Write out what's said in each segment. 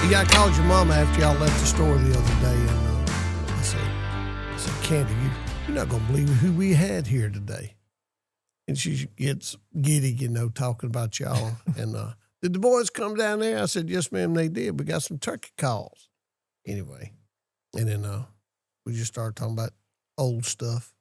Yeah, I called your mama after y'all left the store the other day, and I said, Candy, you're not going to believe who we had here today. And she gets giddy, talking about y'all. And did the boys come down there? I said, yes, ma'am, they did. We got some turkey calls. Anyway, and then we just started talking about old stuff.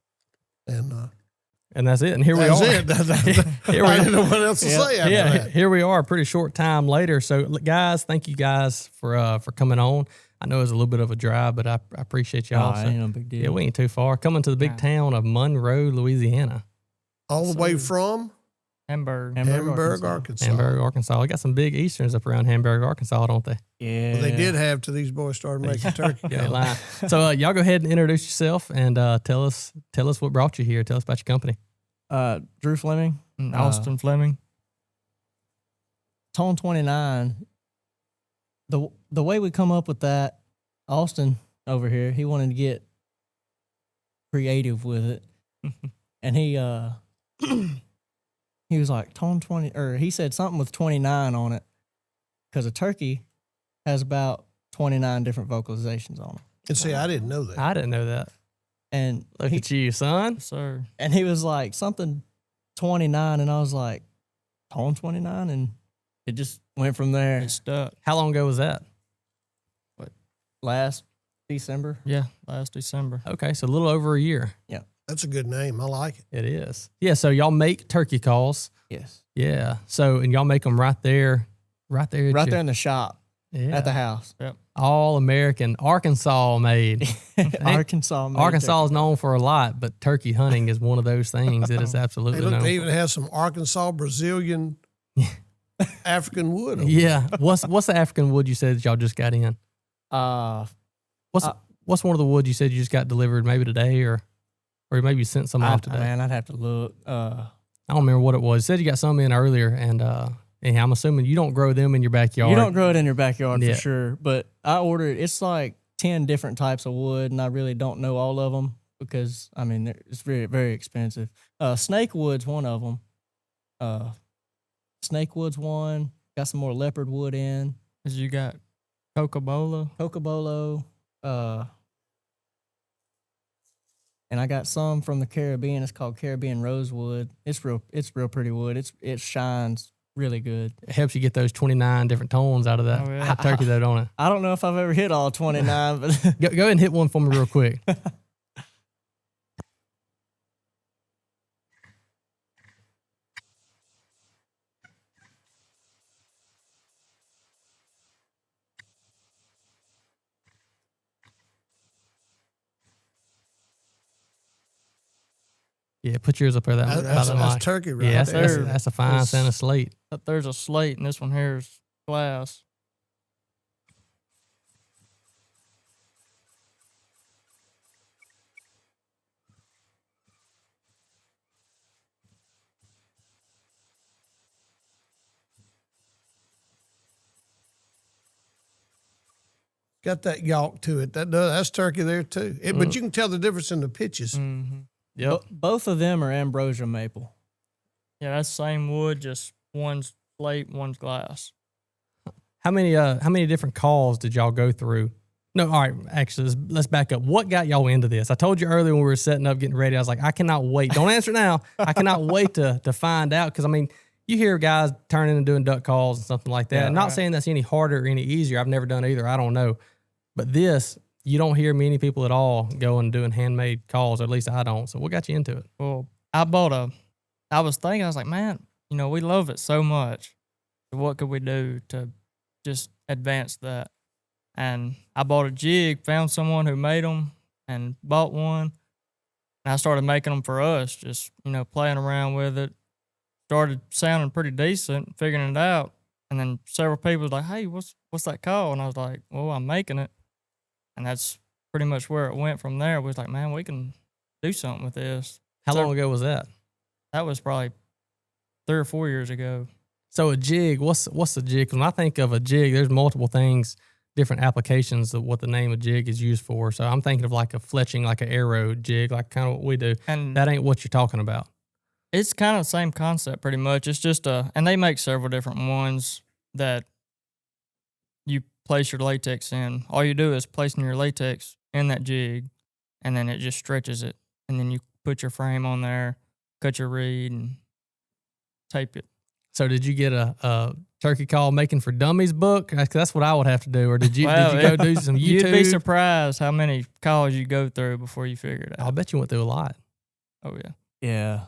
And that's it. And here we are. That's it. I didn't know what else to say after that. Here we are, a pretty short time later. So, guys, thank you guys for coming on. I know it was a little bit of a drive, but I appreciate y'all. Ain't no big deal. Yeah, we ain't too far. Coming to the big town of Monroe, Louisiana. All the way from? Hamburg, Arkansas. Hamburg, Arkansas. We got some big Easterns up around Hamburg, Arkansas, don't they? Yeah. Well, they did have till these boys started making turkey calls. So, y'all go ahead and introduce yourself and tell us what brought you here. Tell us about your company. Drew Fleming, Austin Fleming. Tone 29. The way we come up with that, Austin over here, he wanted to get creative with it, and he was like Tone 20, or he said something with 29 on it, because a turkey has about 29 different vocalizations on it. And see, I didn't know that. I didn't know that. And Look at you, son. Sir. And he was like, something 29, and I was like, Tone 29, and it just went from there. It stuck. How long ago was that? Last December. Yeah, last December. Okay, so a little over a year. That's a good name. I like it. It is. Yeah, so y'all make turkey calls. Yes. Yeah. So, and y'all make them right there. Right there in the shop at the house. Yep. All American, Arkansas made. Arkansas made. Arkansas is known for a lot, but turkey hunting is one of those things that is absolutely Hey, look, known. they even have some Arkansas Brazilian African wood. over Yeah. What's the African wood you said that y'all just got in? What's one of the wood you said you just got delivered maybe today or maybe you sent some off today? Man, I'd have to look. I don't remember what it was. You said you got some in earlier, and I'm assuming you don't grow them in your backyard. You don't grow it in your backyard Yeah. for sure. But I ordered, it's like 10 different types of wood, and I really don't know all of them because, I mean, it's very, very expensive. Snake wood's one of them. Snake wood's one. Got some more leopard wood in. Cause you got Cocobolo. Cocobolo. And I got some from the Caribbean. It's called Caribbean rosewood. It's real pretty wood. It shines really good. It helps you get those 29 different tones out of that Oh, yeah. turkey, though, don't it? I don't know if I've ever hit all 29, but Go ahead and hit one for me real quick. Yeah, put yours up there. That's turkey, right? Yeah, there. that's a fine Santa slate. But there's a slate, and this one here is glass. Got that yolk to it. That's turkey there too. But you can tell the difference in the pitches. Mm-hmm. Yep. both of them are ambrosia maple. Yeah, that's the same wood, just one's slate, one's glass. How many different calls did y'all go through? No, all right, actually, let's back up. What got y'all into this? I told you earlier when we were setting up, getting ready, I was like, I cannot wait. Don't answer now. I cannot wait to find out because, I mean, you hear guys turning and doing duck calls and something like that. Yeah, I'm not saying that's any harder or any easier. I've never done either. I don't know. But this, you don't hear many people at all going and doing handmade calls, or at least I don't. So what got you into it? Well, I was thinking, I was like, man, we love it so much. What could we do to just advance that? And I bought a jig, found someone who made them, and bought one. And I started making them for us, just, playing around with it. Started sounding pretty decent, figuring it out. And then several people was like, hey, what's that called? And I was like, well, I'm making it. And that's pretty much where it went from there. We was like, man, we can do something with this. How long ago was that? That was probably 3 or 4 years ago. So a jig, what's a jig? 'Cause when I think of a jig, there's multiple things, different applications of what the name of jig is used for. So I'm thinking of like a fletching, like an arrow jig, like kind of what we do. And That ain't what you're talking about. it's kind of the same concept pretty much. It's just and they make several different ones that you place your latex in. All you do is placing your latex in that jig, and then it just stretches it. And then you put your frame on there, cut your reed, and tape it. So did you get a turkey call making for dummies book? 'Cause that's what I would have to do. Or did you Well, go do some YouTube? You'd be surprised how many calls you go through before you figure it out. I'll bet you went through a lot. Oh, yeah. Yeah.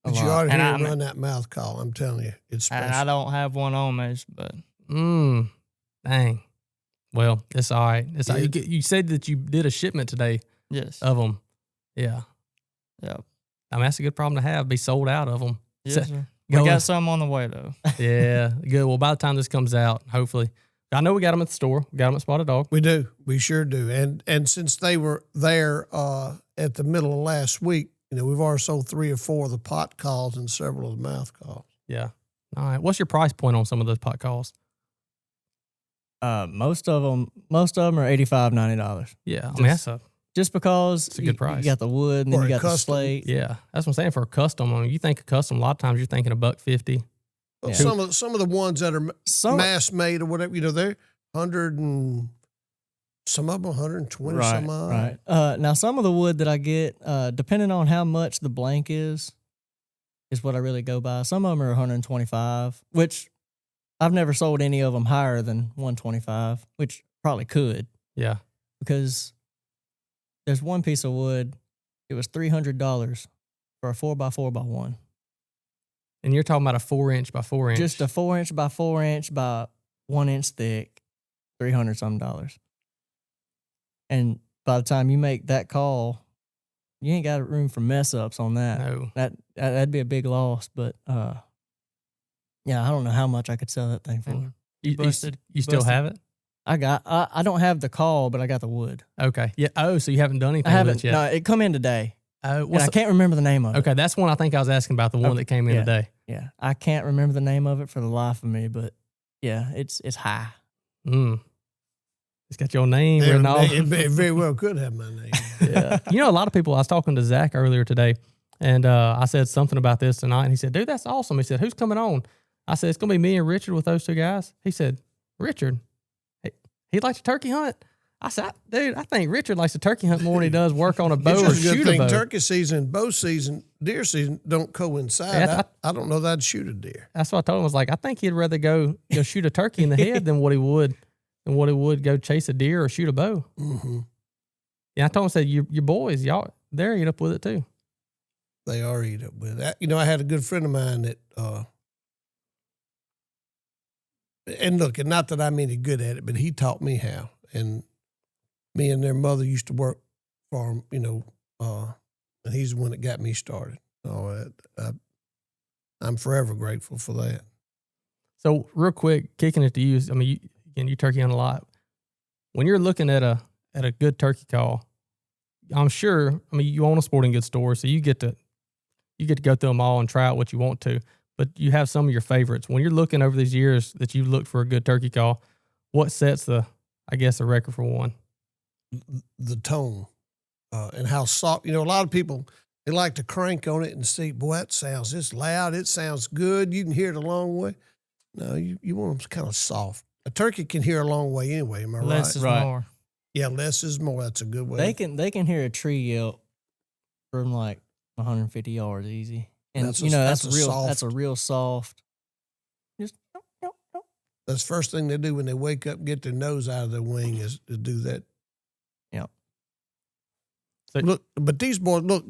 But you ought to And hear I him mean- run that mouth call. I'm telling you, it's special. And I don't have one on me, but Dang. Well, it's all right. It's all right. You said that you did a shipment today yes. of them. Yeah. Yeah. I mean, that's a good problem to have. Be sold out of them. Yes, sir. We Going- got some on the way, though. Yeah. Good. Well, by the time this comes out, hopefully. I know we got them at the store. We got them at Spotted Dog. We do. We sure do. And since they were there at the middle of last week, we've already sold 3 or 4 of the pot calls and several of the mouth calls. Yeah. All right. What's your price point on some of those pot calls? Most of them are $85, $90. Yeah. I mean, that's a Just because It's a good price. You got the wood and then Or you a got the custom. slate. yeah. That's what I'm saying for a custom. I mean, you think a custom, a lot of times you're thinking $150. Well, Yeah. some of the ones that are Some mass made or whatever, they're 100 and some of them 120 right, some odd. right. Now some of the wood that I get, depending on how much the blank is what I really go by. Some of them are 125, which I've never sold any of them higher than 125, which probably could Yeah. because there's one piece of wood. It was $300 for a 4x4x1. And you're talking about a 4-inch by 4-inch. Just a 4-inch by 4-inch by 1 inch thick, $300 something. And by the time you make that call, you ain't got room for mess ups on that. No. That'd be a big loss. But yeah, I don't know how much I could sell that thing for. And You busted. You still busted. have it? I don't have the call, but I got the wood. Okay. Yeah. Oh, so you haven't done anything I with haven't. it yet? No, it come in today. Oh, And I can't remember the name of it. okay, that's one I think I was asking about, the one that came in yeah. today. Yeah, I can't remember the name of it for the life of me. But yeah, it's high. It's got your name written off. It very well could have my name. Yeah. A lot of people, I was talking to Zach earlier today, and I said something about this tonight, and he said, dude, that's awesome. He said, who's coming on? I said, it's going to be me and Richard with those 2 guys. He said, Richard, he likes to turkey hunt? I said, dude, I think Richard likes to turkey hunt more than he does work on a bow It's or just a good shoot a thing. bow. Turkey season, bow season, deer season don't coincide. Yeah, I don't know that I'd shoot a deer. That's what I told him. I was like, I think he'd rather go shoot a turkey in the head than what he would go chase a deer or shoot a bow. Mm-hmm. Yeah, I told him, I said, your boys, y'all, they're eat up with it too. They are eat up with that. I had a good friend of mine that, and look, and not that I'm any good at it, but he taught me how. And me and their mother used to work for him, and he's the one that got me started. So I'm forever grateful for that. So real quick, kicking it to you, I mean, you turkey hunt a lot. When you're looking at a good turkey call, I'm sure, I mean, you own a sporting goods store, so you get to go through them all and try out what you want to, but you have some of your favorites. When you're looking over these years that you've looked for a good turkey call, what sets the record for one? The tone and how soft. A lot of people, they like to crank on it and see, boy, that sounds this loud. It sounds good. You can hear it a long way. No, you want them kind of soft. A turkey can hear a long way anyway. Am I Less right? is Right. more. Yeah, less is more. That's a good way. They can hear a tree yelp from like 150 yards easy, and That's that's a real. soft- That's a real soft. Just That's the first thing they do when they wake up and get their nose out of their wing is to do that. Yeah. So- Look, but these boys, look,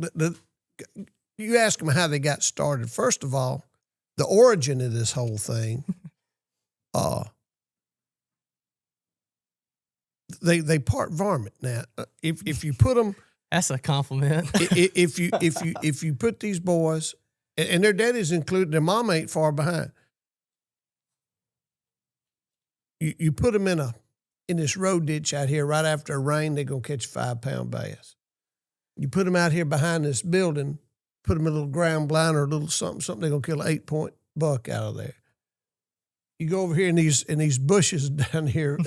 you ask them how they got started. First of all, the origin of this whole thing, they part varmint. Now, if you put them, That's a compliment. if you put these boys, and their daddies included, their mom ain't far behind. You put them in this road ditch out here right after a rain, they're gonna catch a 5-pound bass. You put them out here behind this building, put them in a little ground blind or a little something, they're gonna kill an 8-point buck out of there. You go over here in these bushes down here,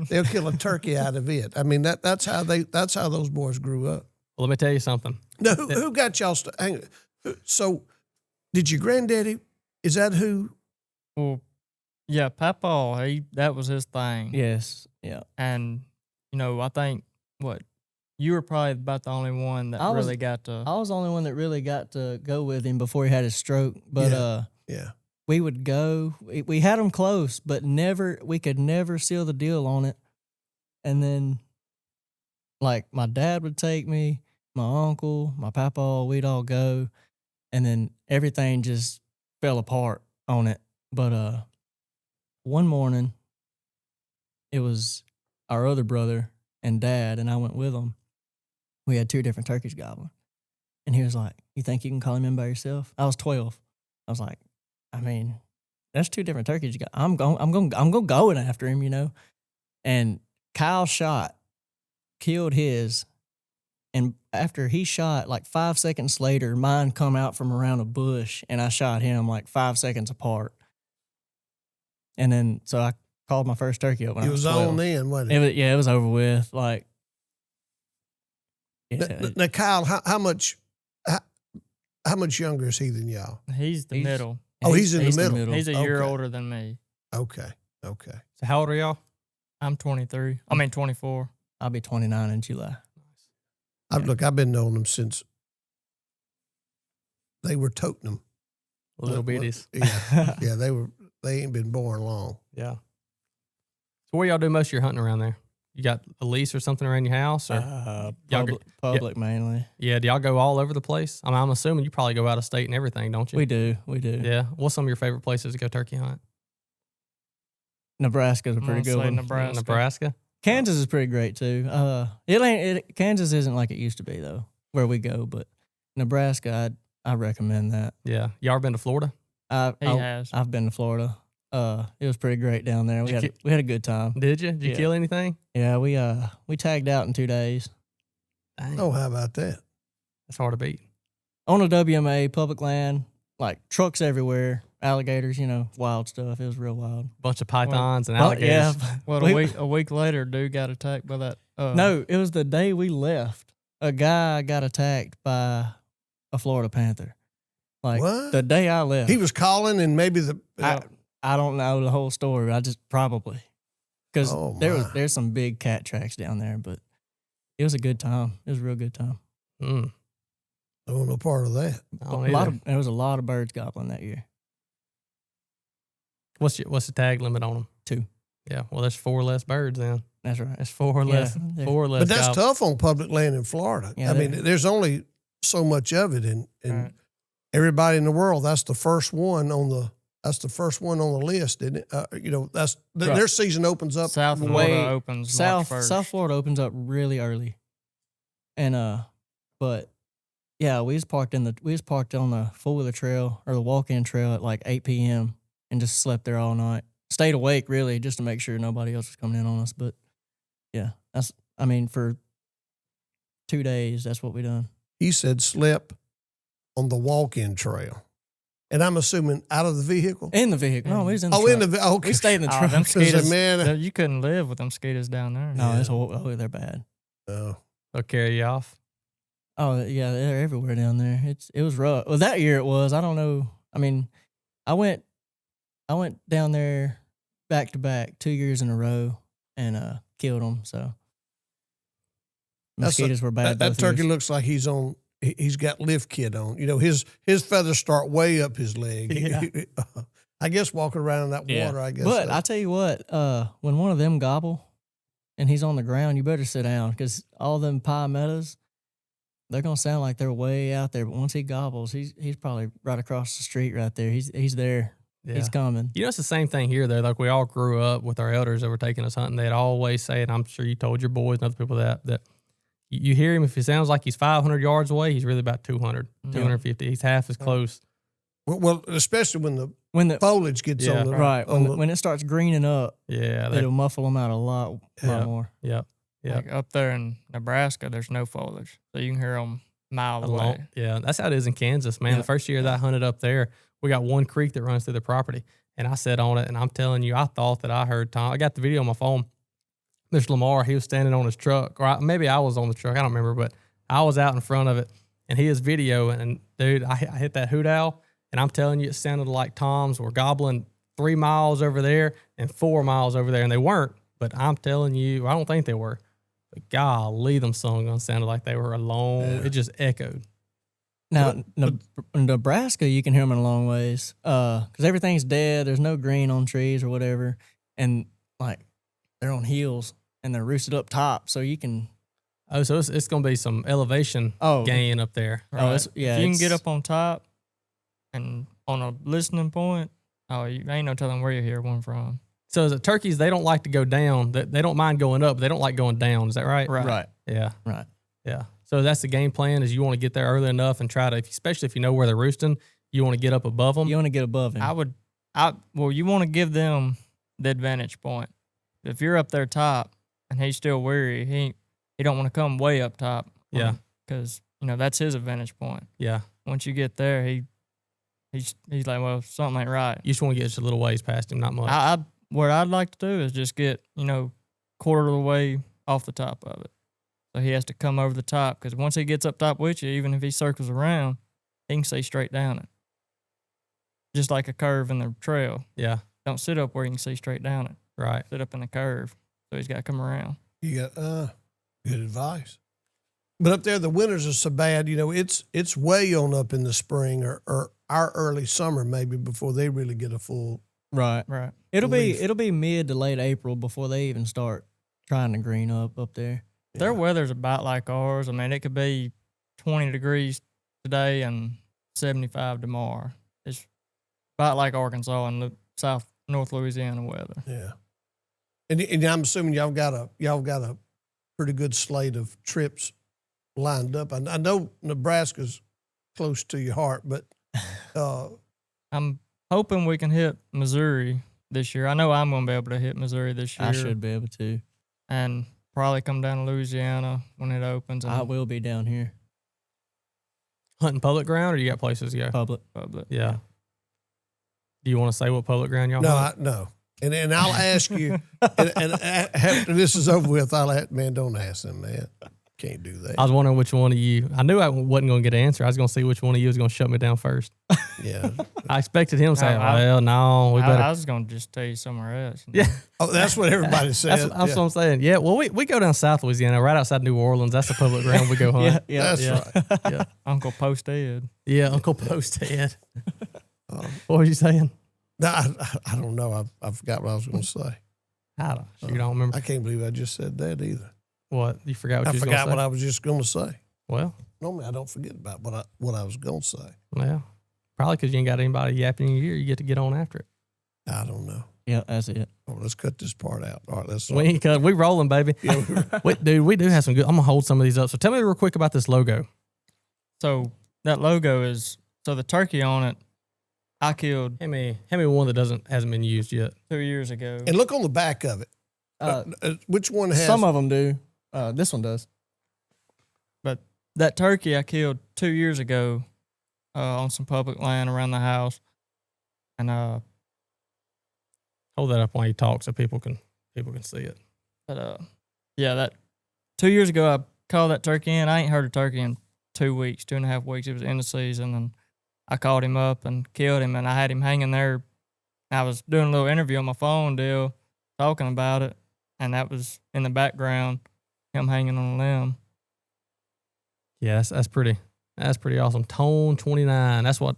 they'll kill a turkey out of it. I mean that's how those boys grew up. Well, let me tell you something. No, who got y'all? So, did your granddaddy? Is that who? Well, Yeah, Papa, that was his thing. Yes. Yeah. And, I think, you were probably about the only one that really got to. I was the only one that really got to go with him before he had his stroke. But Yeah. we would go. We had him close, but we could never seal the deal on it. And then, like, my dad would take me, my uncle, my papa, we'd all go. And then everything just fell apart on it. But one morning, it was our other brother and dad, and I went with them. We had 2 different turkeys gobbling. And he was like, "You think you can call him in by yourself?" I was 12. I was like, I mean, that's 2 different turkeys you got. I'm going after him, And Kyle killed his. And after he shot, like 5 seconds later, mine come out from around a bush, and I shot him like 5 seconds apart. And then, so I called my first turkey up when I was 12. On then, wasn't it? It was over with. Like, yeah. Now, Kyle, how much younger is he than y'all? He's the middle. Oh, he's in the middle. He's a year older than me. Okay. So how old are y'all? I'm 23. I mean, 24. I'll be 29 in July. Look, I've been knowing them since they were toting them. Little bitties. Yeah, yeah, they ain't been born long. Yeah. So where y'all do most of your hunting around there? You got a lease or something around your house? Or Public mainly. Yeah, do y'all go all over the place? I mean, I'm assuming you probably go out of state and everything, don't you? We do. Yeah. What's some of your favorite places to go turkey hunt? Nebraska's a pretty good one. Nebraska? Kansas is pretty great too. Kansas isn't like it used to be though, where we go, but Nebraska, I recommend that. Yeah. Y'all ever been to Florida? He has. I've been to Florida. It was pretty great down there. We had a good time. Did you? Did you kill anything? Yeah, we tagged out in 2 days. Dang. Oh, how about that? That's hard to beat. On a WMA, public land, like trucks everywhere, alligators, wild stuff. It was real wild. Bunch of pythons and alligators. Yeah. Well, a week later, dude got attacked by that. No, it was the day we left. A guy got attacked by a Florida panther. Like, what? The day I left. He was calling, and maybe I don't know the whole story. I just probably because Oh, there's some big cat tracks down there, but it was a good time. It was a real good time. Mm. I don't know part of that. There was a lot of birds gobbling that year. What's the tag limit on them? 2. Yeah. Well, there's 4 less birds then. That's right. That's 4 less. 4 less. But that's tough on public land in Florida. Yeah, I mean, there's only so much of it, and Right. everybody in the world, that's the first one on the list, isn't it? Their season opens up. South Florida opens March 1st. South Florida opens up really early, and but yeah, we was parked on the 4-wheeler trail or the walk-in trail at like 8 p.m. and just slept there all night. Stayed awake really just to make sure nobody else was coming in on us. But yeah, for 2 days, that's what we done. He said slept on the walk-in trail. And I'm assuming out of the vehicle? In the vehicle. No, we was in the truck. truck. In the vehicle. Okay. We stayed in the truck. Them mosquitoes, man. you couldn't live with them mosquitoes down there. No, they're bad. Oh. They'll carry you off. Oh yeah, they're everywhere down there. It was rough. Well, that year it was. I don't know. I mean, I went down there back to back 2 years in a row and killed them. So mosquitoes were bad. That turkey looks like he's got lift kit on. His feathers start way up his leg. Yeah. I guess walking around in that water, I guess. But I tell you what, when one of them gobble and he's on the ground, you better sit down because all them palmettos, they're gonna sound like they're way out there. But once he gobbles, he's probably right across the street right there. He's there. Yeah. He's coming. It's the same thing here, though. Like, we all grew up with our elders that were taking us hunting. They'd always say, and I'm sure you told your boys and other people that you hear him, if it sounds like he's 500 yards away, he's really about 200, 250. He's half as close. Well, especially when the foliage gets on the right when it starts greening up. Yeah, it'll muffle them out a lot more. Yep. Like up there in Nebraska, there's no foliage, so you can hear them miles away. Yeah, that's how it is in Kansas, man. The first year that I hunted up there, we got one creek that runs through the property, and I sat on it, and I'm telling you, I thought that I heard Tom. I got the video on my phone. There's Lamar. He was standing on his truck, or maybe I was on the truck. I don't remember, but I was out in front of it, and he is videoing. And dude, I hit that hoot owl, and I'm telling you, it sounded like toms were gobbling 3 miles over there and 4 miles over there, and they weren't. But I'm telling you, I don't think they were. But golly, them songs sounded like they were alone. Yeah. It just echoed. Now, in Nebraska, you can hear them in a long ways because everything's dead. There's no green on trees or whatever. And, like, they're on hills and they're roosted up top. So you can. Oh, so it's going to be some elevation gain up there. Oh, If you can get up on top and on a listening point, you ain't no telling where you hear one from. So the turkeys, they don't like to go down. They don't mind going up. They don't like going down. Is that right? Right. Yeah. Right. Yeah. So that's the game plan is you want to get there early enough and try to, especially if you know where they're roosting, you want to get up above them. You want to get above him. You want to give them the advantage point. If you're up there top and he's still weary, he don't want to come way up top. Yeah. Because, that's his advantage point. Yeah. Once you get there, he's like, well, something ain't right. You just want to get just a little ways past him, not much. What I'd like to do is just get, quarter of the way off the top of it. So he has to come over the top because once he gets up top with you, even if he circles around, he can see straight down it. Just like a curve in the trail. Yeah. Don't sit up where you can see straight down it. Right. Sit up in the curve. So he's got to come around. You got good advice. But up there, the winters are so bad. It's way on up in the spring or our early summer maybe before they really get a full. Right. Right. It'll Leaf. be mid to late April before they even start trying to green up there. Their weather's about like ours. I mean, it could be 20 degrees today and 75 tomorrow. It's about like Arkansas and the North Louisiana weather. Yeah. And I'm assuming y'all got a pretty good slate of trips lined up. I know Nebraska's close to your heart, but I'm hoping we can hit Missouri this year. I know I'm going to be able to hit Missouri this year. I should be able to. And probably come down to Louisiana when it opens. And I will be down here. Hunting public ground or you got places to go? Public. Yeah. Do you want to say what public ground y'all hunt? No. And I'll ask you, and after this is over with, man, don't ask them, man. Can't do that. I was wondering which one of you. I knew I wasn't going to get an answer. I was going to see which one of you was going to shut me down first. Yeah. I expected him to say, no, we I better. was going to just tell you somewhere else. Yeah. Oh, that's what everybody says. That's what I'm saying. Yeah. Well, we go down South Louisiana, right outside New Orleans. That's the public ground we go hunt. That's right. Yeah. Uncle Post Ed. Yeah. Uncle Post Ed. What was you saying? No, I don't know. I forgot what I was going to say. You don't remember. I can't believe I just said that either. What? You forgot what I you was forgot going to what say? I was just going to say. Well, Normally, I don't forget about what I was going to say. well, probably because you ain't got anybody yapping in your ear. You get to get on after it. I don't know. Yeah, that's it. Oh, let's cut this part out. All right, let's. We ain't cut. We rolling, baby. We do have some good. I'm gonna hold some of these up. So tell me real quick about this logo. So that logo is, so the turkey on it, I killed Hand me one that hasn't been used yet. 2 years ago. And look on the back of it. Which one has? Some of them do. This one does. But that turkey I killed 2 years ago on some public land around the house. And Hold that up while you talk so people can see it. that 2 years ago I called that turkey in. I ain't heard a turkey in 2 weeks, 2.5 weeks. It was end of season, and I called him up and killed him, and I had him hanging there. I was doing a little interview on my phone deal, talking about it, and that was in the background, him hanging on a limb. Yeah, that's pretty awesome. Tone 29. That's what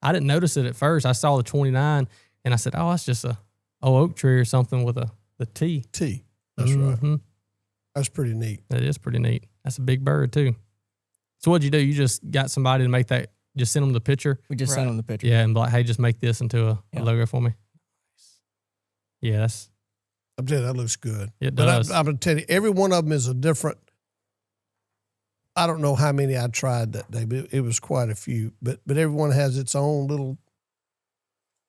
I didn't notice it at first. I saw the 29 and I said, "Oh, that's just a oak tree or something with the T." T. That's right. Mhm. That's pretty neat. That is pretty neat. That's a big bird too. So what'd you do? You just got somebody to make that. Just send them the picture. We just sent them the picture. Yeah, and be like, hey, just make this into a logo for me. Yes, I'm telling you, that looks good. it But does. I'm going to tell you, every one of them is a different. I don't know how many I tried that day, but it was quite a few. But everyone has its own little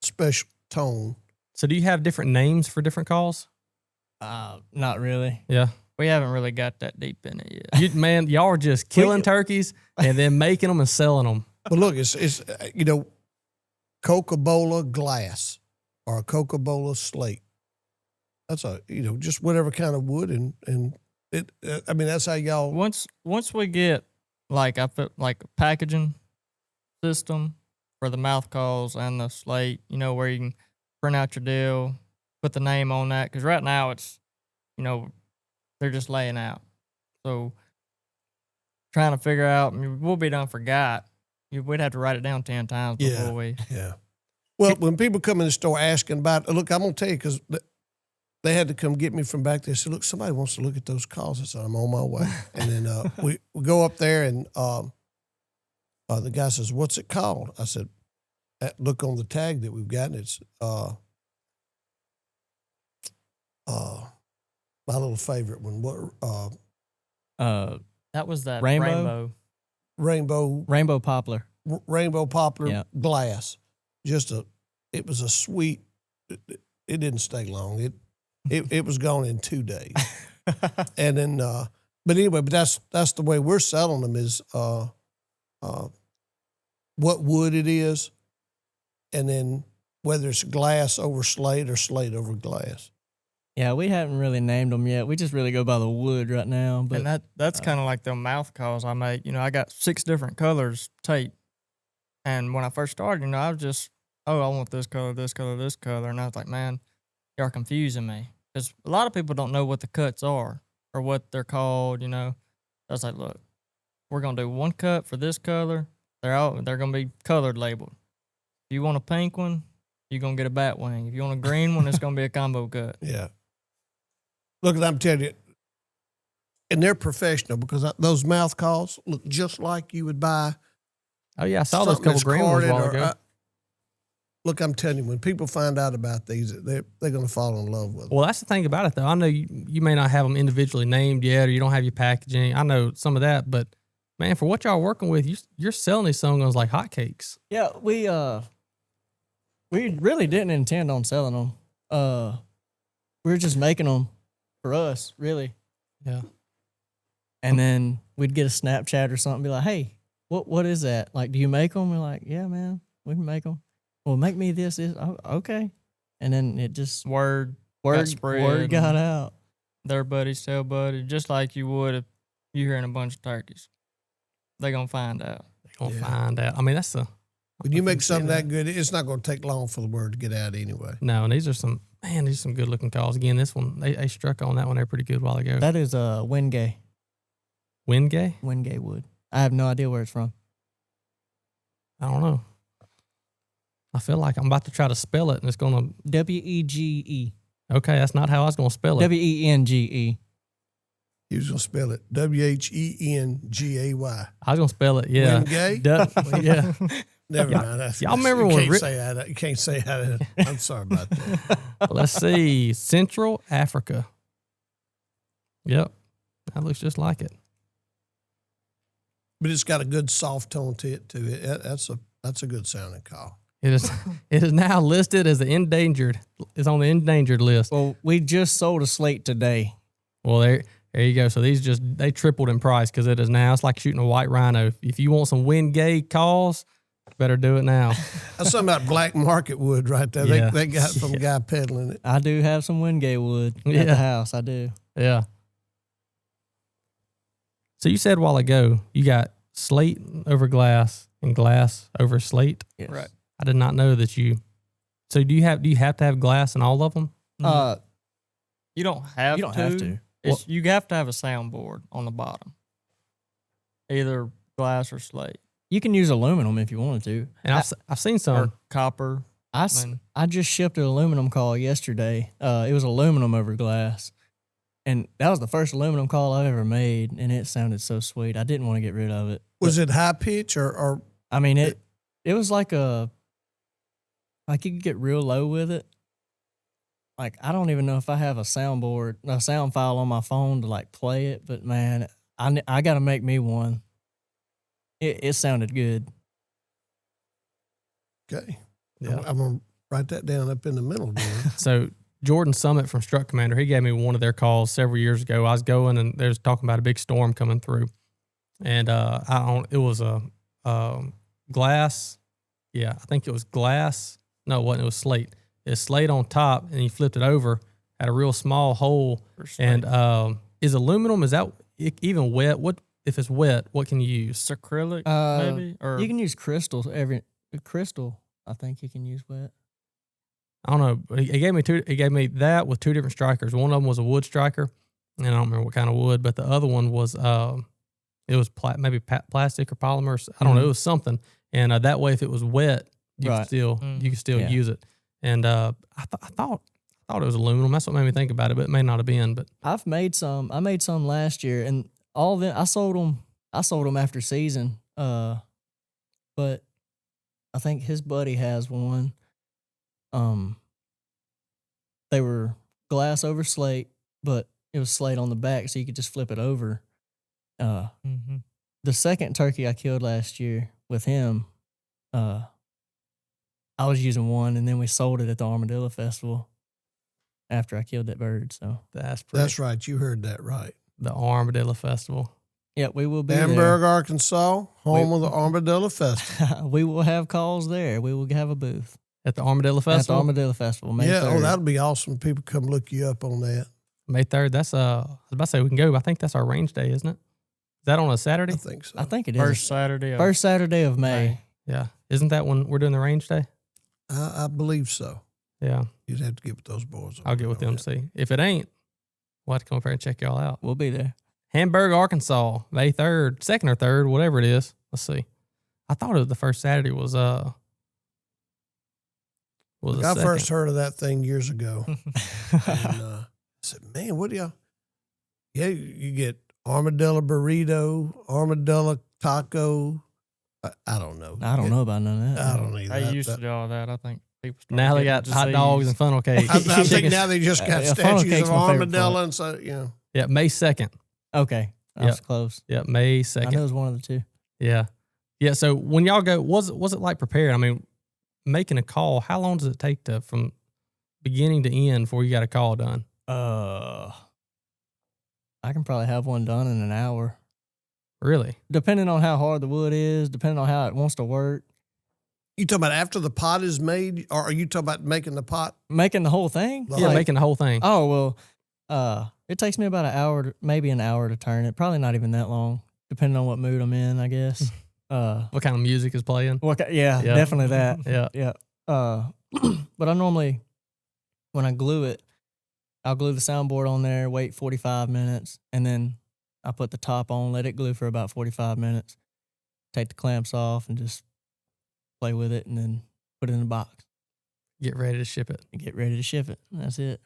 special tone. So do you have different names for different calls? Not really. Yeah. We haven't really got that deep in it yet. Man, y'all are just killing turkeys and then making them and selling them. But look, it's Coca-Cola glass or a Coca-Cola slate. That's just whatever kind of wood and it. I mean, that's how y'all. Once we get like a packaging system for the mouth calls and the slate, where you can print out your deal, put the name on that. Because right now it's, they're just laying out. So trying to figure out, we'll be done forgot. We'd have to write it down 10 times before we. Yeah. Well, when people come in the store asking about, look, I'm going to tell you, because they had to come get me from back there. They said, look, somebody wants to look at those calls. I said, I'm on my way. And then we go up there, and the guy says, what's it called? I said, look on the tag that we've got, and it's my little favorite one. That was that Rainbow? Rainbow poplar. Rainbow poplar Yeah. glass. It was a sweet. It didn't stay long. It was gone in 2 days. And then, but anyway, that's the way we're selling them is what wood it is, and then whether it's glass over slate or slate over glass. Yeah, we haven't really named them yet. We just really go by the wood right now. But And that's kind of like the mouth calls I make. I got 6 different colors taped. And when I first started, I was just, I want this color, this color, this color. And I was like, man, y'all confusing me. Because a lot of people don't know what the cuts are or what they're called, I was like, look, we're going to do one cut for this color. They're going to be colored labeled. If you want a pink one, you're going to get a bat wing. If you want a green one, it's going to be a combo cut. Yeah. Look, I'm telling you, and they're professional because those mouth calls look just like you would buy. Oh yeah, I saw those something couple that's green ones a carded while ago. Look, I'm telling you, when people find out about these, they're going to fall in love with them. Well, that's the thing about it, though. I know you may not have them individually named yet, or you don't have your packaging. I know some of that, but man, for what y'all are working with, you're selling these songs like hotcakes. yeah, we really didn't intend on selling them. We were just making them for us, really. Yeah. And then we'd get a Snapchat or something, be like, "Hey, what is that? Like, do you make them?" We're like, "Yeah, man, we can make them." Well, make me this. Oh, okay. And then it just Word word got out. Their buddies tell buddy, just like you would if you hearing a bunch of turkeys. They gonna find out. They're going to find out. I mean, that's the... When you make something that good, it's not going to take long for the word to get out anyway. No, and these are some good looking calls. Again, this one, they struck on that one there pretty good a while ago. That is Wingay Wingay? wood. I have no idea where it's from. I don't know. I feel like I'm about to try to spell it, and it's going to... Wege. Okay, that's not how I was going to spell it. Wenge. You was going to spell it Whengay. I was going to spell it, yeah. Wingay? Yeah. Never mind. y'all remember you when can't say that. You can't say that. I'm sorry about that. Let's see. Central Africa. Yep. That looks just like it. But it's got a good soft tone to it too. That's a good sounding call. It is now listed as endangered. It's on the endangered list. Well, we just sold a slate today. Well, there you go. So these they tripled in price because it is now. It's like shooting a white rhino. If you want some Wingay calls, better do it now. That's something about black market wood right there. Yeah. They got it from a guy peddling it. I do have some Wingay wood at Yeah. the house. I do. Yeah. So you said a while ago you got slate over glass and glass over slate. Yes. Right. I did not know that you. So do you have to have glass in all of them? You don't have to. You have to have a soundboard on the bottom, either glass or slate. You can use aluminum if you wanted to. And I've seen some. Or copper. I just shipped an aluminum call yesterday. It was aluminum over glass. And that was the first aluminum call I've ever made, and it sounded so sweet. I didn't want to get rid of it. Was it high pitch or I mean, it was like you could get real low with it. Like, I don't even know if I have a sound file on my phone to like play it, but man, I got to make me one. It sounded good. okay? Yeah. I'm gonna write that down up in the middle. Then. So Jordan Summit from Struck Commander, he gave me one of their calls several years ago. I was going and they was talking about a big storm coming through, and it was a glass. Yeah, I think it was glass. No, it wasn't. It was slate. It's slate on top, and he flipped it over, had a real small hole. And is aluminum, is that even wet? What if it's wet? What can you use? It's acrylic, maybe? Or You can use crystal. Crystal, I think you can use wet. I don't know. But he gave me two. He gave me that with two different strikers. One of them was a wood striker, and I don't remember what kind of wood. But the other one was it was maybe plastic or polymers. I don't know. It was something. And that way, if it was wet, you could still use it. And I thought it was aluminum. That's what made me think about it, but it may not have been. But I've made some. I made some last year, and all of them I sold them. I sold them after season. But I think his buddy has one. They were glass over slate, but it was slate on the back, so you could just flip it over. The second turkey I killed last year with him, I was using one, and then we sold it at the Armadillo Festival after I killed that bird. So That's right. You heard that right. The Armadillo Festival. yeah, we will be Bamberg, Arkansas, home of the Armadillo Festival. there. We will have calls there. We will have a booth At the Armadillo at the Festival? Armadillo Festival. May Yeah, 3rd. that'll be awesome. People come look you up on that. May 3rd. That's I was about to say we can go. I think that's our range day, isn't it? Is that on a Saturday? I think so. I think it is First Saturday. Of first Saturday of May. Yeah. Isn't that when we're doing the range day? I believe so. Yeah. You'd have to get with those boys. I'll get with them, see. If it ain't, we'll have to come up here and check y'all out. We'll be there. Hamburg, Arkansas, May 3rd, 2nd or 3rd, whatever it is. Let's see. I thought the first Saturday was I the first 2nd. heard of that thing years ago. And I said, man, what do y'all? Yeah, you get armadillo burrito, armadillo taco. I don't know. I don't know about none of that. I don't either. I used to do all that. I think people started Now they getting got hot dogs and funnel cakes. I think Chicken- now they just got Yeah, funnel statues cake's of my favorite armadillo, part. and so Yeah, May 2nd. Okay. That was close. Yeah, May I 2nd. know it was one of the two. Yeah. Yeah. So when y'all go, was it like prepared? I mean, making a call, how long does it take from beginning to end before you got a call done? I can probably have one done in an hour. Really? Depending on how hard the wood is, depending on how it wants to work. You talking about after the pot is made, or are you talking about making the pot? Making the whole thing? Yeah, Yeah, Like, making the whole thing. Oh, well, it takes me about an hour, maybe an hour to turn it. Probably not even that long, depending on what mood I'm in, I guess. What kind of music is playing? Yeah, Yeah. definitely that. Yeah. Yeah. But I normally, when I glue it, I'll glue the soundboard on there, wait 45 minutes, and then I put the top on, let it glue for about 45 minutes, take the clamps off, and just play with it, and then put it in a box Get ready to ship it. and get ready to ship it. That's it.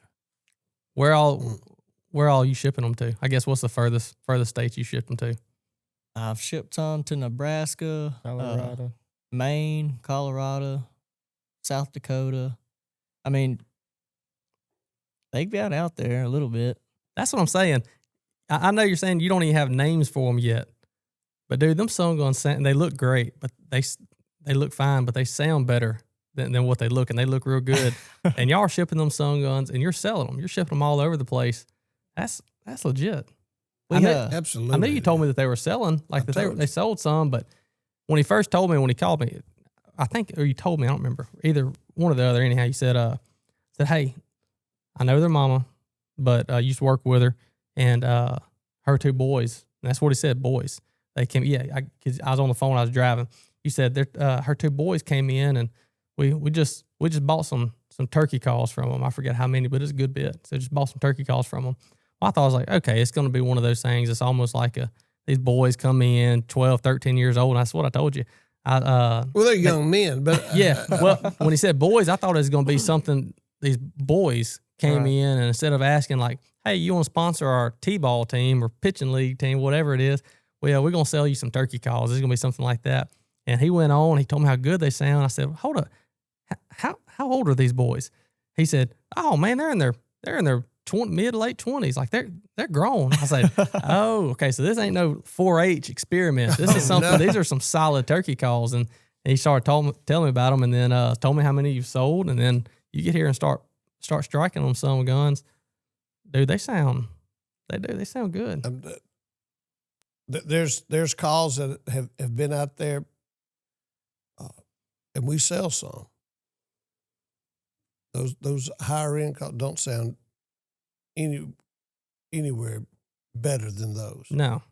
Where all you shipping them to? I guess what's the furthest states you shipped them to? I've shipped some to Nebraska, Colorado. Maine, Colorado, South Dakota. I mean, they got out there a little bit. That's what I'm saying. I know you're saying you don't even have names for them yet, but dude, them sun guns, they look great, but they look fine, but they sound better than what they look, and they look real good. And y'all are shipping them sun guns, and you're selling them. You're shipping them all over the place. That's legit. Absolutely. I know you told me that they were selling, like that told they sold some, but when he first told me, when he called me, I think, or you told me, I don't remember, either one or the other. Anyhow, you said, hey, I know their mama, but I used to work with her, and her two boys. And that's what he said, boys. They came, cause I was on the phone, I was driving. You said her two boys came in, and we just bought some turkey calls from them. I forget how many, but it's a good bit. So just bought some turkey calls from them. Well, I thought, I was like, okay, it's going to be one of those things. It's almost like these boys come in 12, 13 years old. And that's what I told you. Well, they're young men, but Yeah. Well, when he said boys, I thought it was going to be something. These boys came Right. in, and instead of asking like, hey, you want to sponsor our T-ball team or pitching league team, whatever it is, well, we're going to sell you some turkey calls. It's going to be something like that. And he went on, he told me how good they sound. I said, hold up. How old are these boys? He said, oh man, they're in their mid late 20s. Like they're grown. I said, oh, okay. So this ain't no 4-H experiment. This is something. No. These are some solid turkey calls. And he started telling me about them, and then told me how many you've sold. And then you get here and start striking on some guns. Dude, they sound good. There's calls that have been out there, and we sell some. Those higher end calls don't sound anywhere better than those. No,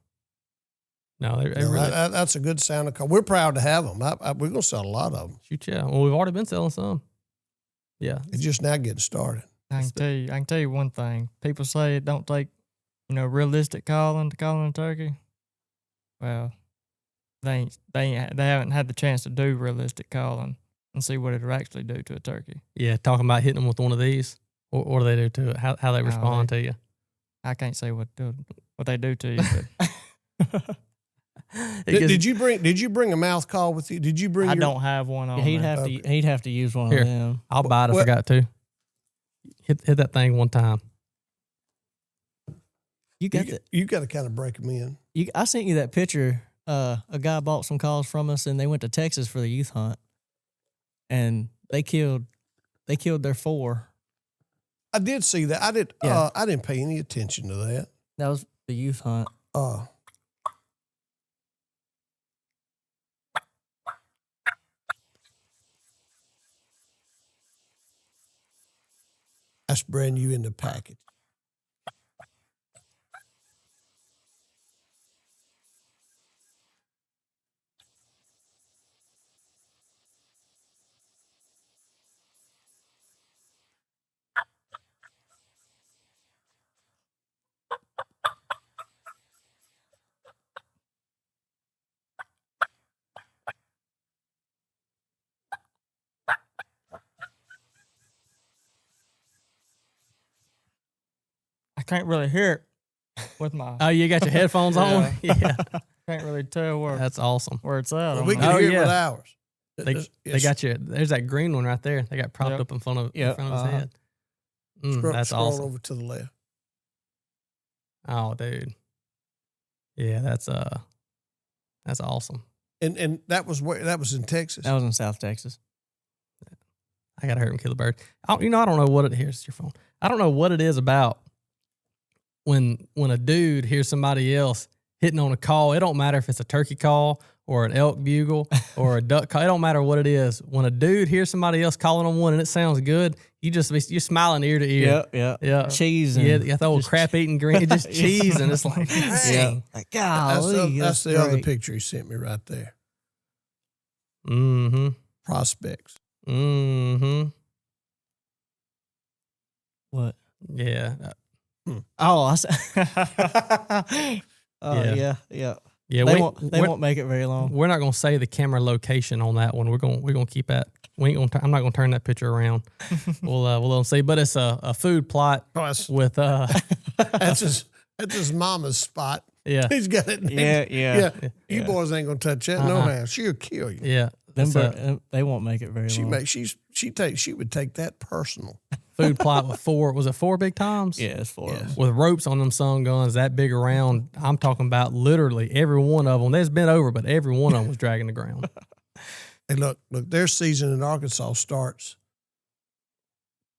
they No, really that's a good sounding call. We're proud to have them. We're going to sell a lot of them. shoot. Yeah, well, we've already been selling some. Yeah. It's just now getting started. I can tell you one thing. People say it don't take, realistic calling to calling a turkey. Well, they haven't had the chance to do realistic calling and see what it'll actually do to a turkey. Yeah. Talking about hitting them with one of these. What do they do to it? How they respond to you? I can't say what they do to you, but Did you bring a mouth call with you? Did you bring? I don't have one on. He'd there. he'd have to use one Here. of them. I'll buy it if I got to. Hit that thing one time. You got that? You got to kind of break them in. I sent you that picture. A guy bought some calls from us, and they went to Texas for the youth hunt, and they killed their 4. I did see that. I did. Yeah. I didn't pay any attention to that. That was the youth hunt. That's brand new in the package. I can't really hear it with my. Oh, you got your headphones on? Yeah. Can't really tell That's awesome. where it's at. Well, on we my- can hear it yeah. with ours. They got you. There's that green one right there. They got propped Yep. up in front of his head. Scroll, That's scroll awesome. over to the left. Oh, dude. Yeah, that's awesome. And that was in Texas. That was in South Texas. I gotta hurt him, kill the bird. I don't know what it. Here's your phone. I don't know what it is about when a dude hears somebody else hitting on a call. It don't matter if it's a turkey call or an elk bugle or a duck call. It don't matter what it is. When a dude hears somebody else calling on one and it sounds good, you're smiling ear to ear. Yeah. Cheese. Yeah, you got the old crap eating green, just cheese, and it's like, dang. Like, That's golly, that's the other great. picture he sent me right there. Mm-hmm. Prospects. Mm-hmm. What? Yeah. Oh, I said. Yeah. Yeah. Yeah. They won't make it very long. We're not gonna say the camera location on that one. We're gonna keep that. We ain't gonna. I'm not gonna turn that picture around. we'll let them see. But it's a food plot Oh, that's, with that's his mama's spot. yeah. He's got it. Yeah. You boys ain't gonna touch that. No how. She'll kill you. Yeah. Them That's they won't make it very She long. she would take that personal. food plot with 4. Was it 4 big toms? Yeah, it's 4 of them. With ropes on them sun guns that big around. I'm talking about literally every one of them. There's been over, but every one of them was dragging the ground. Hey, look, their season in Arkansas starts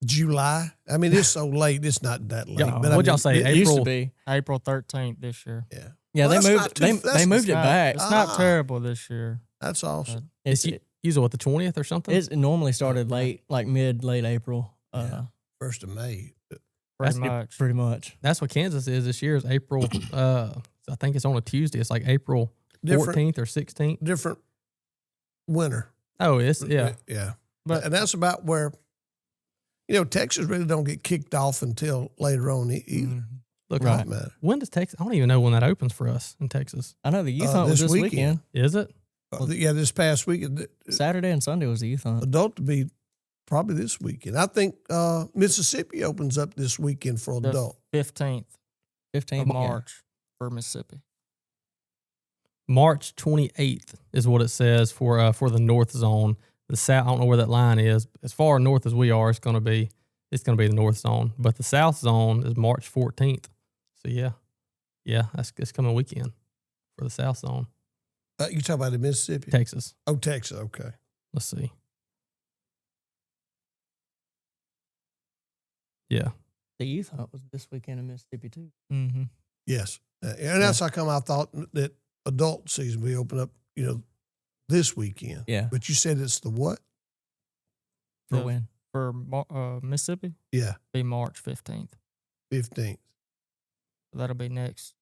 July. I mean, it's so late. It's not that late. Yeah, but what'd y'all say? It used to April. be. April 13th this year. Yeah. Yeah, Well, that's they not moved. too- They that's- moved it It's not- back. It's not Ah. terrible this year. That's awesome. It's Usually what, the 20th or something? it normally started late, like late April. Yeah. 1st of May. Pretty That's- much. Pretty much. That's what Kansas is this year. Is April. I think it's on a Tuesday. It's like April Different 14th or 16th. different winter. Oh, it's yeah. Yeah. But And that's about where, Texas really don't get kicked off until later on either. Look, Right. Matter. when does Texas? I don't even know when that opens for us in Texas. I know the youth hunt was this this weekend. weekend. Is it? Yeah, this past weekend. Saturday and Sunday was the youth hunt. Adult to be probably this weekend. I think Mississippi opens up this weekend for the adult. 15th 15th of March for Mississippi. March 28th is what it says for the North Zone. The South, I don't know where that line is. As far north as we are, it's gonna be the North Zone. But the South Zone is March 14th. So yeah, that's this coming weekend for the South Zone. You talking about in Mississippi? Texas. Oh, Texas. Okay. Let's see. Yeah. The youth hunt was this weekend in Mississippi too. Mm-hmm. Yes. And that's how come I thought that adult season we open up, this weekend. Yeah. But you said it's the what? For Yeah. when? For Mississippi, Yeah, be March 15th. 15th. So that'll be next.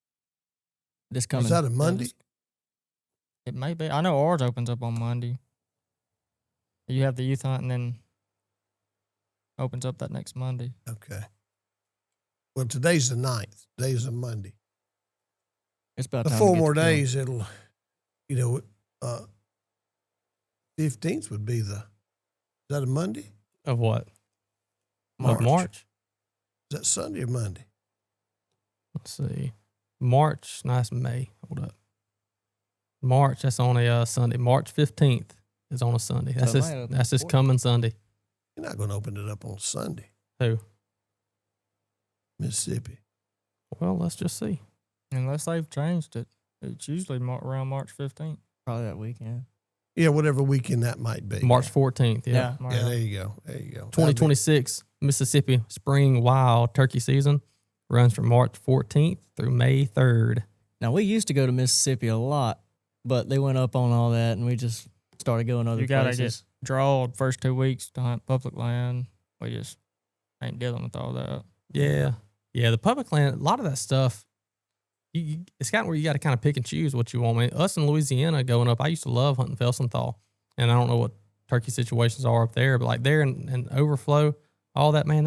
This coming. Is that a Monday? It may be. I know ours opens up on Monday. You have the youth hunt, and then opens up that next Monday. Okay. Well, today's the 9th. Today's a Monday. It's about The time 4 to get more to killing. days, it'll, 15th would be is that a Monday? Of what? March. Of March? Is that Sunday or Monday? Let's see. March. No, that's May. Hold up. March. That's on a Sunday. March 15th is on a Sunday. That's So it this. might open That's this 14th. coming Sunday. You're not going to open it up on Sunday, Who? Mississippi. Well, let's just see. Unless they've changed it. It's usually around March 15th. Probably that weekend. Yeah, whatever weekend that might be. March 14th. Yeah. Yeah, there you go. There you go. 2026 Mississippi Spring Wild Turkey Season runs from March 14th through May 3rd. Now, we used to go to Mississippi a lot, but they went up on all that, and we just started going other You gotta places. get drawed first 2 weeks to hunt public land. We just ain't dealing with all that. Yeah. Yeah. The public land, a lot of that stuff, it's kind of where you got to kind of pick and choose what you want. I mean, us in Louisiana going up, I used to love hunting Felsenthal. And I don't know what turkey situations are up there, but like there and Overflow, all that, man,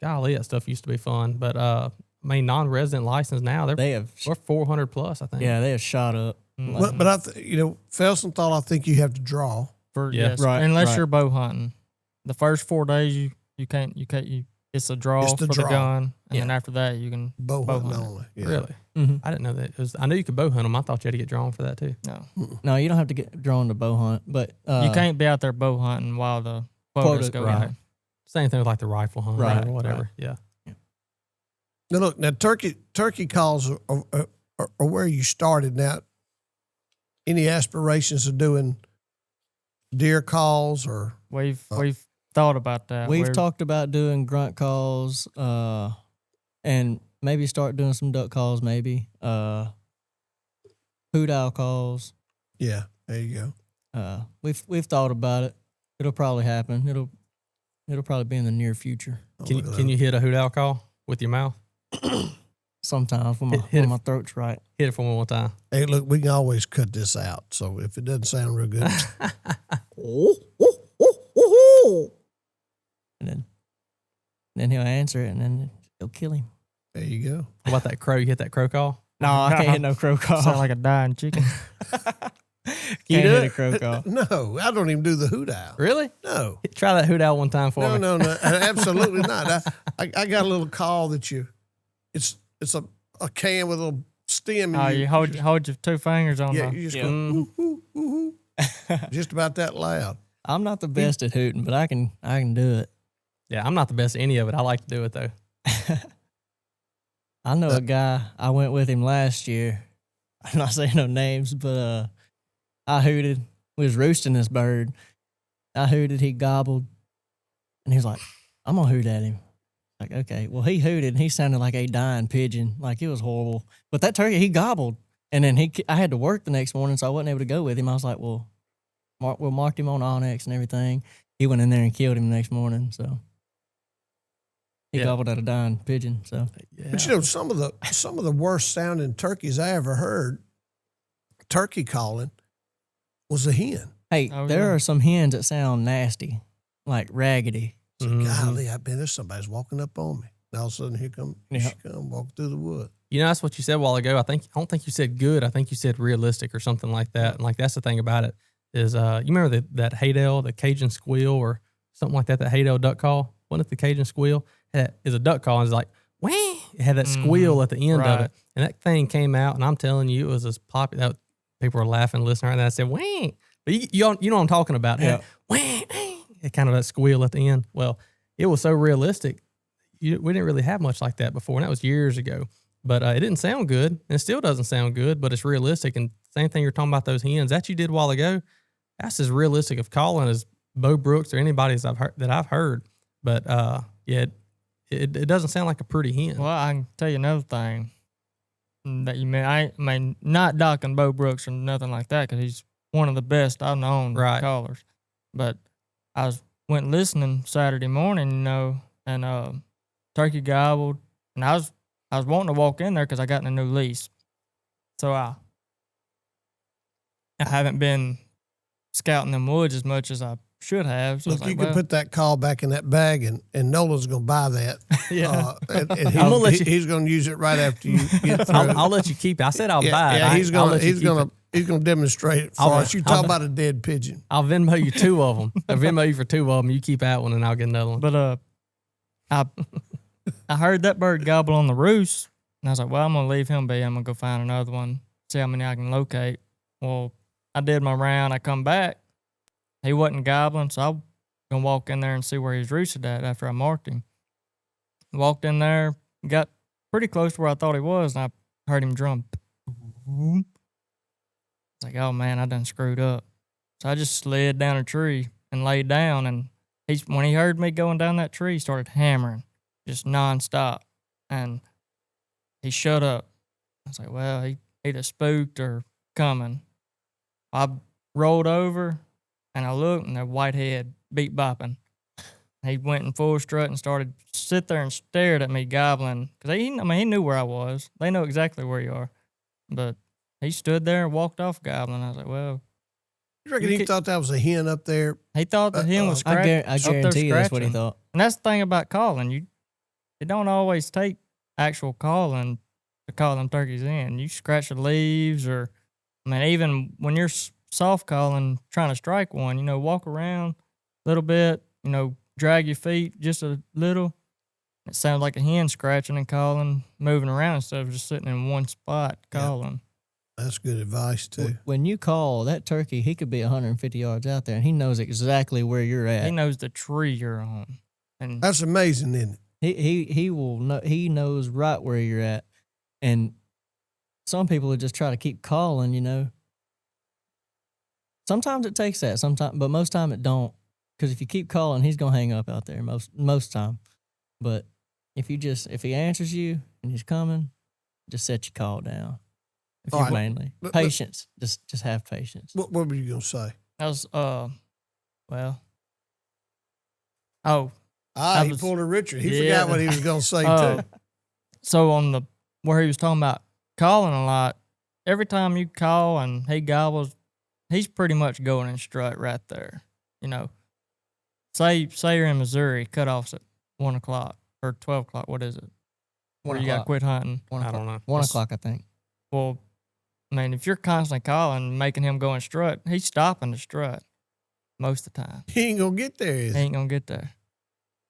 golly, that stuff used to be fun. But, I mean, non-resident license now, they're 400 plus, I think. Yeah, they have shot up. Mhm. But Felsenthal, I think you have to draw. Yeah, right, Unless right. you're bow hunting. The first 4 days you can't it's a draw It's the for draw. the gun. And Yeah. then after that you can Bow Bow hunting hunting. only. Yeah. Really? Mm-hmm. I didn't know that. I knew you could bow hunt them. I thought you had to get drawn for that too. no. No, you don't have to get drawn to bow hunt, but you can't be out there bow hunting while the quotas go right. in. Same thing with like the rifle hunt Right, or whatever. right. Yeah. Now look, turkey calls are where you started. Now, any aspirations of doing deer calls or We've thought about that. We've We're- talked about doing grunt calls, and maybe start doing some duck calls, maybe hoot owl calls. yeah, there you go. We've thought about it. It'll probably happen. It'll probably be in the near future. Oh, Can look at can that. you hit a hoot owl call with your mouth? Sometimes when Hit when it. my throat's right. Hit it for me one time. Hey, look, we can always cut this out. So if it doesn't sound real good, And then he'll answer it, and then it'll kill him. there you go. How about that crow? You hit that crow call? No, I can't hit no crow call. Sound like a dying chicken. Can't do hit it? a crow call. No, I don't even do the hoot owl. Really? No, Try that hoot owl one time for me. no, absolutely not. I got a little call that it's a can with a little stem. Oh, and you hold your 2 fingers on yeah, the. you just Yeah. go ooh, ooh, ooh, ooh. Just about that loud. I'm not the best at hooting, but I can do it. Yeah, I'm not the best at any of it. I like to do it though. I know a guy. I went with him last year. I'm not saying no names, but I hooted. We was roosting this bird. I hooted. He gobbled, and he was like, "I'm gonna hoot at him." Like, okay. Well, he hooted, and he sounded like a dying pigeon. Like, it was horrible. But that turkey, he gobbled, and then I had to work the next morning, so I wasn't able to go with him. I was like, well, we'll mark him on Onyx and everything. He went in there and killed him the next morning. So he Yeah. gobbled at a dying pigeon. So Yeah. But some of the worst sounding turkeys I ever heard, turkey calling, was a hen. hey, Oh, there yeah. are some hens that sound nasty, like raggedy. So, Mhm. golly, I bet there's somebody's walking up on me. And all of a sudden, here Yeah. she come walking through the wood. You know, that's what you said a while ago. I don't think you said good. I think you said realistic or something like that. And like that's the thing about it is, you remember that Haydell, the Cajun squeal or something like that Haydell duck call? Wasn't it the Cajun squeal? It is a duck call and it's like, wah! It had that squeal at the end of right. it. And that thing came out and I'm telling you, it was as popular. People were laughing, listening right now. I said, wah! But you know what I'm talking about. Yeah. Wah! It kind of that squeal at the end. Well, it was so realistic. We didn't really have much like that before. And that was years ago. But it didn't sound good, and it still doesn't sound good, but it's realistic. And same thing you're talking about those hens that you did a while ago. That's as realistic of calling as Bo Brooks or anybody that I've heard. But yeah, it doesn't sound like a pretty hen. Well, I can tell you another thing that you mean. I mean, not docking Bo Brooks or nothing like that, because he's one of the best I've known Right. callers. But I went listening Saturday morning, and turkey gobbled, and I was wanting to walk in there because I got in a new lease. So I haven't been scouting them woods as much as I should have. So I was Look, you like, can well, put that call back in that bag, and Nolan's going to buy that. Yeah. And I'm gonna let you- he's going to use it right after you get through. I'll let you keep it. I said I'll buy it. Yeah, he's I'll going let you keep it. he's going to demonstrate it for I'll- us. You talk about a dead pigeon. I'll Venmo you 2 of them. I'll Venmo you for 2 of them. You keep that one, and I'll get another one. but I heard that bird gobble on the roost, and I was like, well, I'm gonna leave him be. I'm gonna go find another one, see how many I can locate. Well, I did my round. I come back. He wasn't gobbling, so I'm gonna walk in there and see where he's roosted at after I marked him. Walked in there, got pretty close to where I thought he was, and I heard him drum. It's like, oh man, I done screwed up. So I just slid down a tree and laid down, and when he heard me going down that tree, he started hammering just nonstop, and he shut up. I was like, well, he either spooked or coming. I rolled over, and I looked, and that white head beat bopping. He went in full strut and started sit there and stared at me gobbling. Because he knew where I was. They know exactly where you are. But he stood there and walked off gobbling. I was like, well. You reckon he thought that was a hen up there? He thought the hen was I scratching. guarantee you that's what he thought. And that's the thing about calling. It don't always take actual calling to call them turkeys in. You scratch the leaves, or even when you're soft calling, trying to strike one, walk around a little bit, drag your feet just a little. It sounds like a hen scratching and calling, moving around instead of just sitting in one spot calling. That's good advice too. When you call that turkey, he could be 150 yards out there, and he knows exactly where you're at. He knows the tree you're on, and That's amazing, isn't it? He will know. He knows right where you're at, and some people would just try to keep calling. Sometimes it takes that. But most time it don't. Because if you keep calling, he's gonna hang up out there most time. But if he answers you and he's coming, just set your call down. If All you right. mainly But- patience, just have patience. What were you gonna say? that was well. He was- pulled a Richard. He Yeah. forgot what he was gonna say Uh, too. So on where he was talking about calling a lot, every time you call and he gobbles, he's pretty much going in strut right there. Say you're in Missouri, cutoffs at 1 o'clock or 12 o'clock. What is it? Where you got to quit hunting. I don't know. 1 o'clock, I think. Well, if you're constantly calling, making him go in strut, he's stopping the strut most of the time. He ain't gonna get there. Is He he? ain't gonna get there.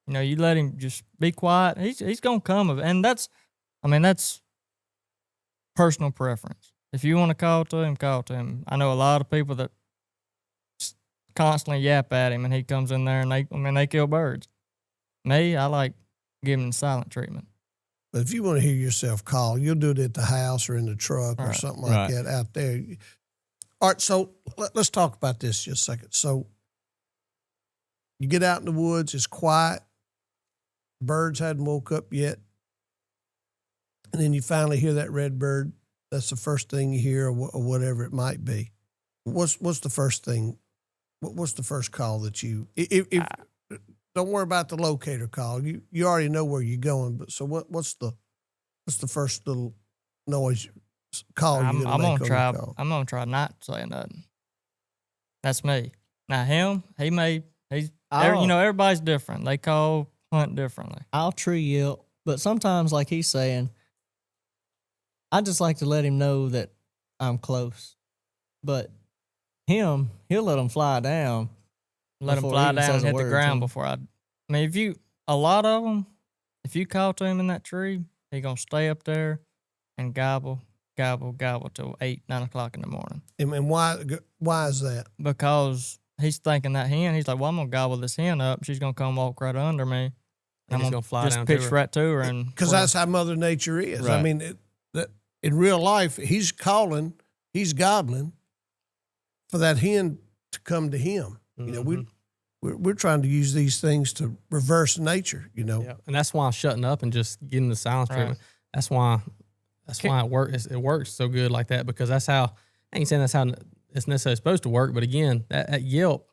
You let him just be quiet. He's gonna come, and that's personal preference. If you want to call to him, call to him. I know a lot of people that just constantly yap at him, and he comes in there and they kill birds. Me, I like giving him silent treatment. But if you want to hear yourself call, you'll do it at the house or in the truck or Right. something like Right. that out there. All right, so let's talk about this just a second. So you get out in the woods, it's quiet, birds hadn't woke up yet, and then you finally hear that red bird. That's the first thing you hear, or whatever it might be. What's the first thing? What's the first call that you? If don't worry about the locator call. You already know where you're going. But so what's the first little noise call you're I'm gonna make gonna try. on the call? I'm gonna try not saying nothing. That's me. Now him, everybody's different. They call hunt differently. I'll tree yelp, but sometimes, like he's saying, I just like to let him know that I'm close. But he'll let him fly down. Let him Before fly he even down says and a hit the word to ground him. before a lot of them, if you call to him in that tree, he gonna stay up there and gobble till 8, 9 o'clock in the morning. And why is that? Because he's thinking that hen, he's like, well, I'm gonna gobble this hen up. She's gonna come walk right under me. And he's gonna fly just down to pitch her. right to her, and Because that's how Mother Nature is. I Right. mean, that in real life, he's calling, he's gobbling for that hen to come to him. Mhm. We're trying to use these things to reverse nature. Yeah, and that's why shutting up and just getting the silence Right. treatment. That's why it works. It works so good like that because that's how. I ain't saying that's how it's necessarily supposed to work, but again, that yelp,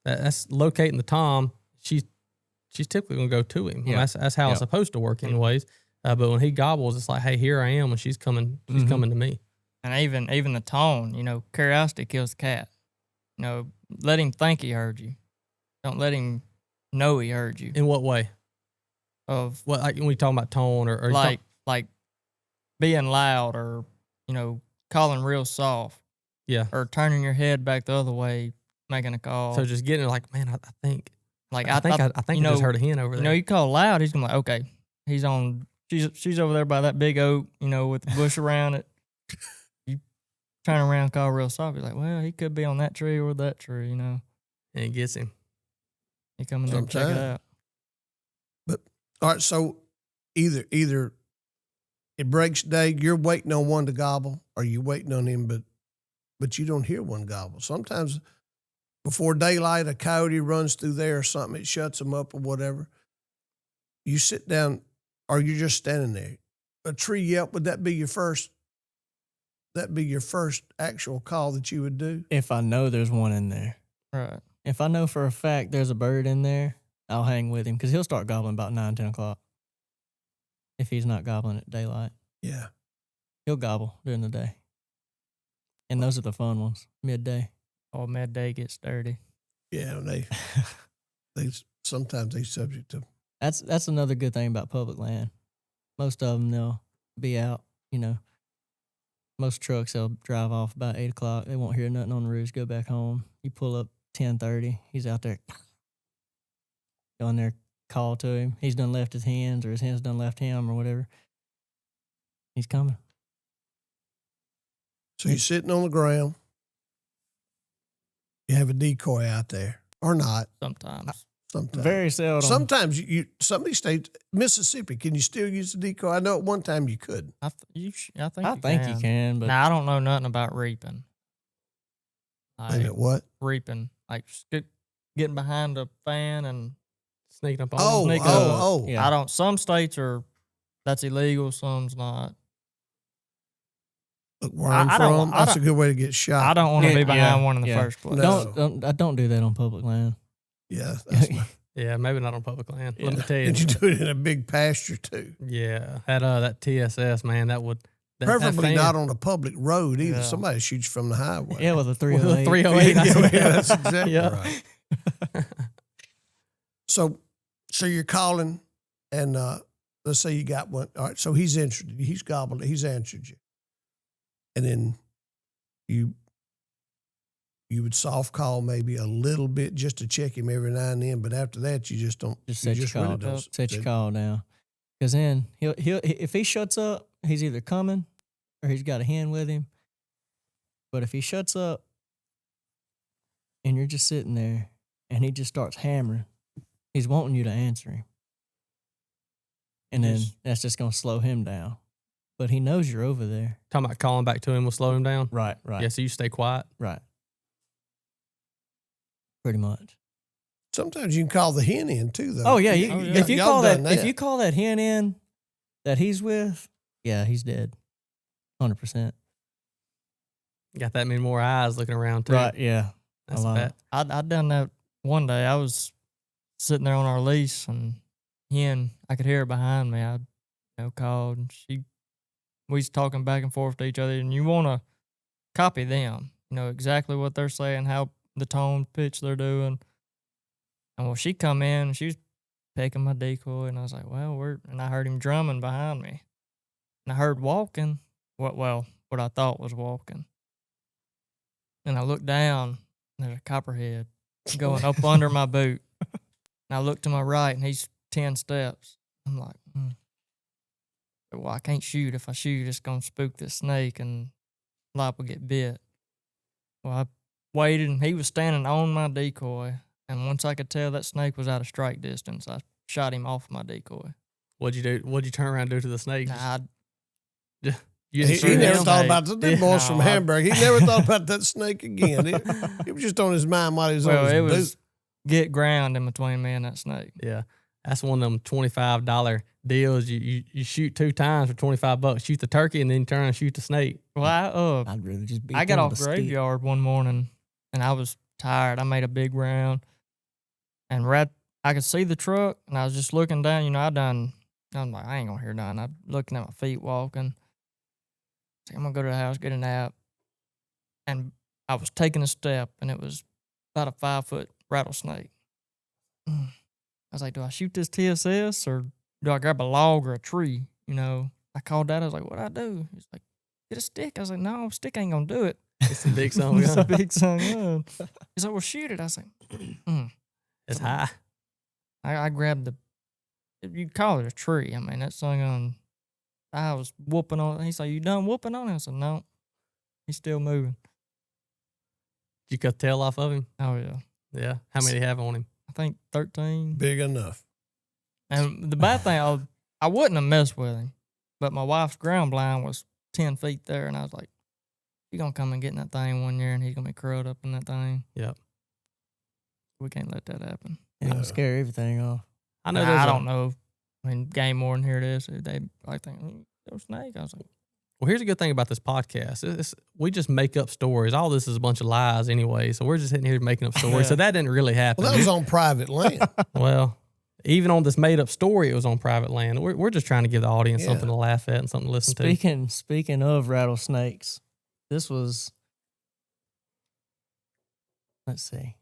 that's locating the tom. She's typically gonna go to him. Yeah. That's how it's supposed to work, anyways. But when he gobbles, it's like, hey, here I am, and she's coming. She's Mhm. coming to me. and even the tone, curiosity kills the cat. Let him think he heard you. Don't let him know he heard you. In what way? Of What, like when we talking about tone or you like being loud or, you know, calling real soft yeah. or turning your head back the other way, making a call. So just getting like, man, I think like I think you I know, just heard a hen over you there. know, you call loud, he's gonna be like, okay, he's on. She's over there by that big oak, you know, with the bush around it. You turn around, and call real soft. You're like, well, he could be on that tree or that tree, you know. And it gets him. He come in there and check it Sometime. out. But all right, so either it breaks day, you're waiting on one to gobble, or you waiting on him, but you don't hear one gobble. Sometimes before daylight, a coyote runs through there or something, it shuts them up or whatever. You sit down, or you're just standing there. A tree yelp, would that be your first? That be your first actual call that you would do? If I know there's one in there. Right. If I know for a fact there's a bird in there, I'll hang with him because he'll start gobbling about 9, 10 o'clock. If he's not gobbling at daylight, Yeah. he'll gobble during the day. And those are the fun ones, midday. Oh, midday gets dirty. Yeah, and they sometimes they subject to. That's another good thing about public land. Most of them, they'll be out, you know. Most trucks, they'll drive off about 8 o'clock. They won't hear nothing on the roofs, go back home. You pull up 10:30, he's out there. Go in there, call to him. He's done left his hands, or his hands done left him, or whatever. He's coming. So you're sitting on the ground. You have a decoy out there, or not. Sometimes. Sometimes. Very seldom. Sometimes some of these states, Mississippi, can you still use the decoy? I know at one time you could. I think I think you can, but Now I don't know nothing about reaping. Wait a minute, what? Reaping, like getting behind a fan and Sneaking up on Oh, him. sneak up. oh. Yeah. I don't. Some states are that's illegal. Some's not. Look where I'm from. That's a good way to get shot. I don't want to Yeah, be behind yeah, one in the yeah. first place. No. don't do that on public land. Yeah, that's not. Yeah, maybe not on public land. Let me Yeah. tell you. And you do it in a big pasture too. Yeah, that TSS, man, that would Preferably not on a public road either. Yeah. Somebody shoots from the highway. Yeah, with a With 308. a 308. Yeah, that's exactly Yeah. right. So you're calling, and let's say you got one. All right, so he's interested. He's gobbled. He's answered you, and then you would soft call maybe a little bit just to check him every now and then. But after that, you just don't. Just you set your just really call. don't- Set your call down. Because then he'll if he shuts up, he's either coming or he's got a hen with him. But if he shuts up and you're just sitting there and he just starts hammering, he's wanting you to answer him. And then that's just going to slow him down. But he knows you're over there. Talking about calling back to him will slow him down. Right. Yeah, so you stay quiet. Right. Pretty much. Sometimes you can call the hen in too, though. Oh yeah, if you Y'all call done if you call that hen in that he's with, yeah, he's dead. 100%. Got that many more eyes looking around too. Right, yeah. That's a lot. bad. I done that one day. I was sitting there on our lease, and I could hear her behind me. I called, and we was talking back and forth to each other, and you want to copy them. You know exactly what they're saying, how the tone, pitch they're doing. And well, she come in, and she was picking my decoy, and I was like, well, and I heard him drumming behind me. And I heard walking, what I thought was walking. And I looked down, and there's a copperhead going up under my boot. And I looked to my right, and he's 10 steps. I'm like, well, I can't shoot. If I shoot, it's going to spook this snake, and liable to get bit. Well, I waited, and he was standing on my decoy. And once I could tell that snake was out of strike distance, I shot him off my decoy. What'd you do? What'd you turn around and do to the snake? Nah, You He didn't shoot never him? thought about that. Them boys from No, Hamburg. He never thought about that snake again. It was just on his mind while he was on well, his it boot. was get ground in between me and that snake. Yeah, that's one of them $25 deals. You shoot 2 times for $25. Shoot the turkey and then turn and shoot the snake. Well, I'd rather just beat I got them off with a stick. graveyard one morning, and I was tired. I made a big round, and I could see the truck, and I was just looking down. I'm like, I ain't gonna hear nothing. I'm looking at my feet walking. So I'm gonna go to the house, get a nap, and I was taking a step, and it was about a 5-foot rattlesnake. I was like, do I shoot this TSS or do I grab a log or a tree? You know, I called Dad. I was like, what'd I do? He's like, get a stick. I was like, no, stick ain't gonna do it. It's a big son It's a gun. big son gun. He's like, well, shoot it. I was like, It's high. I grabbed you'd call it a tree. I mean, that son gun, I was whooping on it. He's like, you done whooping on it? I said, no. He's still moving. Did you cut the tail off of him? Oh, yeah. Yeah. How many do you have on him? I think 13. Big enough. And the bad thing, I wouldn't have messed with him, but my wife's ground blind was 10 feet there, and I was like, you're going to come and get in that thing one year, and he's going to be curled up in that thing. Yep. We can't let that happen. It'll No. scare everything off. I know. I don't know. I mean, game warden here it is. They like think, there's a snake. I was like, Well, here's a good thing about this podcast. We just make up stories. All this is a bunch of lies anyway. So we're just sitting here making up stories. So that didn't really happen. Well, that was on private land. Well, even on this made up story, it was on private land. We're just trying to give the audience Yeah. something to laugh at and something to listen to. Speaking of rattlesnakes, this was, let's see,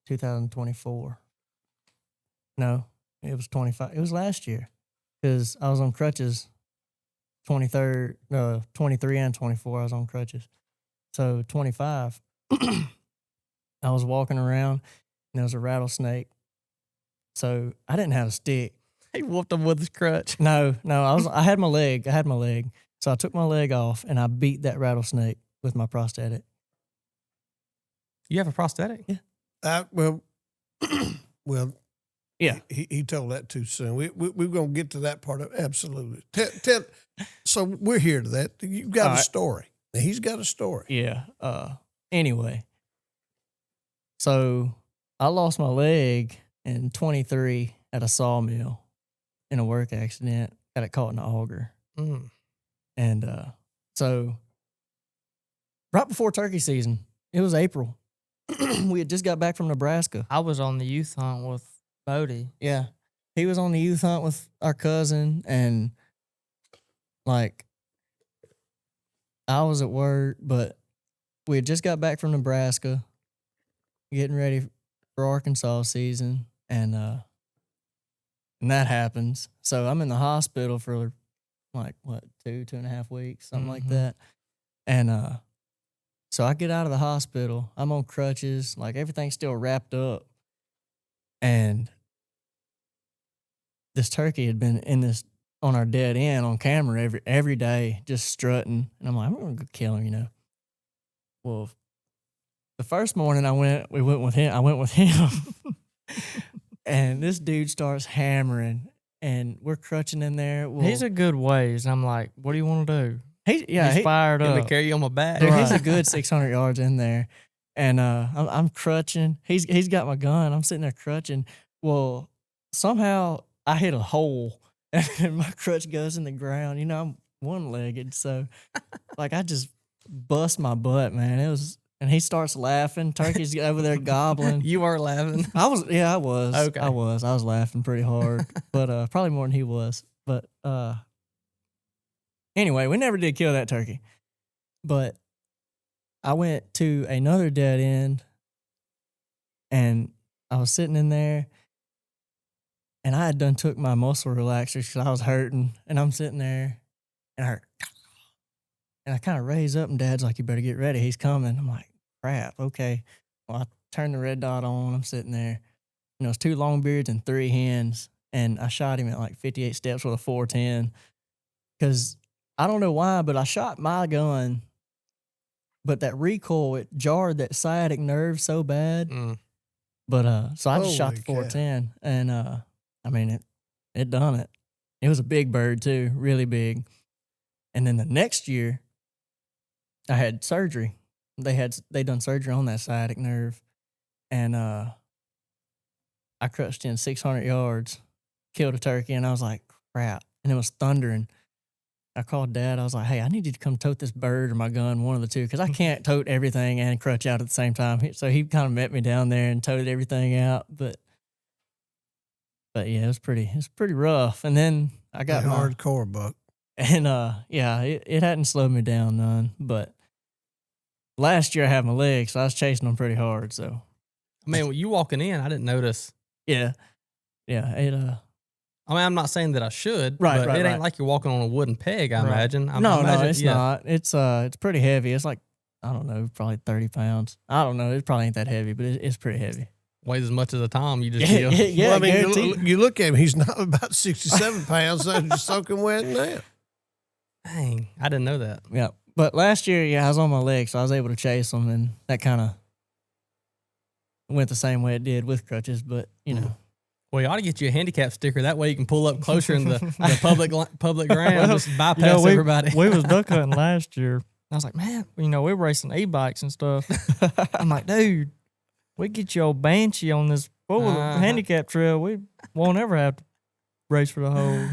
2024. No, it was 25. It was last year because I was on crutches 23 and 24. I was on crutches. So 25, I was walking around and there was a rattlesnake. So I didn't have a stick. He whooped him with his crutch. No, I had my leg. So I took my leg off and I beat that rattlesnake with my prosthetic. You have a prosthetic? Yeah. Well, Yeah. He told that too soon. We're gonna get to that part of absolutely. Tell. So we're here to that. You've got All a right. story. Now, he's got a story. Yeah. Anyway, so I lost my leg in 23 at a sawmill in a work accident. Got it caught in the auger. Mm. And so right before turkey season, it was April. We had just got back from Nebraska. I was on the youth hunt with Bodie. Yeah. He was on the youth hunt with our cousin, and like I was at work, but we had just got back from Nebraska, getting ready for Arkansas season, and that happens. So I'm in the hospital for like what, 2.5 weeks, something like Mhm. that. And so I get out of the hospital. I'm on crutches, like everything's still wrapped up. And this turkey had been in this on our dead end on camera every day, just strutting. And I'm like, I'm gonna go kill him, you know. Well, the first morning I went with him. And this dude starts hammering, and we're crutching in there. Well, He's a good ways. I'm like, what do you want to do? he's He's fired Let me up. carry you on my back. Dude, he's a Right. good 600 yards in there. And I'm crutching. He's got my gun. I'm sitting there crutching. Well, somehow I hit a hole and my crutch goes in the ground. You know, I'm one-legged. So, like, I just bust my butt, man. And he starts laughing. Turkey's over there gobbling. You weren't laughing. I was. Okay. I was laughing pretty hard, but probably more than he was. But anyway, we never did kill that turkey. But I went to another dead end, and I was sitting in there, and I had done took my muscle relaxers because I was hurting, and I'm sitting there, and I hurt. And I kind of raise up, and Dad's like, "You better get ready. He's coming." I'm like, "Crap, okay." Well, I turned the red dot on. I'm sitting there. You know, it's 2 longbeards and 3 hens, and I shot him at like 58 steps with a 410 because I don't know why, but I shot my gun, but that recoil, it jarred that sciatic nerve so bad. Mm. But so I just shot the Holy cow. 410, and I mean it done it. It was a big bird too, really big. And then the next year, I had surgery. They done surgery on that sciatic nerve, and I crushed in 600 yards, killed a turkey, and I was like, crap. And it was thundering. I called Dad. I was like, hey, I need you to come tote this bird or my gun, one of the two, because I can't tote everything and crutch out at the same time. So he kind of met me down there and toted everything out. But yeah, it was pretty rough. And then I got A my hardcore buck. and yeah, it hadn't slowed me down none. But last year I had my legs, so I was chasing them pretty hard. So I mean, you walking in, I didn't notice Yeah. It I mean, I'm not saying that I should, Right, but right, it ain't right. like you're walking on a wooden peg, I Right. imagine. no, imagine, it's not. It's pretty heavy. It's like, I don't know, probably 30 pounds. I don't know. It probably ain't that heavy, but it's pretty heavy. Weighs as much as a tom. You just Yeah, feel. yeah, Well, I mean, guaranteed. you look at him, he's not about 67 pounds, so just soaking wet now. Dang, I didn't know that. Yeah. But last year, I was on my leg, so I was able to chase them, and that kind of went the same way it did with crutches, but, you know. Well, you ought to get you a handicap sticker. That way you can pull up closer in the public ground, just bypass everybody. We was duck hunting last year. I was like, man, we were racing e-bikes and stuff. I'm like, dude, we get your Banshee on this full handicap trail. We won't ever have to race for the whole.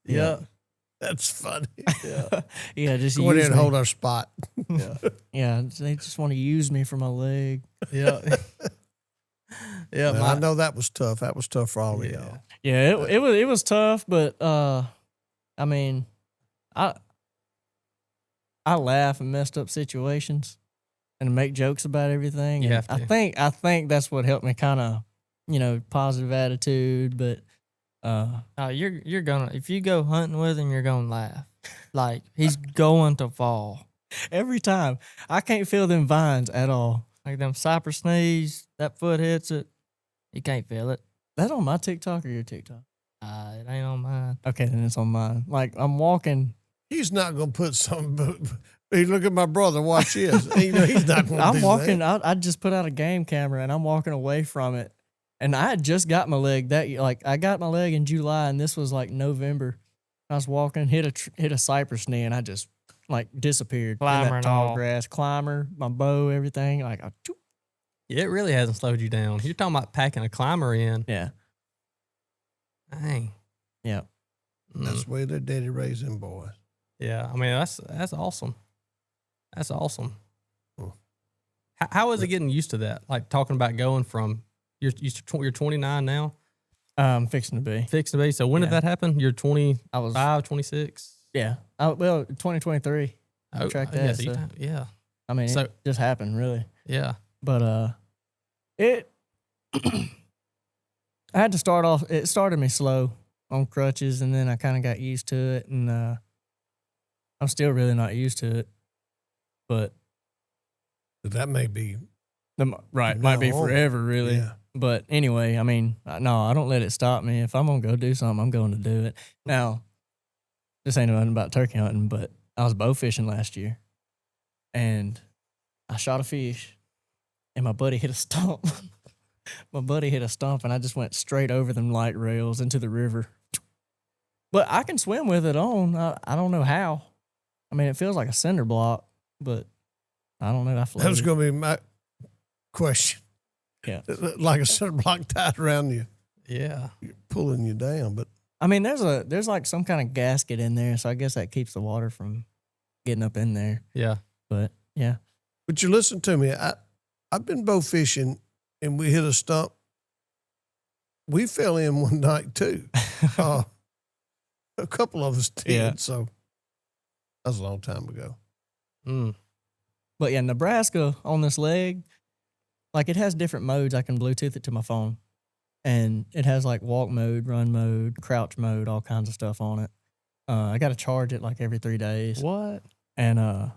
Yeah. That's funny. Yeah, just Go in use there and me. hold our spot. Yeah, they just want to use me for my leg. Yeah. Yeah. Well, I know that was tough. That was tough for all of y'all. Yeah, it was tough, but I mean, I laugh in messed up situations and make jokes about everything. You and have to. I think that's what helped me kind of, positive attitude. But You're gonna, if you go hunting with him, you're gonna laugh. Like, he's going to fall. every time I can't feel them vines at all. Like them cypress knees, that foot hits it, you can't feel it. That on my TikTok or your TikTok? It ain't on mine. Okay, then it's on mine. Like I'm walking. He's not going to put some. Hey, look at my brother. Watch this. He's not going to I'm do walking. that. I just put out a game camera and I'm walking away from it. And I had just got my leg that year. Like I got my leg in July, and this was like November. I was walking, hit a cypress knee, and I just like disappeared in Climber that and tall all. grass. Climber, my bow, everything. Like Yeah, it really hasn't slowed you down. You're talking about packing a climber in. yeah, Dang. yeah. That's the way their daddy raised them boys. Yeah, I mean that's awesome. That's awesome. Hmm. How is it getting used to that? Like talking about going from you're 29 now, I'm fixing to be. fixed to be. So when did Yeah. that happen? You're 25, I was 26. yeah. 2023. I tracked yeah, that. so So, yeah, I mean, So- it just happened really. yeah. But it I had to start off. It started me slow on crutches, and then I kind of got used to it, and I'm still really not used to it. But But that may be. right, might be No. forever, really. Yeah. But anyway, I mean, no, I don't let it stop me. If I'm gonna go do something, I'm going to do it. Now, this ain't nothing about turkey hunting, but I was bow fishing last year, and I shot a fish, and my buddy hit a stump. My buddy hit a stump, and I just went straight over them light rails into the river. But I can swim with it on. I don't know how. I mean, it feels like a cinder block, but I don't know. I That was floated. going to be my question. Yeah. Like a center block tied around you, Yeah. pulling you down. But I mean, there's like some kind of gasket in there, so I guess that keeps the water from getting up in there. Yeah. But yeah, But you listen to me. I've been bow fishing, and we hit a stump. We fell in one night too. A couple of us did. Yeah. So that was a long time ago. Mm. but yeah, Nebraska on this leg, like it has different modes. I can Bluetooth it to my phone, and it has like walk mode, run mode, crouch mode, all kinds of stuff on it. I got to charge it like every 3 days, What? and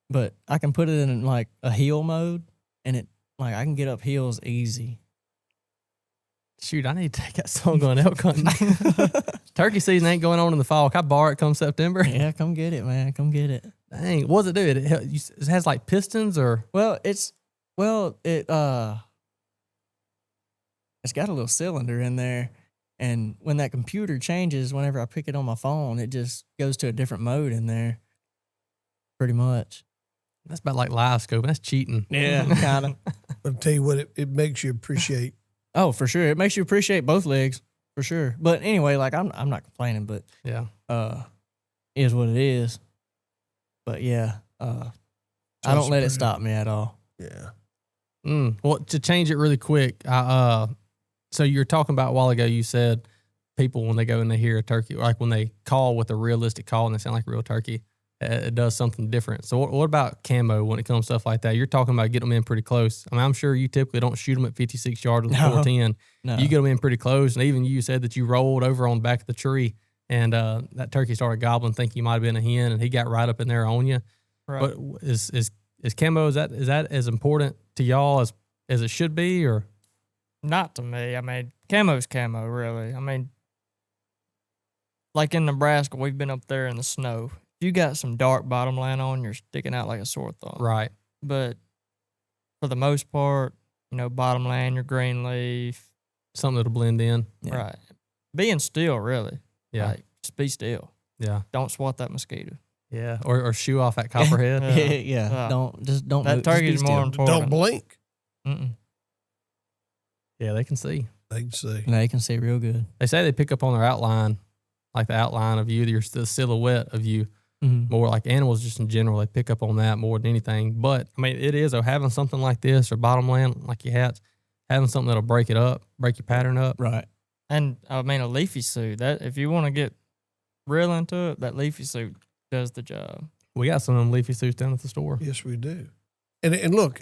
but I can put it in like a heel mode, and it like I can get up hills easy. Shoot, I need to take that song going elk hunting. Turkey season ain't going on in the fall. Can I borrow it come September? Yeah, come get it, man. Come get it. Dang, what does it do? It has like pistons or Well, it's got a little cylinder in there, and when that computer changes, whenever I pick it on my phone, it just goes to a different mode in there. Pretty much. that's about like live scoping. That's cheating. Yeah, kind of. But I'll tell you what, it makes you appreciate. Oh, for sure. It makes you appreciate both legs, for sure. But anyway, like I'm not complaining, but Yeah. is what it is. But yeah, I don't let it stop me at all. Yeah. Well, to change it really quick, so you were talking about a while ago, you said people, when they go and they hear a turkey, like when they call with a realistic call and they sound like a real turkey, it does something different. So what about camo when it comes to stuff like that? You're talking about getting them in pretty close. I mean, I'm sure you typically don't shoot them at 56 yards with a 410. No. You get them in pretty close, and even you said that you rolled over on the back of the tree, and that turkey started gobbling, thinking you might have been a hen, and he got right up in there on you. Right. But is camo, is that as important to y'all as it should be, or? Not to me. I mean, camo's camo, really. I mean, like in Nebraska, we've been up there in the snow. You got some dark bottomland on, you're sticking out like a sore thumb. Right. But for the most part, bottomland, your green leaf. Something that'll blend in. Yeah. Right. Being still, really. Yeah. Like, just be still. Yeah. Don't swat that mosquito. Yeah. Or shoo off that copperhead. Yeah. Don't don't. That move. Just be turkey's more still. important. Don't blink. Mm-mm. Yeah, they can see. They can see. No, you can see real good. They say they pick up on their outline, like the outline of you, the silhouette of you, Mm-hmm. more like animals just in general. They pick up on that more than anything. But, I mean, it is, having something like this or bottomland like your hats, having something that'll break it up, break your pattern up. Right. And, I mean, a leafy suit. That if you want to get real into it, that leafy suit does the job. We got some of them leafy suits down at the store. Yes, we do. And look,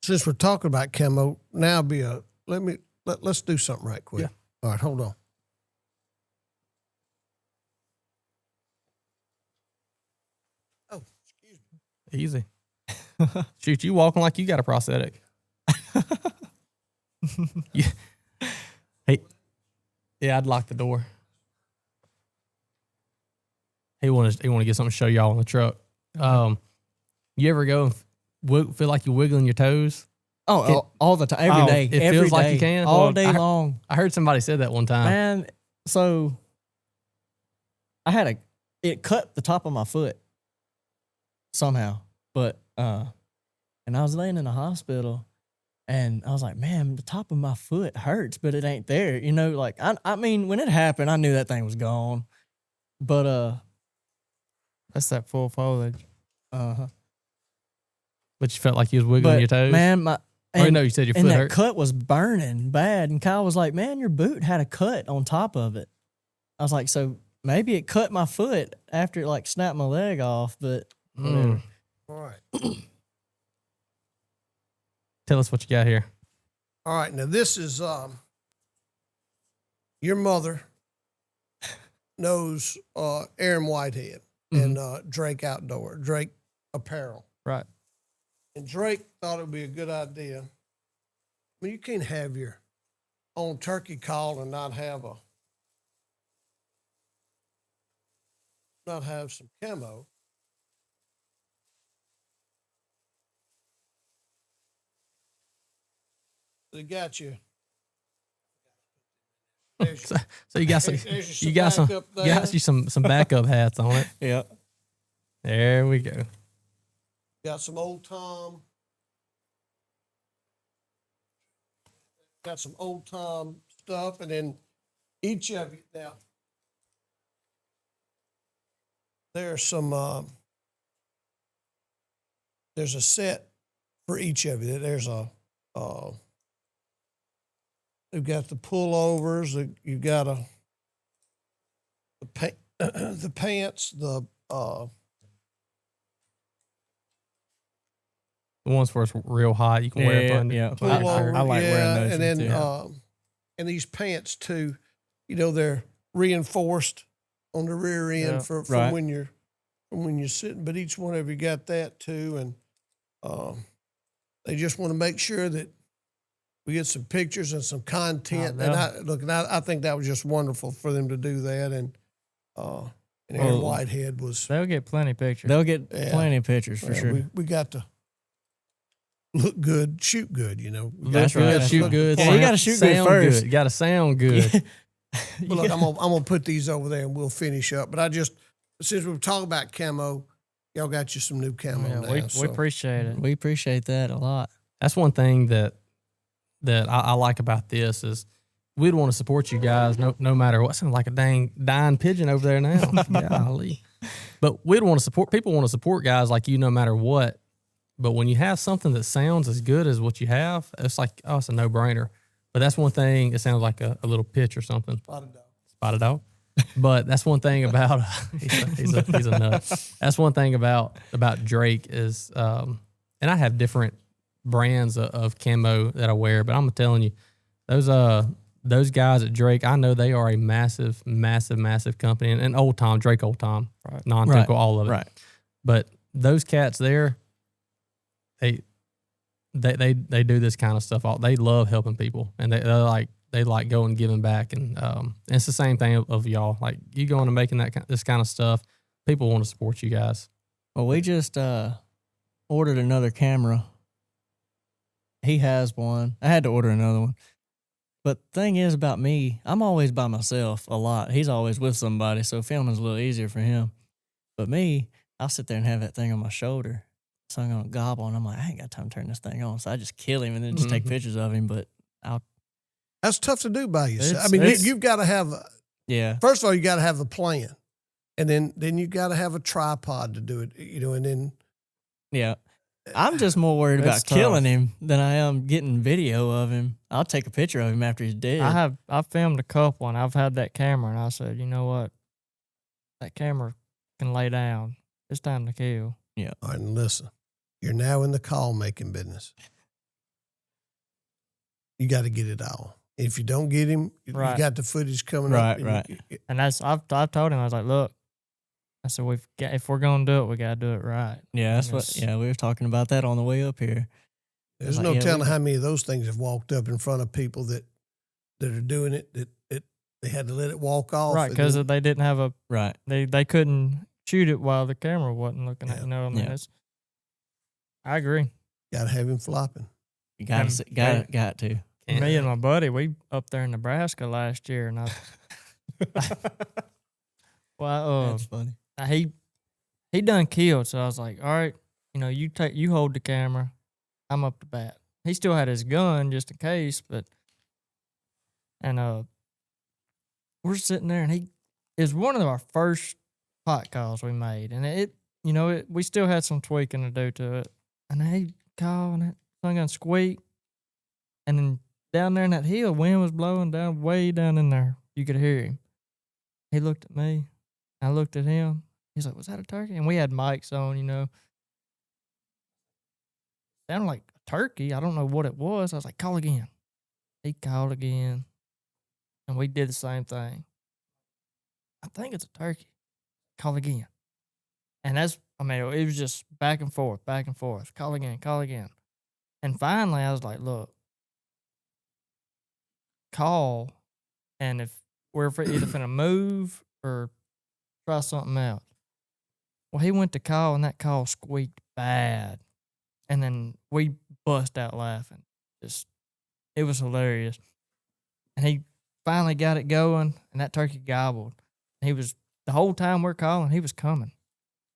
since we're talking about camo, now let's do something right quick. Yeah. All right, hold on. Oh, excuse me. Easy. Shoot, you walking like you got a prosthetic. Yeah. Hey, yeah, I'd lock the door. He wanted to get something to show y'all on the truck. You ever go and feel like you're wiggling your toes? All the time, every day. It every feels like day, you can? all Well, day long. I heard somebody said that one time. Man, so I had it cut the top of my foot somehow, but and I was laying in the hospital, and I was like, man, the top of my foot hurts, but it ain't there. Like I mean, when it happened, I knew that thing was gone, but That's that full foliage. uh-huh. But you felt like you was wiggling your toes? Man, Or no, you said your and foot that hurt. cut was burning bad, and Kyle was like, man, your boot had a cut on top of it. I was like, so maybe it cut my foot after it like snapped my leg off, but whatever. All right. Tell us what you got here. All right. Now this is your mother knows Aaron Whitehead and Drake Outdoor, Drake Apparel. Right. And Drake thought it would be a good idea. I mean, you can't have your own turkey call and not have some camo. They got you. There's your- So you got some, there's your you got some, backup you there. got you some backup hats on it. Yeah. There we go. Got some old Tom. Got some old Tom stuff, and then each of you now. There's some. There's a set for each of you. There's a. You've got the pullovers. You've got the pants. The ones where it's real hot, you can wear it under. Yeah. pullover. I like wearing those and then too. and these pants too. They're reinforced on the rear end Yeah. from Right. when you're sitting. But each one of you got that too, and they just want to make sure that we get some pictures and some content. And I think that was just wonderful for them to do that. And Aaron Whitehead was. They'll get plenty of pictures. They'll get Yeah. plenty of pictures for sure. We got to look good, shoot good. We That's got- we right. got to Shoot look good. the Yeah, you gotta shoot good sound first. You got to sound good. But look, I'm gonna put these over there and we'll finish up. But since we're talking about camo, y'all got you some new camo Yeah, now. we so. appreciate it. We appreciate that a lot. That's one thing that I like about this is we'd want to support you guys no matter what. Sounds like a dang dying pigeon over there now. Golly. But we'd want to support, people want to support guys like you no matter what. But when you have something that sounds as good as what you have, it's like, it's a no-brainer. But that's one thing. It sounds like a little pitch or something. Spotted dog. Spotted dog. But that's one thing about he's a nut. That's one thing about Drake is, and I have different brands of camo that I wear, but I'm telling you, those guys at Drake, I know they are a massive company, and Old Tom, Drake Old Tom, Right. non-typical, all of it. Right. But those cats there, they do this kind of stuff. They love helping people, and they like going and giving back, and it's the same thing of y'all. Like you going and making this kind of stuff, people want to support you guys. Well, we just ordered another camera. He has one. I had to order another one. But the thing is about me, I'm always by myself a lot. He's always with somebody, so filming's a little easier for him. But me, I'll sit there and have that thing on my shoulder. So I'm going to gobble, and I'm like, I ain't got time to turn this thing on. So I just kill him and then just take pictures of him. But That's tough to do by yourself. I It's- mean, it's- you've got to have, yeah. first of all, you got to have a plan. And then you got to have a tripod to do it, and then. Yeah. I'm just more worried It's about killing tough. him than I am getting video of him. I'll take a picture of him after he's dead. I've filmed a couple, and I've had that camera, and I said, you know what? That camera can lay down. It's time to kill. All right, and listen, you're now in the call making business. You got to get it all. If you don't get him, Right. you got the footage coming Right, up. and right. And I've told him, I was like, look, I said, if we're gonna do it, we gotta do it right. Yeah, that's what. Yes. Yeah, we were talking about that on the way up here. There's Like, no yeah, telling we- how many of those things have walked up in front of people that are doing it. That they had to let it walk off. Right, and because then- they didn't have a Right. they couldn't shoot it while the camera wasn't looking at. Yeah. You know what I mean? Yeah. I agree. got to have him flopping. You got to. Got to. Me and my buddy, we up there in Nebraska last year, and well, That's funny. he done killed. So I was like, all right, you hold the camera, I'm up to bat. He still had his gun just in case, and we're sitting there, and he is one of our first pot calls we made, and we still had some tweaking to do to it, and he called, and that thing gonna squeak, and then down there in that hill, wind was blowing down way down in there. You could hear him. He looked at me. I looked at him. He's like, was that a turkey? And we had mics on, Sounded like a turkey. I don't know what it was. I was like, call again. He called again. And we did the same thing. I think it's a turkey. Call again. And it was just back and forth. Call again, call again. And finally, I was like, look, call. And if we're either finna move or try something else. Well, he went to call, and that call squeaked bad. And then we bust out laughing. It was hilarious. And he finally got it going, and that turkey gobbled. The whole time we're calling, he was coming.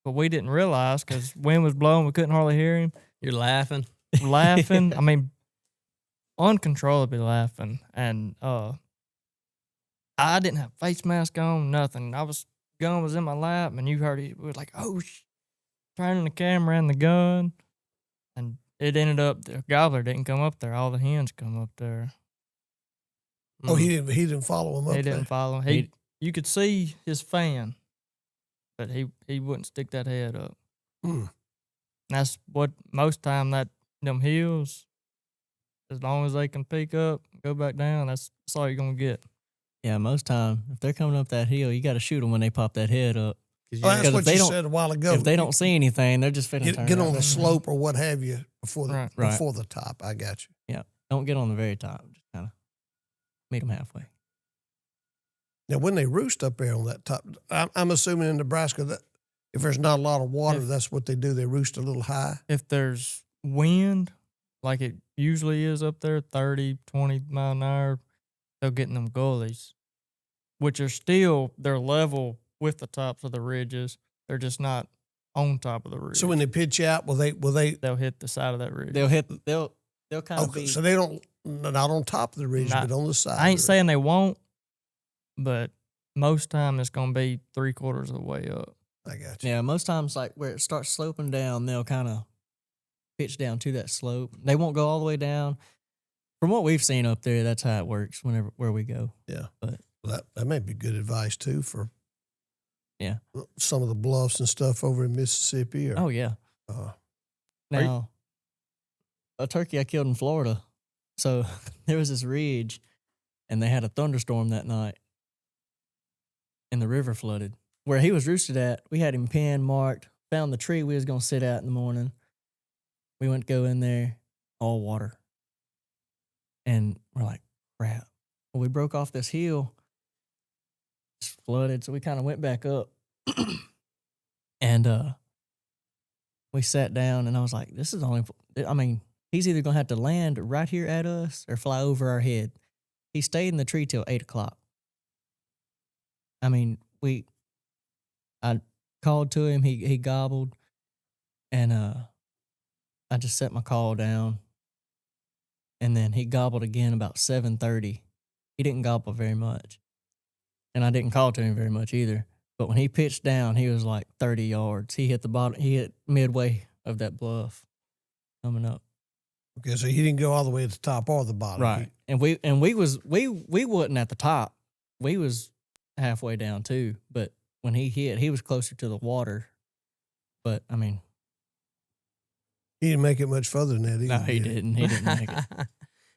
But we didn't realize because wind was blowing, we couldn't hardly hear him. You're laughing. Laughing. I mean, uncontrollably laughing. And I didn't have face mask on, nothing. Gun was in my lap, and you heard it. We was like, oh, turning the camera and the gun. And it ended up, the gobbler didn't come up there. All the hens come up there. Oh, he didn't follow him up They there. didn't follow him. You could see his fan, but he wouldn't stick that head up. Hmm. That's what most time them hills, as long as they can peek up, go back down, that's all you're gonna get. Yeah, most time if they're coming up that hill, you got to shoot them when they pop that head up. Oh, that's if what they you don't- said a while ago. If they don't see anything, they're just finna turn get on around. the slope or what have you before the Right. Right. before the top. I got you. Yeah, don't get on the very top. Just kind of meet them halfway. Now, when they roost up there on that top, I'm assuming in Nebraska that if there's not a lot of water, If- that's what they do. They roost a little high. If there's wind, like it usually is up there, 30, 20 mile an hour, they'll get in them gullies, which are they're level with the tops of the ridges. They're just not on top of the ridge. So when they pitch out, will they? they'll hit the side of that ridge. They'll kind of Okay, be. so they don't not on top of the ridge, Not- but on the side. I ain't of the saying they won't, but most time it's gonna be 3/4 of the way up. ridge. I got you. Yeah, most times like where it starts sloping down, they'll kind of pitch down to that slope. They won't go all the way down. From what we've seen up there, that's how it works where we go. Yeah. But That may be good advice too for Yeah. some of the bluffs and stuff over in Mississippi. Or, Oh yeah. Now, a turkey I killed in Florida. So there was this ridge, and they had a thunderstorm that night, and the river flooded. Where he was roosted at, we had him pinned, marked, found the tree we was gonna sit at in the morning. We went to go in there, all water, and we're like, crap. Well, we broke off this hill, it's flooded, so we kind of went back up, and we sat down, and I was like, this is only, I mean, he's either going to have to land right here at us or fly over our head. He stayed in the tree till 8 o'clock. I mean, I called to him, he gobbled, and I just set my call down, and then he gobbled again about 7:30. He didn't gobble very much, and I didn't call to him very much either. But when he pitched down, he was like 30 yards. He hit the bottom. He hit midway of that bluff coming up. Okay, so he didn't go all the way to the top or the bottom. Right. And we wasn't at the top. We was halfway down too. But when he hit, he was closer to the water. But I mean, He didn't make it much further than that either. no, he didn't. He didn't make it.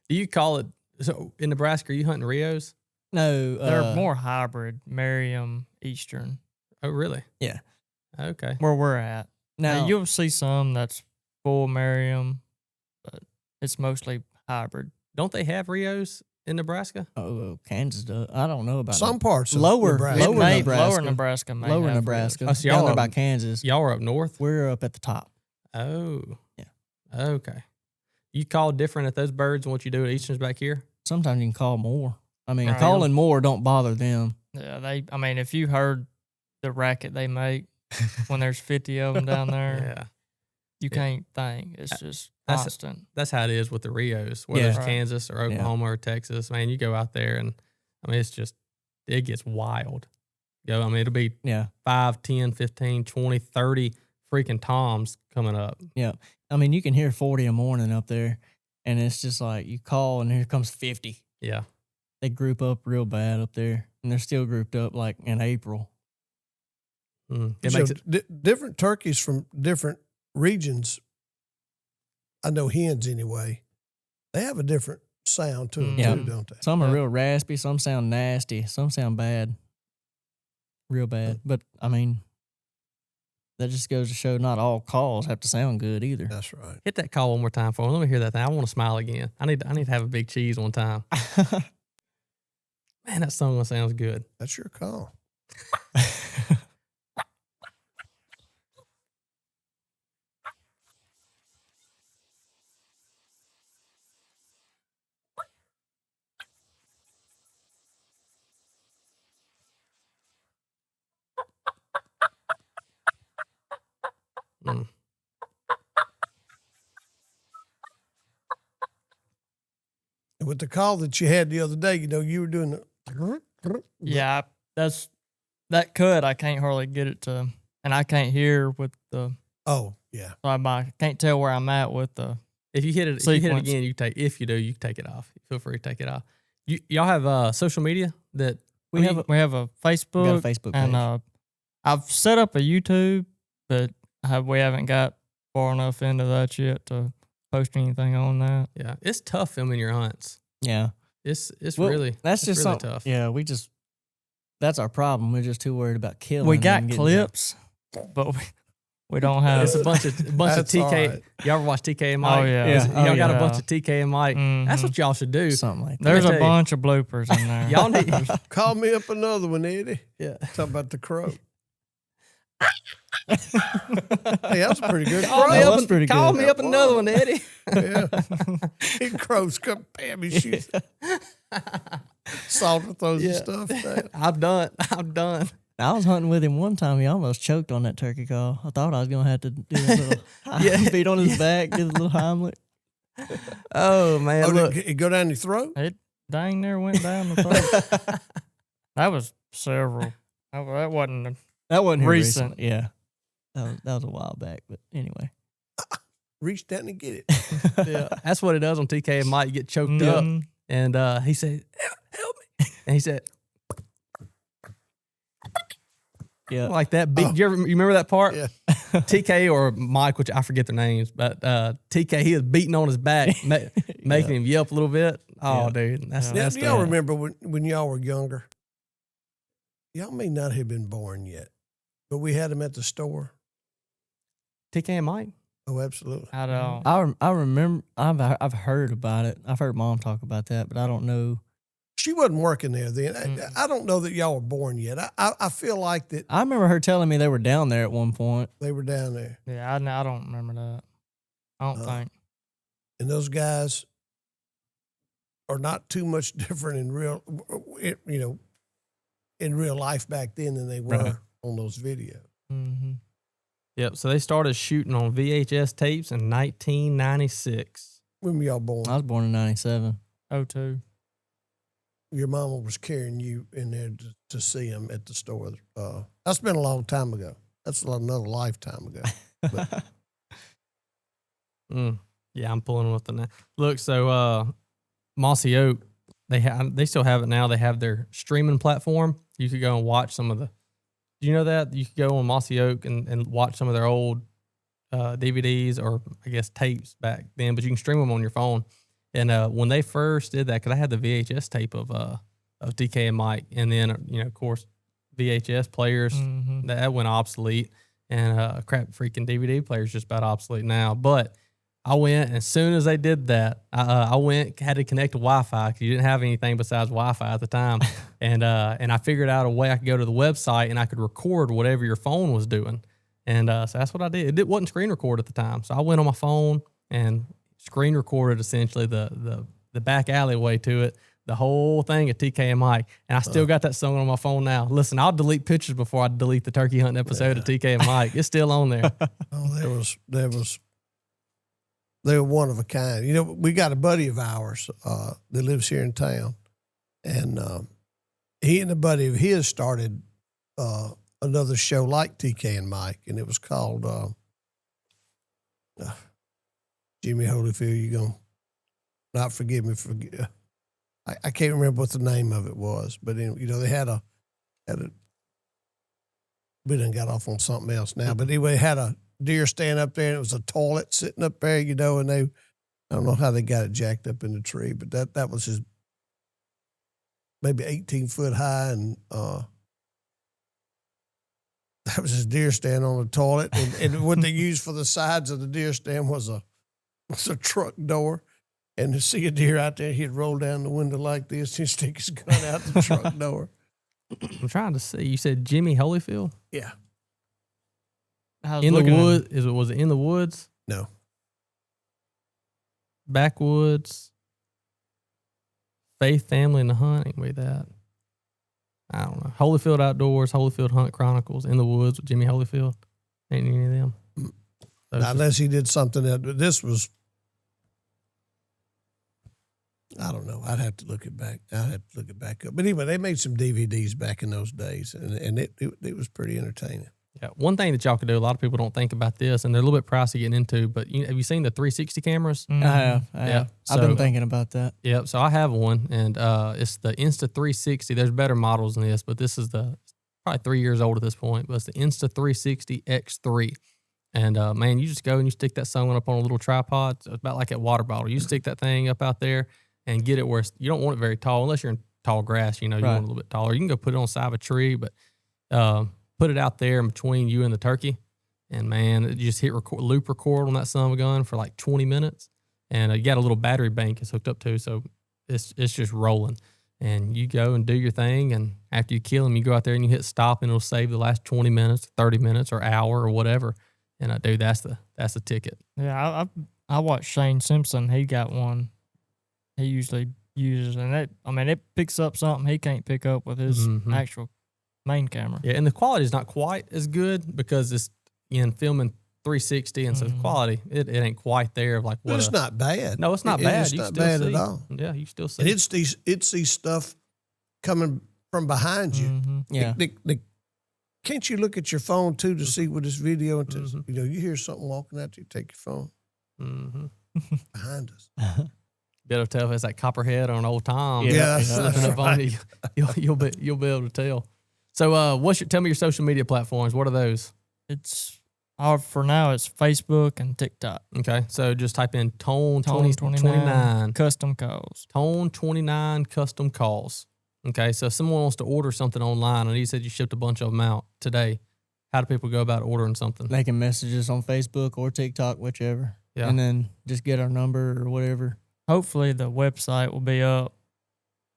Do you call it, so in Nebraska, are you hunting Rios? No, They're more hybrid, Merriam, Eastern, Oh, really? Yeah. Okay. where we're at. Now, Now you'll see some that's full Merriam, but it's mostly hybrid. Don't they have Rios in Nebraska? Kansas does. I don't know about Some parts of Lower- Nebraska. lower Lower Nebraska. Nebraska may lower have Nebraska. Oh, so down y'all there are by up- Kansas. Y'all are up north? We're up at the top. Oh. Yeah. Okay. You call different at those birds than what you do at Easterns back here? Sometimes you can call more. I mean, Right. calling more don't bother them. Yeah, I mean, if you heard the racket they make when there's 50 of them down there, Yeah. you can't think. It's just That's- constant. That's how it is with the Rios, whether Yeah. it's Right. Kansas or Oklahoma or Texas. Man, you go out there and, I mean, it gets wild. I mean, it'll be Yeah. 5, 10, 15, 20, 30 freaking toms coming up. Yeah. I mean, you can hear 40 a morning up there, and it's just like you call and here comes 50. Yeah. They group up real bad up there, and they're still grouped up like in April. It So makes it. different turkeys from different regions. I know hens anyway. They have a different sound to them Yeah. too, don't they? Some are Yeah. real raspy, some sound nasty, some sound bad. Real bad. But I mean, that just goes to show not all calls have to sound good either. That's right. Hit that call one more time for me. Let me hear that thing. I want to smile again. I need to have a big cheese one time. Man, that song sounds good. That's your call. Mm. And with the call that you had the other day, you were doing the. Yeah, that cut. I can't hardly get it to, and I can't hear with the. Oh, yeah. So I can't tell where I'm at with the. If you hit it Sequence. again, you take. If you do, you can take it off. Feel free to take it off. Y'all have social media that We have a Facebook, We got a Facebook page. and I've set up a YouTube, but we haven't got far enough into that yet to post anything on that. yeah, it's tough filming your hunts. Yeah. It's Well, really That's it's just really something. tough. Yeah, that's our problem. We're just too worried about killing. We got and getting clips, but we don't have. It's a bunch of That's TK. all right. Y'all ever watch TK and Mike? Oh, yeah. Yeah. Y'all got a yeah. bunch of TK and Mike. That's Mhm. what y'all should do. something like that. There's Let me a tell you. bunch of bloopers in there. Y'all need. Call me up another one, Eddie. Yeah. Talk about the crow. Hey, that's a pretty good Call crow. me That up. was pretty Call good. me up another one, Eddie. Yeah. He crows come, bam, he shoots. Salter throws and Yeah. stuff. Man. I'm done. I was hunting with him one time. He almost choked on that turkey call. I thought I was gonna have to do a little Yeah. beat on his back, do the little Heimlich. Oh man, Oh, look. did it go down your throat? It dang near went down the throat. That was several. That wasn't. That wasn't here Recent. recently. Yeah, that was a while back. But anyway, Reach down and get it. Yeah, that's what it does on TK and Mike. You get choked up, Mhm. and he said, "Help me," and he said, Yeah. like that. Beat, you remember that part? Yeah. TK or Mike, which I forget their names, but TK, he was beating on his back, making him yelp a little bit. Oh, dude, Now, that's do y'all the, remember when y'all were younger? Y'all may not have been born yet, but we had them at the store. TK and Mike. Oh, absolutely. I don't. I remember. I've heard about it. I've heard Mom talk about that, but I don't know. She wasn't working there then. I don't know that y'all were born yet. I feel like that I remember her telling me they were down there at one point. they were down there. Yeah, I don't remember that. I don't think. And those guys are not too much different in real life back then than they were on those videos. Mm-hmm. Yep. So they started shooting on VHS tapes in 1996. When were y'all born? I was born in '97. 02. Your mama was carrying you in there to see them at the store. That's been a long time ago. That's another lifetime ago. But Yeah, I'm pulling with the now. Look, so Mossy Oak, they still have it now. They have their streaming platform. You could go and watch some of the. Do you know that you could go on Mossy Oak and watch some of their old DVDs or I guess tapes back then, but you can stream them on your phone. And when they first did that, because I had the VHS tape of DK and Mike, and then of course VHS players that went obsolete, and crap freaking DVD players just about obsolete now. But I went, and as soon as they did that, I had to connect to Wi-Fi because you didn't have anything besides Wi-Fi at the time, and I figured out a way I could go to the website and I could record whatever your phone was doing, and so that's what I did. It wasn't screen record at the time, so I went on my phone and screen recorded essentially the back alleyway to it, the whole thing at TK and Mike, and I still got that song on my phone now. Listen, I'll delete pictures before I delete the turkey hunting episode of TK and Mike. It's still on there. oh, they were one of a kind. We got a buddy of ours that lives here in town, and he and a buddy of his started another show like TK and Mike, and it was called Jimmy Holyfield. You gonna not forgive me for I can't remember what the name of it was, but they had a we done got off on something else now, but anyway, had a deer stand up there, and it was a toilet sitting up there, and I don't know how they got it jacked up in the tree, but that was his maybe 18 foot high, and that was his deer stand on the toilet, and what they used for the sides of the deer stand was a truck door. And to see a deer out there, he'd roll down the window like this and stick his gun out the truck door. I'm trying to see. You said Jimmy Holyfield? Yeah. In the woods? Was it in the woods? No. Backwoods? Faith, Family, and the Hunt? Ain't with that. I don't know. Holyfield Outdoors, Holyfield Hunt Chronicles, In the Woods with Jimmy Holyfield. Ain't any of them. Not unless he did something that this was. I don't know. I'd have to look it back. up. But anyway, they made some DVDs back in those days, and it was pretty entertaining. Yeah. One thing that y'all could do, a lot of people don't think about this, and they're a little bit pricey getting into, but have you seen the 360 cameras? I have. Yeah. I've been thinking about that. Yep. So I have one, and it's the Insta 360. There's better models than this, but this is probably 3 years old at this point, but it's the Insta 360 X3. And man, you just go and you stick that sucker up on a little tripod. It's about like a water bottle. You stick that thing up out there and get it where you don't want it very tall, unless you're in tall grass, you want it a little bit taller. You can go put it on the side of a tree, but put it out there in between you and the turkey. And man, you just hit loop record on that son of a gun for like 20 minutes. And you got a little battery bank it's hooked up to, so it's just rolling. And you go and do your thing, and after you kill him, you go out there and you hit stop, and it'll save the last 20 minutes, 30 minutes, or hour, or whatever. And dude, that's the ticket. Yeah, I watched Shane Simpson. He got one. He usually uses, and it picks up something he can't pick up with his actual main camera. Yeah, and the quality is not quite as good because it's filming 360, and so the quality it ain't quite there. Like, but it's not bad. No, it's not bad. It's not bad at all. Yeah, you still see. And it's these stuff coming from behind you. Yeah. Can't you look at your phone too to see what this video? And you hear something walking at you, take your phone behind us. Be able to tell if it's like Copperhead or an old Tom. Yeah, slipping up on you. You'll be able to tell. So, tell me your social media platforms. What are those? It's for now. It's Facebook and TikTok. Okay, so just type in Tone Tone 29 custom calls. Tone 29 custom calls. Okay, so if someone wants to order something online, and you said you shipped a bunch of them out today, how do people go about ordering something? They can message us on Facebook or TikTok, whichever. Yeah. And then just get our number or whatever. Hopefully the website will be up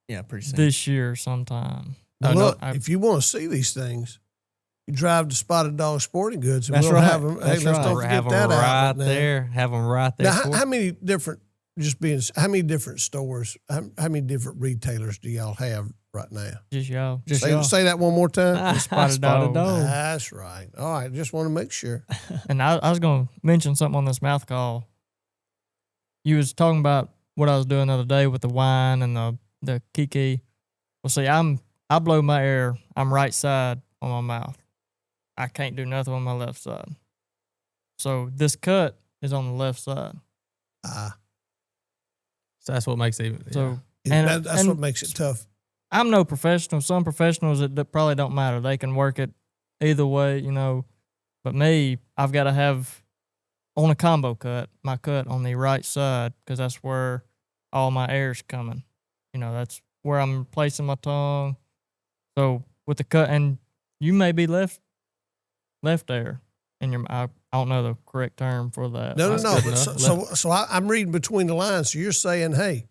Yeah, pretty soon. this year sometime. Well, no, look, if you want to see these things, you drive to Spotted Dog Sporting Goods, and That's we'll right. have them. That's Hey, let's right. don't have forget them that right out there. Have them right there. Now, for how you. many different? How many different stores? How many different retailers do y'all have right now? Just y'all. Just Say, y'all. say that one more time. Spotted Dog. That's right. All right, just want to make sure. And I was going to mention something on this mouth call. You was talking about what I was doing the other day with the wine and the kiki. Well, see, I blow my air. I'm right side on my mouth. I can't do nothing on my left side. So this cut is on the left side. So that's what makes it. Yeah. So That's and what makes it tough. I'm no professional. Some professionals that probably don't matter. They can work it either way, you know. But me, I've got to have on a combo cut, my cut on the right side because that's where all my air's coming. You know, that's where I'm placing my tongue. So with the cut, and you may be left air in your. I don't know the correct term for that. No. That's But good enough. so I'm reading between the lines. So you're saying, hey,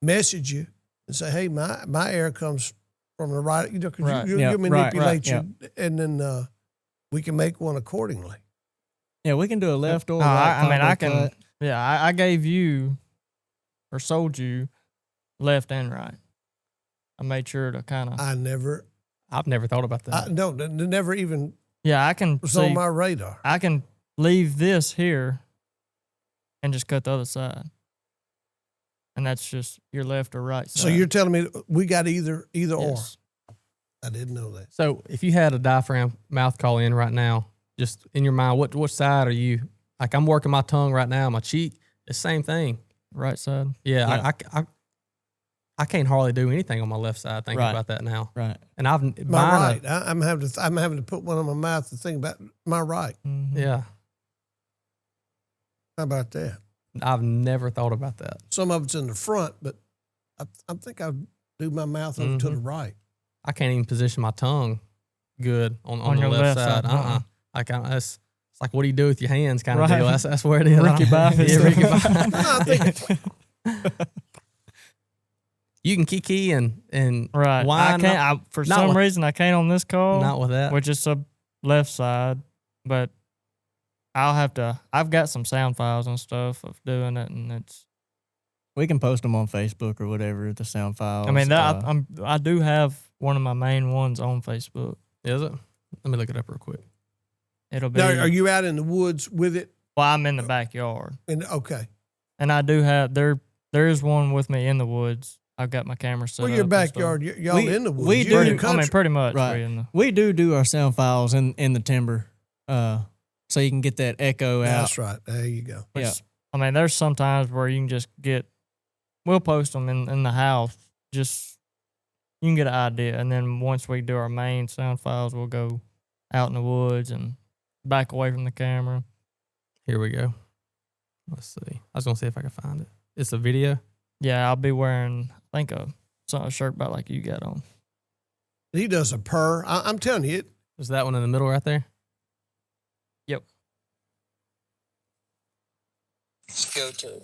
message you and say, hey, my air comes from the right. You know, because Right. you Yeah, manipulate right, you, and then we can make one accordingly. Yeah, we can do a left or No, right. I mean, combo I can. cut. Yeah, I gave you or sold you left and right. I made sure to kind of. I've never thought about that. no, never even Yeah, I can was see. on my radar. I can leave this here and just cut the other side. And that's just your left or right side. So you're telling me we got either Yes. or? I didn't know that. So if you had a diaphragm mouth call in right now, just in your mind, what side are you? Like I'm working my tongue right now, my cheek. It's the same thing. Right side. Yeah, Yeah. I can't hardly do anything on my left side thinking Right. about that now. Right. And I've My right. I'm having to put one on my mouth to think about my right. Mhm. Yeah, How about that? I've never thought about that. Some of it's in the front, but I think I'll do my mouth over to the Mm-hmm. right. I can't even position my tongue good on the your left left side. side, It's like what do you do with your hands kind of Right. deal. That's where it is. Ricky Bobby Yeah, stuff. Ricky No, Bobby. I think You can kiki and Right. wine. I can't. For not some with- reason, I can't on this call, not with that. which is the left side. But I'll have to. I've got some sound files and stuff of doing it, and it's. We can post them on Facebook or whatever, the sound files. I mean, that I do have one of my main ones on Facebook. Is it? Let me look it up real quick. It'll be. now, are you out in the woods with it? Well, I'm in the backyard, And okay, and I do have there. There is one with me in the woods. I've got my camera set well, up. your and stuff. backyard, y'all We- in the woods. we You're in do- the I mean, country. pretty much. Right. we're in the- we do our sound files in the timber, so you can get that echo out. That's right. There you go. Which, Yeah. I mean, there's some times where you can just get, we'll post them in the house, just, you can get an idea. And then once we do our main sound files, we'll go out in the woods and back away from the camera. Here we go. Let's see. I was gonna see if I can find it. It's a video. Yeah, I'll be wearing, I think, a shirt about like you got on. He does a purr. I'm telling you, Is that one in the middle right there? Yep. Go to.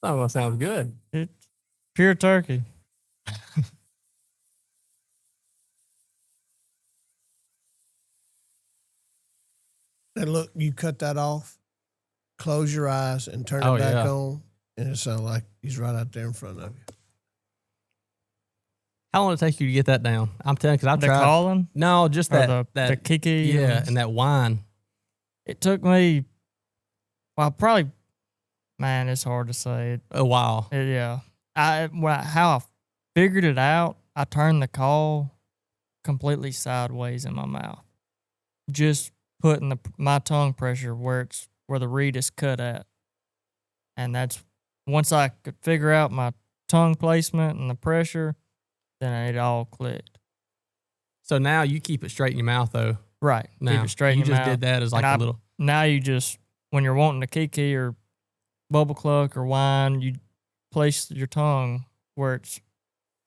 Oh, that sounds good. It's pure turkey. And look, you cut that off, close your eyes, and turn it back on, and it sounds like he's right out there in front of you. How long did it take you to get that down? I'm telling you, because I've The tried. calling? No, just Or that the kiki? Yeah, and that whine. It took me, well, probably, man, it's hard to say. A while. Yeah. How I figured it out, I turned the call completely sideways in my mouth. Just putting my tongue pressure where the reed is cut at. And that's, once I could figure out my tongue placement and the pressure, then it all clicked. So now you keep it straight in your mouth, though. Right. Now, keep it straight in you your just mouth. did that as like a little. Now you just, when you're wanting to kiki or bubble cluck or whine, you place your tongue where it's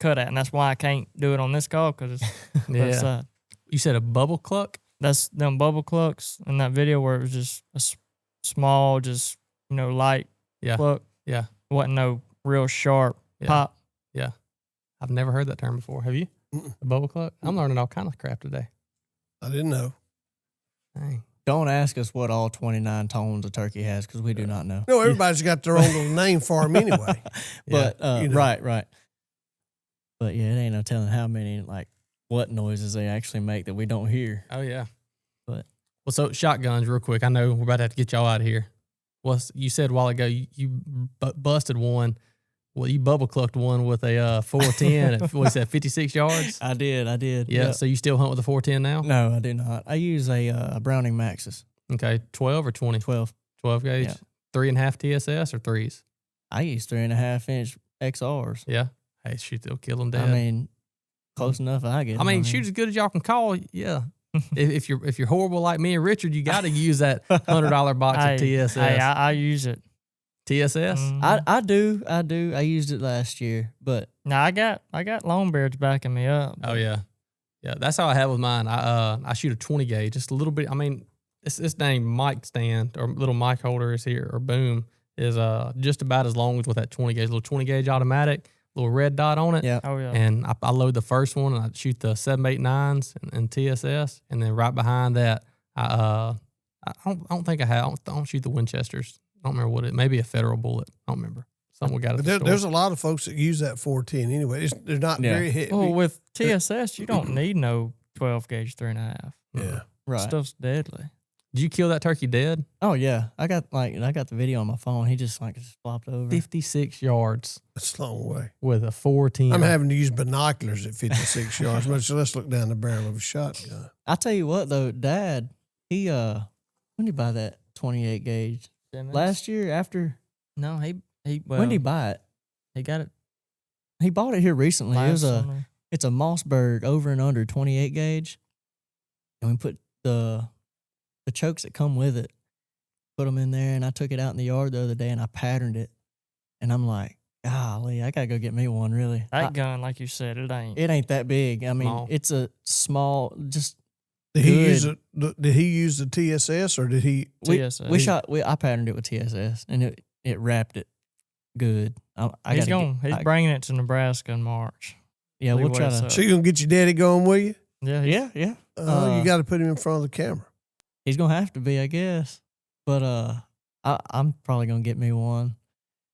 cut at. And that's why I can't do it on this call, because it's left side. You said a bubble cluck? That's them bubble clucks in that video where it was just a small, just, light cluck. Yeah. It wasn't no real sharp pop. Yeah. I've never heard that term before. Have you? A bubble cluck? I'm learning all kind of crap today. I didn't know. Dang. Don't ask us what all 29 tones a turkey has, because we do not know. No, everybody's got their own little name for them anyway. But Right. But yeah, it ain't no telling how many what noises they actually make that we don't hear. Oh, yeah. But well, so shotguns, real quick. I know we're about to have to get y'all out of here. Well, you said a while ago you busted one. Well, you bubble clucked one with a 410 at, what is that, 56 yards? I did. Yeah. Yep. So you still hunt with a 410 now? No, I do not. I use a Browning Maxus. Okay. 12 or 20? 12. 12 gauge? Yeah. 3.5 TSS or 3s? I use 3.5-inch XRs. Yeah. Hey, shoot, they'll kill them dead. I mean, close enough I get. I mean, shoot as good as y'all can call. Yeah. if you're horrible like me and Richard, you got to use that $100 box of TSS. Hey, I use it. TSS? I do. I used it last year, but Now I got longbeards backing me up. Oh yeah, yeah. That's how I have with mine. I shoot a 20 gauge, just a little bit. I mean, this dang mic stand or little mic holder is here, or boom, is just about as long as with that 20 gauge, little 20 gauge automatic, little red dot on it. yeah. Oh yeah. And I load the first one and I shoot the 789s and TSS, and then right behind that, I don't think I don't shoot the Winchesters. I don't remember what it. Maybe a Federal bullet. I don't remember. Something we got at the store. There's a lot of folks that use that 410 anyway. They're not very heavy. Well, with TSS, you don't need no 12 gauge 3.5. Yeah. Right. Stuff's deadly. Did you kill that turkey dead? Oh yeah. I got the video on my phone. He just flopped over. 56 yards That's a long way. with a 410. I'm having to use binoculars at 56 yards, much less look down the barrel of a shotgun. I tell you what though, Dad, he when did he buy that 28 gauge? Last year after. No, he When did he buy it? he got it He bought it here recently. It was last summer. it's a Mossberg over and under 28 gauge, and we put the chokes that come with it, put them in there, and I took it out in the yard the other day and I patterned it, and I'm like, golly, I gotta go get me one. Really, That gun, like you said, it ain't. it ain't that big. I mean, Small. it's a small. Just Did he use Good. it? Did he use the TSS or did he? TSS. I patterned it with TSS, and it wrapped it good. He's bringing it to Nebraska in March. Yeah, See we'll what try it's to. up. So you gonna get your daddy going with you? Yeah, Yeah. You got to put him in front of the camera. He's gonna have to be, I guess. But I'm probably gonna get me one.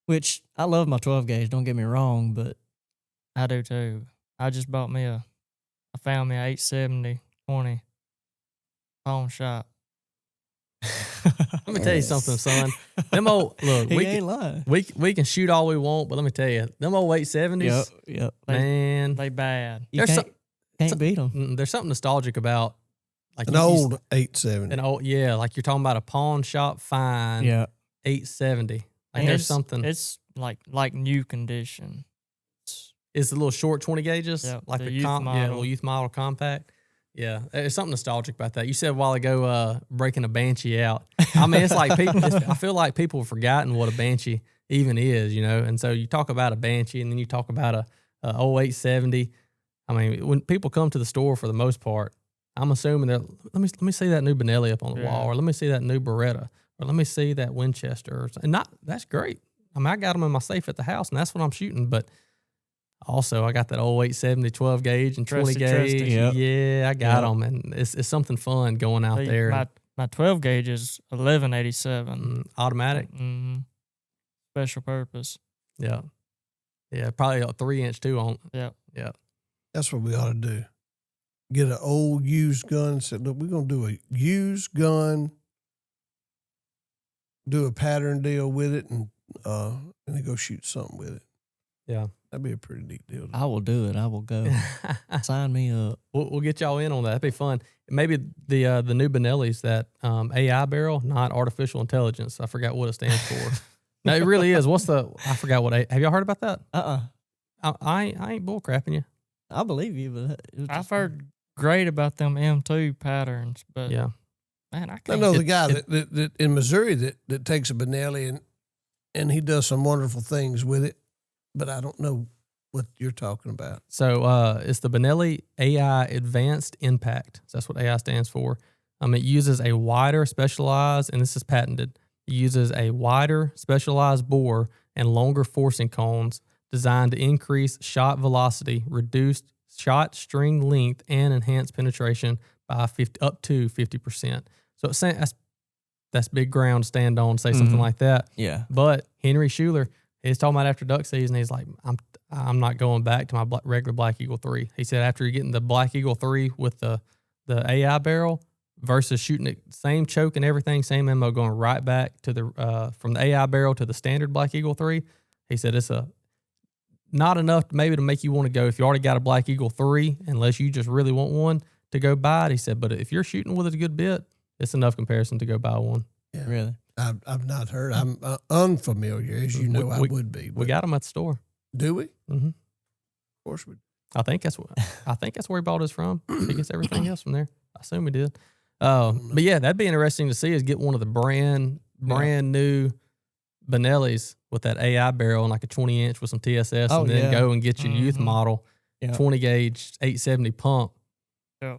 Which I love my 12 gauge. Don't get me wrong, but I do too. I just bought me I found me a 870 20 pawn shop. Let me tell you something, son. Them old look, he we ain't can, lying. we can shoot all we want, but let me tell you, them old 870s, Yep. man, They bad. You There's can't beat them. there's something nostalgic about like An you- old 870. an old, yeah, like you're talking about a pawn shop fine, Yeah. 870. Like And there's it's- something. It's like new condition. It's the little short 20 gauges, Yeah, like the the youth yeah, model. little youth model compact. Yeah, there's something nostalgic about that. You said a while ago, breaking a Banshee out. I mean, it's like people. I feel like people have forgotten what a Banshee even is, you know. And so you talk about a Banshee, and then you talk about a 0870. I mean, when people come to the store, for the most part, I'm assuming they're let me see that new Benelli up on the Yeah. wall, or let me see that new Beretta, or let me see that Winchester, and not that's great. I got them in my safe at the house, and that's what I'm shooting. But also, I got that old 870 12 gauge and 20 Trusty, gauge. trusty. Yep. Yeah, I got Yep. them, and it's something fun going out See, there. My 12 gauge is 1187. Automatic. Mm-hmm. Special purpose. Yeah. Yeah, probably a 3-inch too on. Yeah. Yeah. That's what we ought to do. Get an old used gun and say, look, we're going to do a used gun, do a pattern deal with it, and then go shoot something with it. Yeah. That'd be a pretty neat deal. I will do it. I will go. Sign me up. We'll get y'all in on that. That'd be fun. Maybe the new Benelli's, that AI barrel, not artificial intelligence. I forgot what it stands for. No, it really is. I forgot what. Have y'all heard about that? I ain't bull crapping you. I believe you, but it was I've just- heard great about them M2 patterns, but Yeah. man, I I can't. know the guy that in Missouri that takes a Benelli and he does some wonderful things with it, but I don't know what you're talking about. So it's the Benelli AI Advanced Impact. So that's what AI stands for. It uses a wider specialized, and this is patented, it uses a wider specialized bore and longer forcing cones designed to increase shot velocity, reduce shot string length, and enhance penetration by up to 50%. So that's big ground to stand on, say something like that. Yeah. But Henry Schuler, he's talking about after duck season, he's like, I'm not going back to my regular Black Eagle 3. He said after getting the Black Eagle 3 with the AI barrel versus shooting it, same choke and everything, same ammo, going right back to the from the AI barrel to the standard Black Eagle 3. He said it's not enough maybe to make you want to go if you already got a Black Eagle 3, unless you just really want one to go buy it. He said, but if you're shooting with it a good bit, it's enough comparison to go buy one. Yeah. Really? I've not heard. I'm unfamiliar, as you know I would be. We got them at the store. Do we? Mm-hmm. Of course we do. I think that's where he bought his from. He gets everything else from there. I assume he did. But yeah, that'd be interesting to see, is get one of the brand new Benellis with that AI barrel and like a 20-inch with some TSS, and then go and get your youth model 20 gauge 870 pump. Yeah.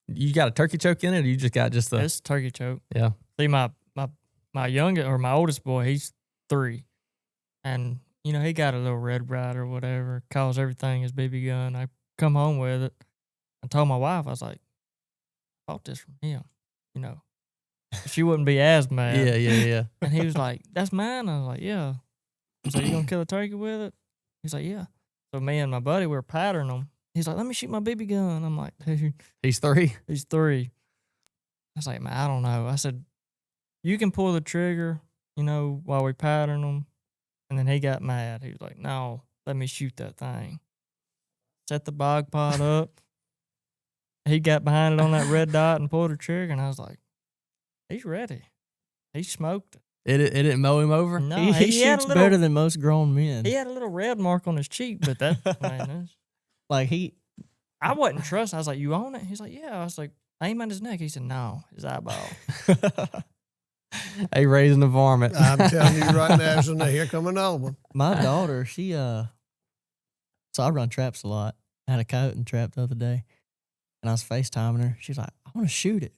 You got a turkey choke in it, or you just got the? It's turkey choke. Yeah. See, my youngest or my oldest boy, he's 3, and he got a little Red Ryder or whatever, calls everything his BB gun. I come home with it. I told my wife, I was like, I bought this from him. She wouldn't be as mad. Yeah. And he was like, that's mine. I was like, yeah. So you gonna kill a turkey with it? He's like, yeah. So me and my buddy, we were patterning him. He's like, let me shoot my BB gun. I'm like, dude. He's 3. He's 3. I was like, man, I don't know. I said, you can pull the trigger, while we pattern them. And then he got mad. He was like, no, let me shoot that thing. Set the bog pot up. He got behind it on that red dot and pulled the trigger. And I was like, he's ready. He smoked it. It didn't mow him over? No, He had shoots a little, better than most grown men. He had a little red mark on his cheek, but that, Like I wasn't trusting. I was like, you own it? He's like, yeah. I was like, aim at his neck. He said, no, his eyeball. Hey, raising the varmint. I'm telling you right now, so now here come another one. My daughter, she so I run traps a lot. I had a coat and trap the other day, and I was FaceTiming her. She's like, I want to shoot it.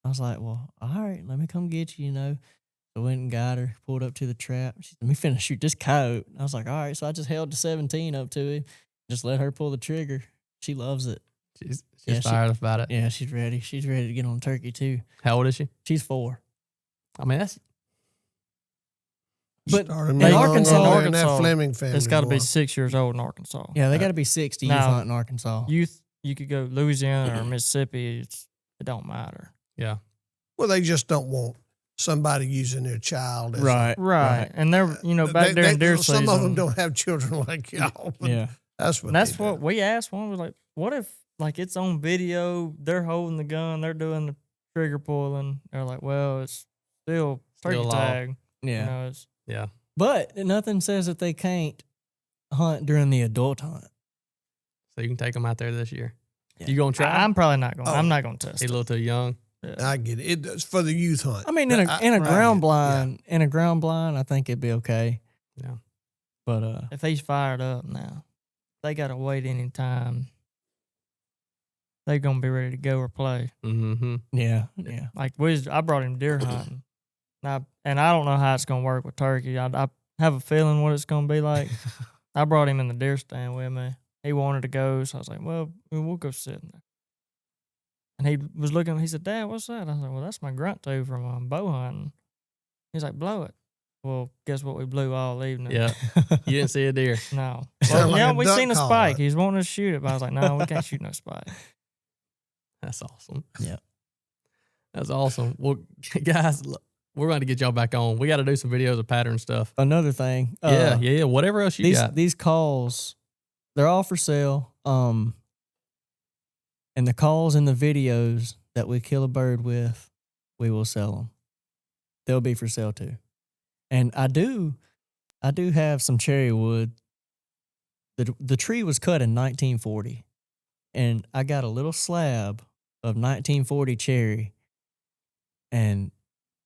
I was like, well, all right, let me come get you, So I went and got her, pulled up to the trap. She said, let me finna shoot this coat. I was like, all right. So I just held the 17 up to him, just let her pull the trigger. She loves it. She's Yeah, fired up about it. Yeah, she's ready. She's ready to get on turkey too. How old is she? She's 4. I mean, that's But Started in me on Arkansas- there in that Arkansas, Fleming family. It's got to be boy. 6 years old in Arkansas. Yeah, they got to be 60 youth Now, hunt in Arkansas. Youth, you could go Louisiana or Mississippi. It don't matter. yeah. Well, they just don't want somebody using their child. As Right. And they're, back during deer season. Some of them don't have children like y'all. But Yeah. That's what. And that's they what do. we asked one. Was like, what if it's on video? They're holding the gun. They're doing the trigger pulling. They're like, well, it's still turkey law. tag. Yeah. It's, Yeah. But nothing says that they can't hunt during the adult hunt. So you can take them out there this year. Yeah. You going to try? I'm probably not going. Oh. I'm not going to test He's a it. little too young. I get it. It's for the youth hunt. I mean, in a Right. ground blind, I think it'd be okay. Yeah. But If he's fired up now, they got to wait any time. They're going to be ready to go or play. Mm-hmm. yeah. Like I brought him deer hunting. And I don't know how it's going to work with turkey. I have a feeling what it's gonna be like. I brought him in the deer stand with me. He wanted to go, so I was like, well, we'll go sit in there. And he was looking. He said, "Dad, what's that?" I was like, "Well, that's my grunt tube from bow hunting." He's like, "Blow it." Well, guess what? We blew all evening. Yeah. You didn't see a deer. No. Sound Well, like yeah, a we duck seen a call, spike. right? He was wanting to shoot it, but I was like, "No, we can't shoot no spike." That's awesome. Yeah. That's awesome. Well, guys, look, we're going to get y'all back on. We got to do some videos of pattern stuff. Another thing. Yeah. Whatever else you got. These calls, they're all for sale. And the calls and the videos that we kill a bird with, we will sell them. They'll be for sale too. And I do have some cherry wood. The tree was cut in 1940, and I got a little slab of 1940 cherry, and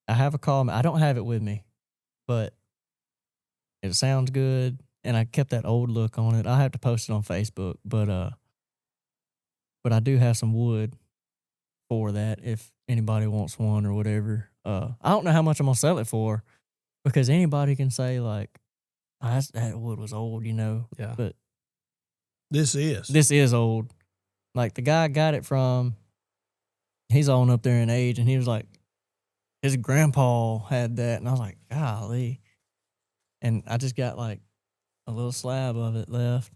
I have a call. I don't have it with me, but it sounds good, and I kept that old look on it. I have to post it on Facebook, but I do have some wood for that if anybody wants one or whatever. I don't know how much I'm gonna sell it for, because anybody can say like, oh, that wood was old, you know. Yeah. But This is. this is old. Like the guy I got it from, he's on up there in age, and he was like, his grandpa had that, and I was like, golly. And I just got like a little slab of it left.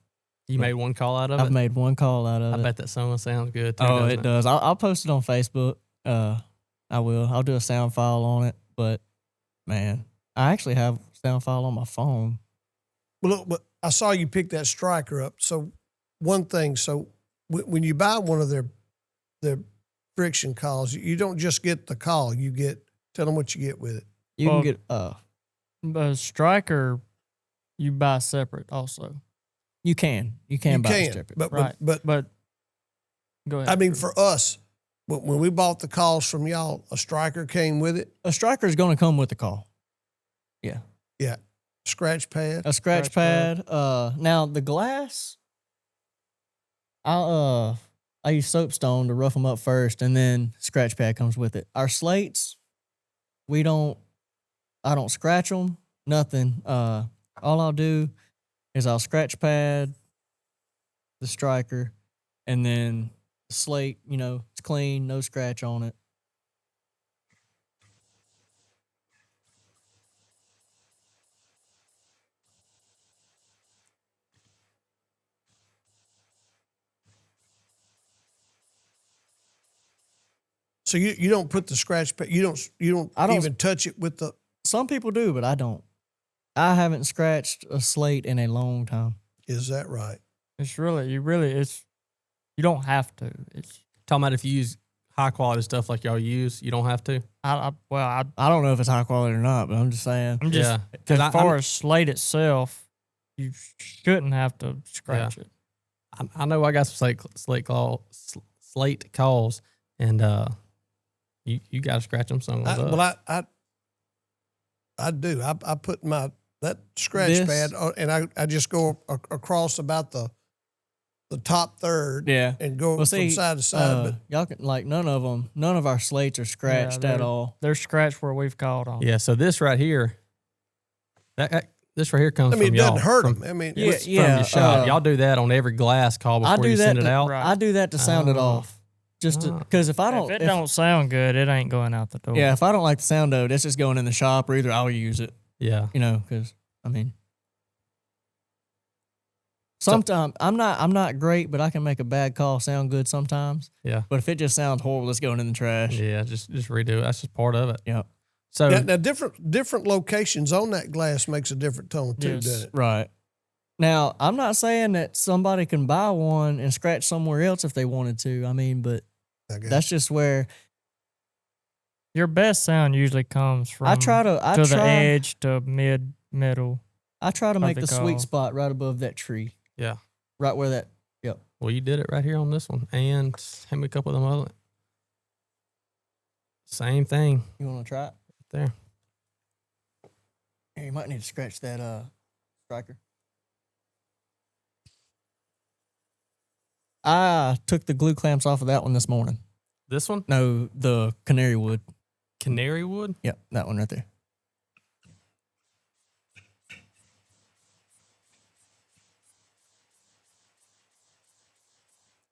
You made one call out of I've it? made one call out of I it. bet that song sounds good too. Oh, doesn't it does. I'll post it on Facebook. I will. I'll do a sound file on it. But man, I actually have a sound file on my phone. Well, look, but I saw you pick that striker up. So one thing, so when you buy one of their friction calls, you don't just get the call. You get, tell them what you get with it. You Well, can get But striker, you buy separate also. you can You buy a can, strip. but Right. but But go ahead. I mean, for us, when we bought the calls from y'all, a striker came with it. A striker is going to come with the call. Yeah. Yeah, scratch pad. A scratch Scratch pad. pad. Now the glass, I use soapstone to rough them up first, and then scratch pad comes with it. Our slates, I don't scratch them, nothing. All I'll do is I'll scratch pad the striker, and then the slate, it's clean, no scratch on it. So you don't put the scratch pad. You don't I don't- even touch it with the. Some people do, but I don't. I haven't scratched a slate in a long time. Is that right? it's you don't have to. It's Talking about if you use high quality stuff like y'all use, you don't have to. I don't know if it's high quality or not, but I'm just saying. I'm just Yeah. as far as slate itself, you shouldn't have to scratch it. I know I got some slate calls, and you got to scratch them some. I do. I put that scratch This- pad and I just go across about the top third. Yeah. And go Well, see, from side to side. But y'all can none of our slates are scratched at all. They're scratched where we've called on. Yeah. So this right here, this right here comes I mean, from it y'all. doesn't hurt from, them. I mean, Yeah, it's- from your shop. uh, Y'all do that on every glass call I before do you that send it to- out. Right. I do that to sound it Oh. off, just because if I don't, If it don't sound good, it ain't going out the door. yeah, if I don't like the sound of it, it's just going in the shop, or either I'll use it, Yeah. because I mean, sometimes I'm not great, but I can make a bad call sound good sometimes. Yeah. But if it just sounds horrible, it's going in the trash. Yeah. Just redo it. That's just part of it. Yep. So now different locations on that glass makes a different tone too, Yes. doesn't it? Right. Now, I'm not saying that somebody can buy one and scratch somewhere else if they wanted to. I mean, but I guess. that's just where Your best sound usually comes from I try the edge to middle. I try to make the the sweet call. spot right above that tree. Yeah. Right where that. Yep. well, you did it right here on this one, and hand me a couple of them other. Same thing You want to try it? there. Here, you might need to scratch that striker. I took the glue clamps off of that one this morning. This one, No, the canary wood. canary wood. Yep, that one right there.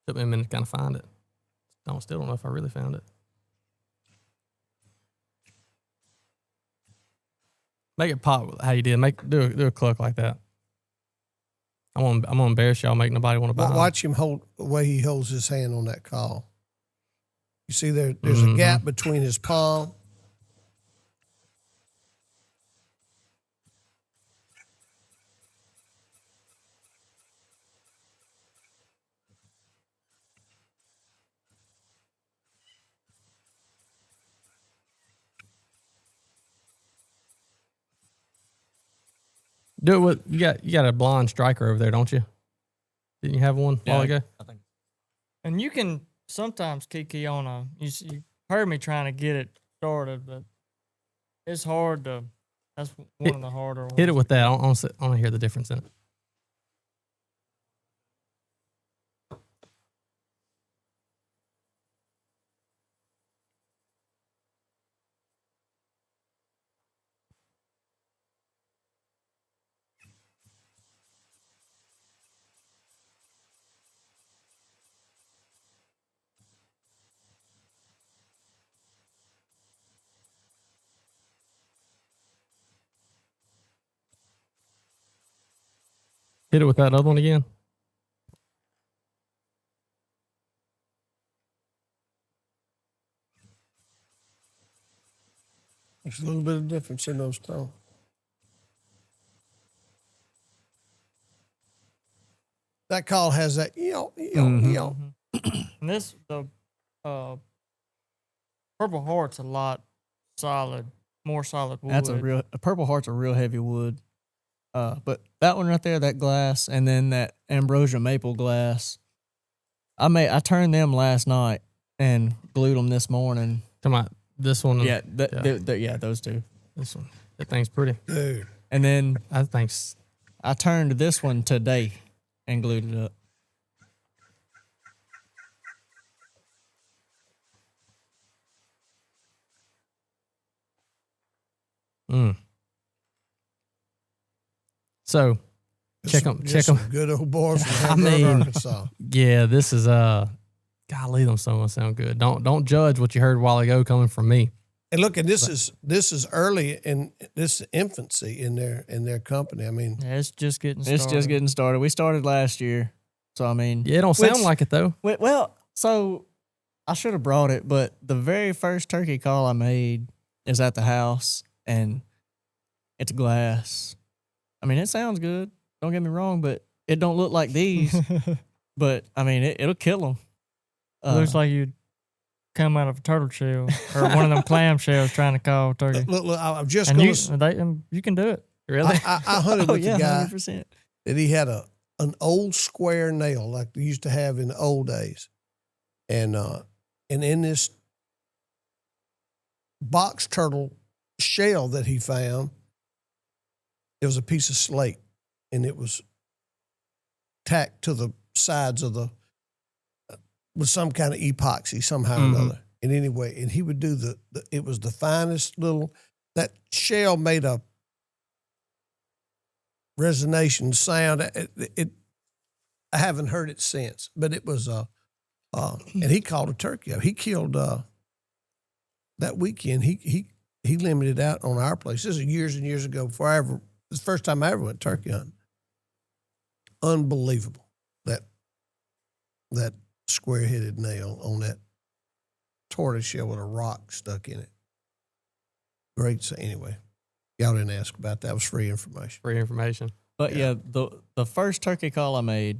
Took me a minute to kind of find it. Still don't know if I really found it. Make it pop how you did. Do a cluck like that. I'm gonna embarrass y'all. Make nobody want to buy. Watch him hold the way he holds his hand on that call. You see there's a gap between his palm. Do it with you got a blonde striker over there, don't you? Didn't you have one a while ago? I think. And you can sometimes kiki on you heard me trying to get it started, but it's hard to. That's one of the harder ones. Hit it with that. I want to hear the difference in it. Hit it with that other one again. There's a little bit of difference in those tones. That call has that, And this the Purple Heart's a lot more solid wood. That's a Purple Heart's a real heavy wood. But that one right there, that glass, and then that ambrosia maple glass, I turned them last night and glued them this morning. Talking about this one. Yeah, those two. This one. That thing's pretty. dude. And then I turned this one today and glued it up. So check them. Good old boys from I mean, Arkansas. Yeah, this is golly, them songs sound good. Don't judge what you heard a while ago coming from me. And look, and this is early in this infancy in their company. I mean, Yeah, it's just getting started. It's just getting started. We started last year, so I mean, Yeah, it don't sound like it though. Well, so I should have brought it, but the very first turkey call I made is at the house, and it's glass. I mean, it sounds good. Don't get me wrong, but it don't look like these. But I mean, it'll kill them. Looks like you'd come out of a turtle shell or one of them clam shells trying to call turkey. look, I'm just And going you can do it. Really? I hunted with a guy 100%. that he had an old square nail like they used to have in the old days, and in this box turtle shell that he found, it was a piece of slate, and it was tacked to the sides of the with some kind of epoxy somehow or another. And anyway, and he would do it was the finest little, that shell made a resonation sound. I haven't heard it since, but it was and he called a turkey up. He killed that weekend. He limited out on our place. This is years and years ago before I ever. It's the first time I ever went turkey hunting. Unbelievable that square-headed nail on that tortoise shell with a rock stuck in it. Great. So anyway, y'all didn't ask about that. It was free information. Free information. But yeah, the first turkey call I made,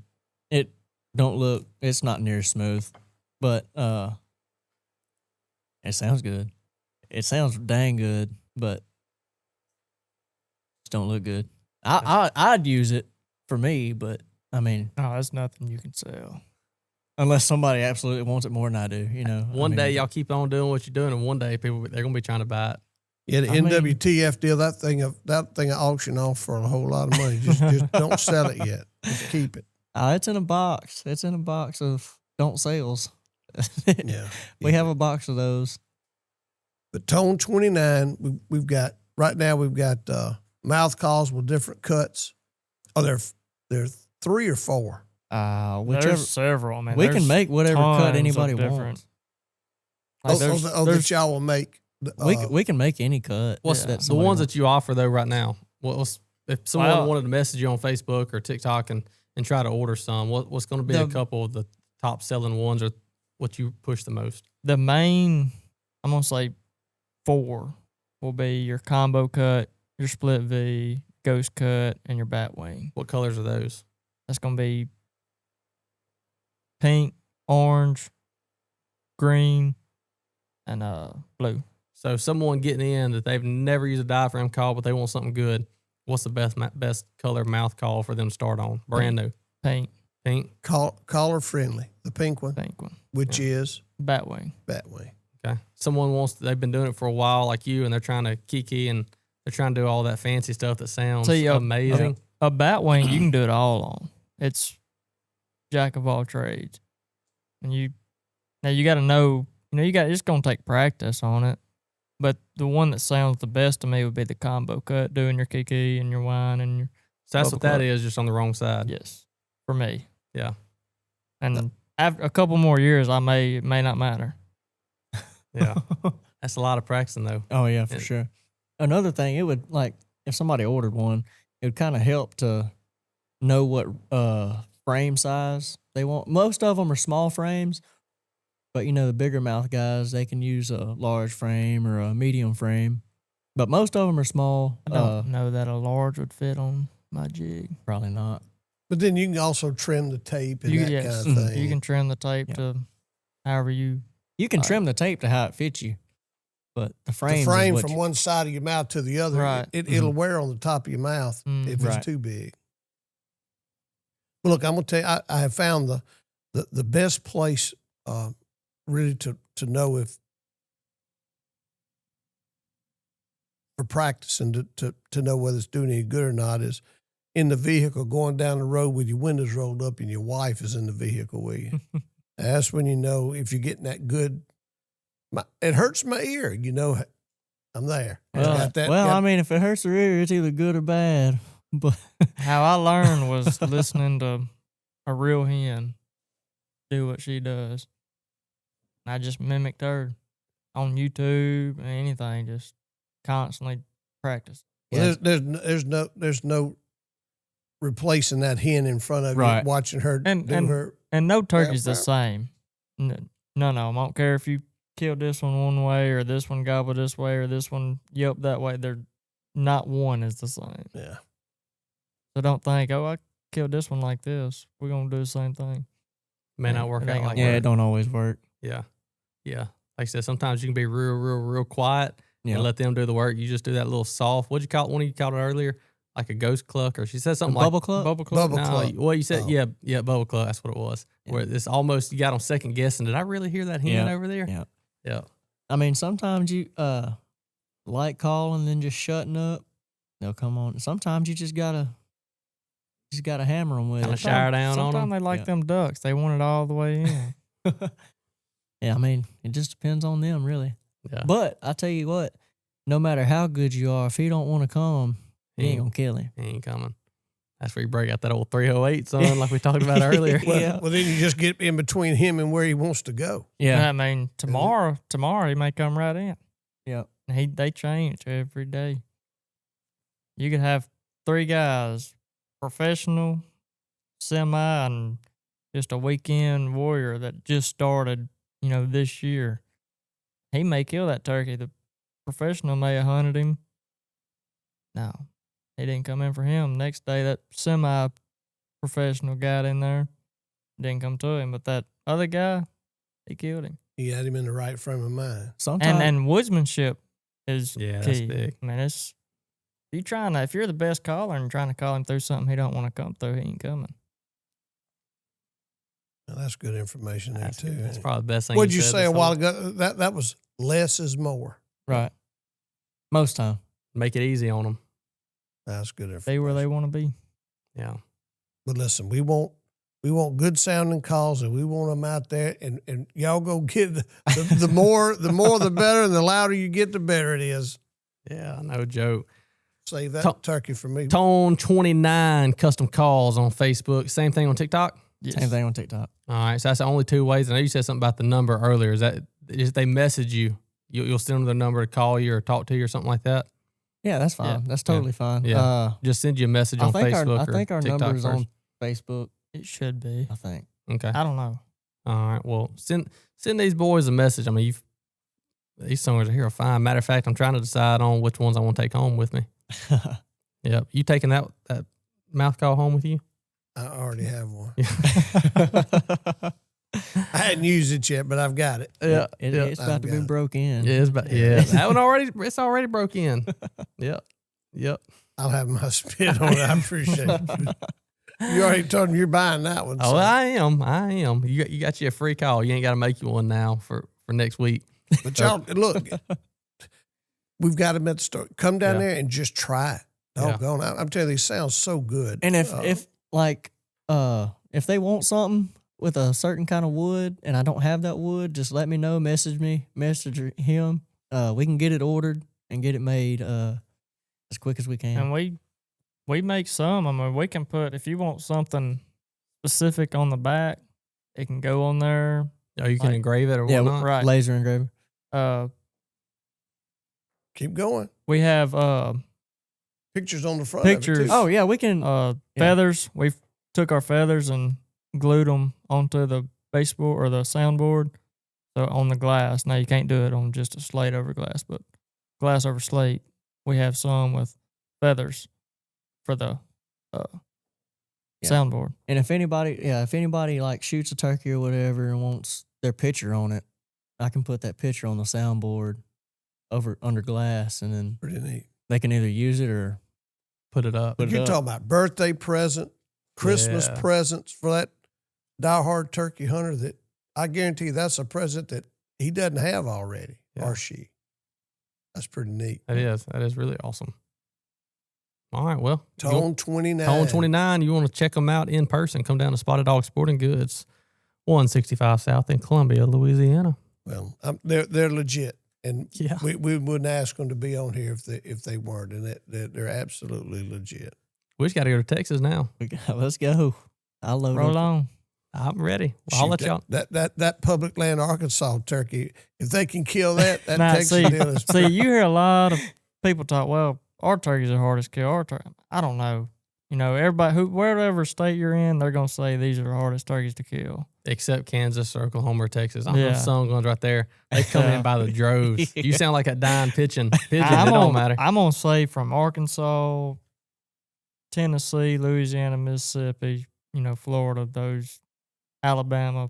it's not near smooth, but it sounds good. It sounds dang good, but it don't look good. I'd use it for me, but I mean, No, that's nothing you can sell. unless somebody absolutely wants it more than I do, One day y'all keep on doing what you're doing, and one day they're gonna be trying to buy it. Yeah, the NWTF deal, that thing I auctioned off for a whole lot of money. Just don't sell it yet. Just keep it. It's in a box. It's in a box of don't sales. Yeah. We have a box of those. But Tone 29, we've got mouth calls with different cuts. Oh, there are 3 or 4. Whichever. There's several. I mean, We can there's make whatever cut tons of anybody different- wants. Like there's, that y'all will make. We can make any cut. What's that the somebody ones wants. that you offer though right now? What's if someone Well- wanted to message you on Facebook or TikTok and try to order some? What's going to be a The- couple of the top selling ones or what you push the most? the main, I'm gonna say 4 will be your combo cut, your split V, ghost cut, and your bat wing. What colors are those? That's gonna be pink, orange, green, and blue. So someone getting in that they've never used a diaphragm call, but they want something good. What's the best color mouth call for them to start on? Brand new. Pink, Collar friendly, the pink one, pink one, which is bat wing. Batwing. Okay. Someone they've been doing it for a while like you and they're trying to kiki and they're trying to do all that fancy stuff that sounds See, amazing. A bat wing you can do it all on. It's jack of all trades. And you got to know, it's going to take practice on it. But the one that sounds the best to me would be the combo cut, doing your kiki and your wine and your So that's bubble what that club. is, just on the wrong side. Yes, for me. Yeah. And after a couple more years, it may not matter. Yeah. That's a lot of practicing though. Oh yeah, for And- sure. Another thing, it would like if somebody ordered one, it would kind of help to know what frame size they want. Most of them are small frames, but the bigger mouth guys, they can use a large frame or a medium frame. But most of them are small. I don't know that a large would fit on my jig. Probably not. But then you can also trim the tape and You- that yes, kind of thing. You can trim the tape Yeah. to however you. You can Right. trim the tape to how it fits you, but the the frame frame is from one side of your mouth to the other, Right. it'll wear on the top of your mouth if Right. it's too big. Well, look, I'm gonna tell you, I have found the best place really to know if for practicing to know whether it's doing any good or not is in the vehicle going down the road with your windows rolled up and your wife is in the vehicle with you. That's when you know if you're getting that good. It hurts my ear, I'm there. I mean, if it hurts her ear, it's either good or bad. But How I learned was listening to a real hen do what she does. And I just mimicked her on YouTube and anything, just constantly practice. Well, there's no replacing that hen in front of Right. you, watching her And- do and- her. And no turkey's the Wow. same. None of them. I don't care if you killed this one way or this one gobbled this way or this one yelped that way. They're not one is the same. Yeah. So don't think, oh, I killed this one like this. We're going to do the same thing. May not work It out ain't like gonna yeah, that. it don't always work. Yeah. Yeah. Like I said, sometimes you can be real quiet Yeah. and let them do the work. You just do that little soft. What'd you call it? One of you called it earlier? Like a ghost cluck, or she said something like Bubble club. Bubble club. Bubble no, cluck. well, you said Oh. yeah, bubble cluck. That's what it was. Yeah. Where it's almost you got them second guessing. Did I really hear that hen Yeah. over there? Yeah. Yeah. I mean, sometimes you like calling, then just shutting up. They'll come on. Sometimes you just gotta hammer them with Kinda it. shower down on Sometimes them. they like Yeah. them ducks. They want it all the way in. Yeah, I mean, it just depends on them, really. Yeah. But I tell you what, no matter how good you are, if he don't want to come, you He ain't gonna kill him. He ain't coming. That's where you break out that old 308 son, like we talked about earlier. Well, Yeah. well, then you just get in between him and where he wants to go. I mean, tomorrow he may come right in. Yeah. They change every day. You could have 3 guys, professional, semi, and just a weekend warrior that just started, this year. He may kill that turkey. The professional may have hunted him. No, he didn't come in for him. Next day, that semi-professional got in there. Didn't come to him, but that other guy, he killed him. He had him in the right frame of mind. Sometimes And woodsmanship is Yeah, key. that's big. I mean, if you're the best caller and trying to call him through something he don't want to come through, he ain't coming. Now, that's good information there That's, too. that's ain't it? probably the best thing. What'd you said say a this while whole- ago? That was less is more. right. Most time. Make it easy on them. That's good information. Stay where they want to be. Yeah. But listen, we want good sounding calls, and we want them out there. And y'all go get the more the better, and the louder you get, the better it is. Yeah, no joke. Save that turkey for me. Tone 29 custom calls on Facebook. Same thing on TikTok. Yes. Same thing on TikTok. All right, so that's the only 2 ways. I know you said something about the number earlier. Is that if they message you, you'll send them their number to call you or talk to you or something like that? Yeah, that's fine. Yeah. That's totally fine. Yeah. Just send you a message on Facebook I or think our TikTok number's first. on Facebook. It should be. I think. Okay. I don't know. All right. Well, send these boys a message. I mean, these songs are here fine. Matter of fact, I'm trying to decide on which ones I want to take home with me. Yep. You taking that mouth call home with you? I already have one. I hadn't used it yet, but I've got it. Yeah. It's about to be broke in. Yeah, that one it's already broke in. Yep. I'll have my spit on it. I appreciate it. You already told me you're buying that one. Oh, so. I am. You got you a free call. You ain't got to make you one now for next week. But y'all, look, we've got them at the store. Come down there and just try it. Doggone. I'm telling you, these sounds so good. And if they want something with a certain kind of wood and I don't have that wood, just let me know. Message him. We can get it ordered and get it made as quick as we can. And we make some. I mean, we can put, if you want something specific on the back, it can go on there. Oh, you can engrave it or yeah, whatnot? Right. Laser engraver. Keep going. We have Pictures on the front of it, pictures. too. Oh yeah, we can. Feathers. We took our feathers and glued them onto the baseboard or the soundboard. So on the glass. Now you can't do it on just a slate over glass, but glass over slate. We have some with feathers for the soundboard. And if anybody like shoots a turkey or whatever and wants their picture on it, I can put that picture on the soundboard under glass, and then Pretty neat. they can either use it or Put it up. put it You're up. talking about birthday present, Christmas Yeah. presents for that diehard turkey hunter that I guarantee that's a present that he doesn't have already, or she. That's pretty neat. That is really awesome. All right, well. Tone 29. Tone 29, you want to check them out in person, come down to Spotted Dog Sporting Goods, 165 South in Columbia, Louisiana. Well, they're legit. And Yeah. we wouldn't ask them to be on here if they weren't. And they're absolutely legit. We just got to go to Texas now. Let's go. I love Roll it. on. I'm ready. Well, I'll let y'all. That public land Arkansas turkey, if they can kill that Now, Texas deal is see, you hear a lot of people talk, well, our turkeys are hardest to kill. I don't know. You know, everybody, wherever state you're in, they're going to say these are the hardest turkeys to kill. Except Kansas or Oklahoma or Texas. I'm Yeah. some ones right there. They come in by the droves. You sound like a dying pigeon. It I'm don't matter. I'm going to say from Arkansas, Tennessee, Louisiana, Mississippi, Florida, those, Alabama,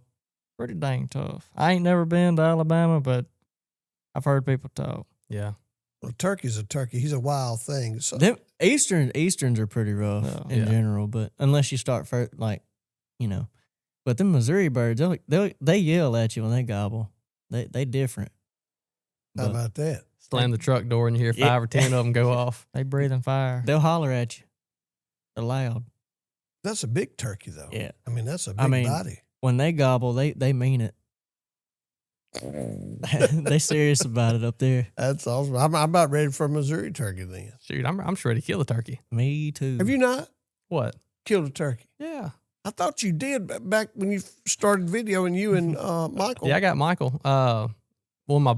pretty dang tough. I ain't never been to Alabama, but I've heard people talk. Yeah. Well, turkey's a turkey. He's a wild thing. So Them Easterns are pretty rough in Yeah. general, but unless you start first, But them Missouri birds, they yell at you when they gobble. They different. how But about that? Slam the truck door and you hear Yeah. 5 or 10 of them go off. They breathing fire. they'll holler at you. They're loud. That's a big turkey, though. Yeah. I mean, that's a big body. When they gobble, they mean it. They serious about it up there. That's awesome. I'm about ready for a Missouri turkey then. Shoot, I'm just ready to kill the turkey. Me too. Have you not What? killed a turkey? Yeah. I thought you did back when you started videoing you and Michael. Yeah, I got Michael. One of my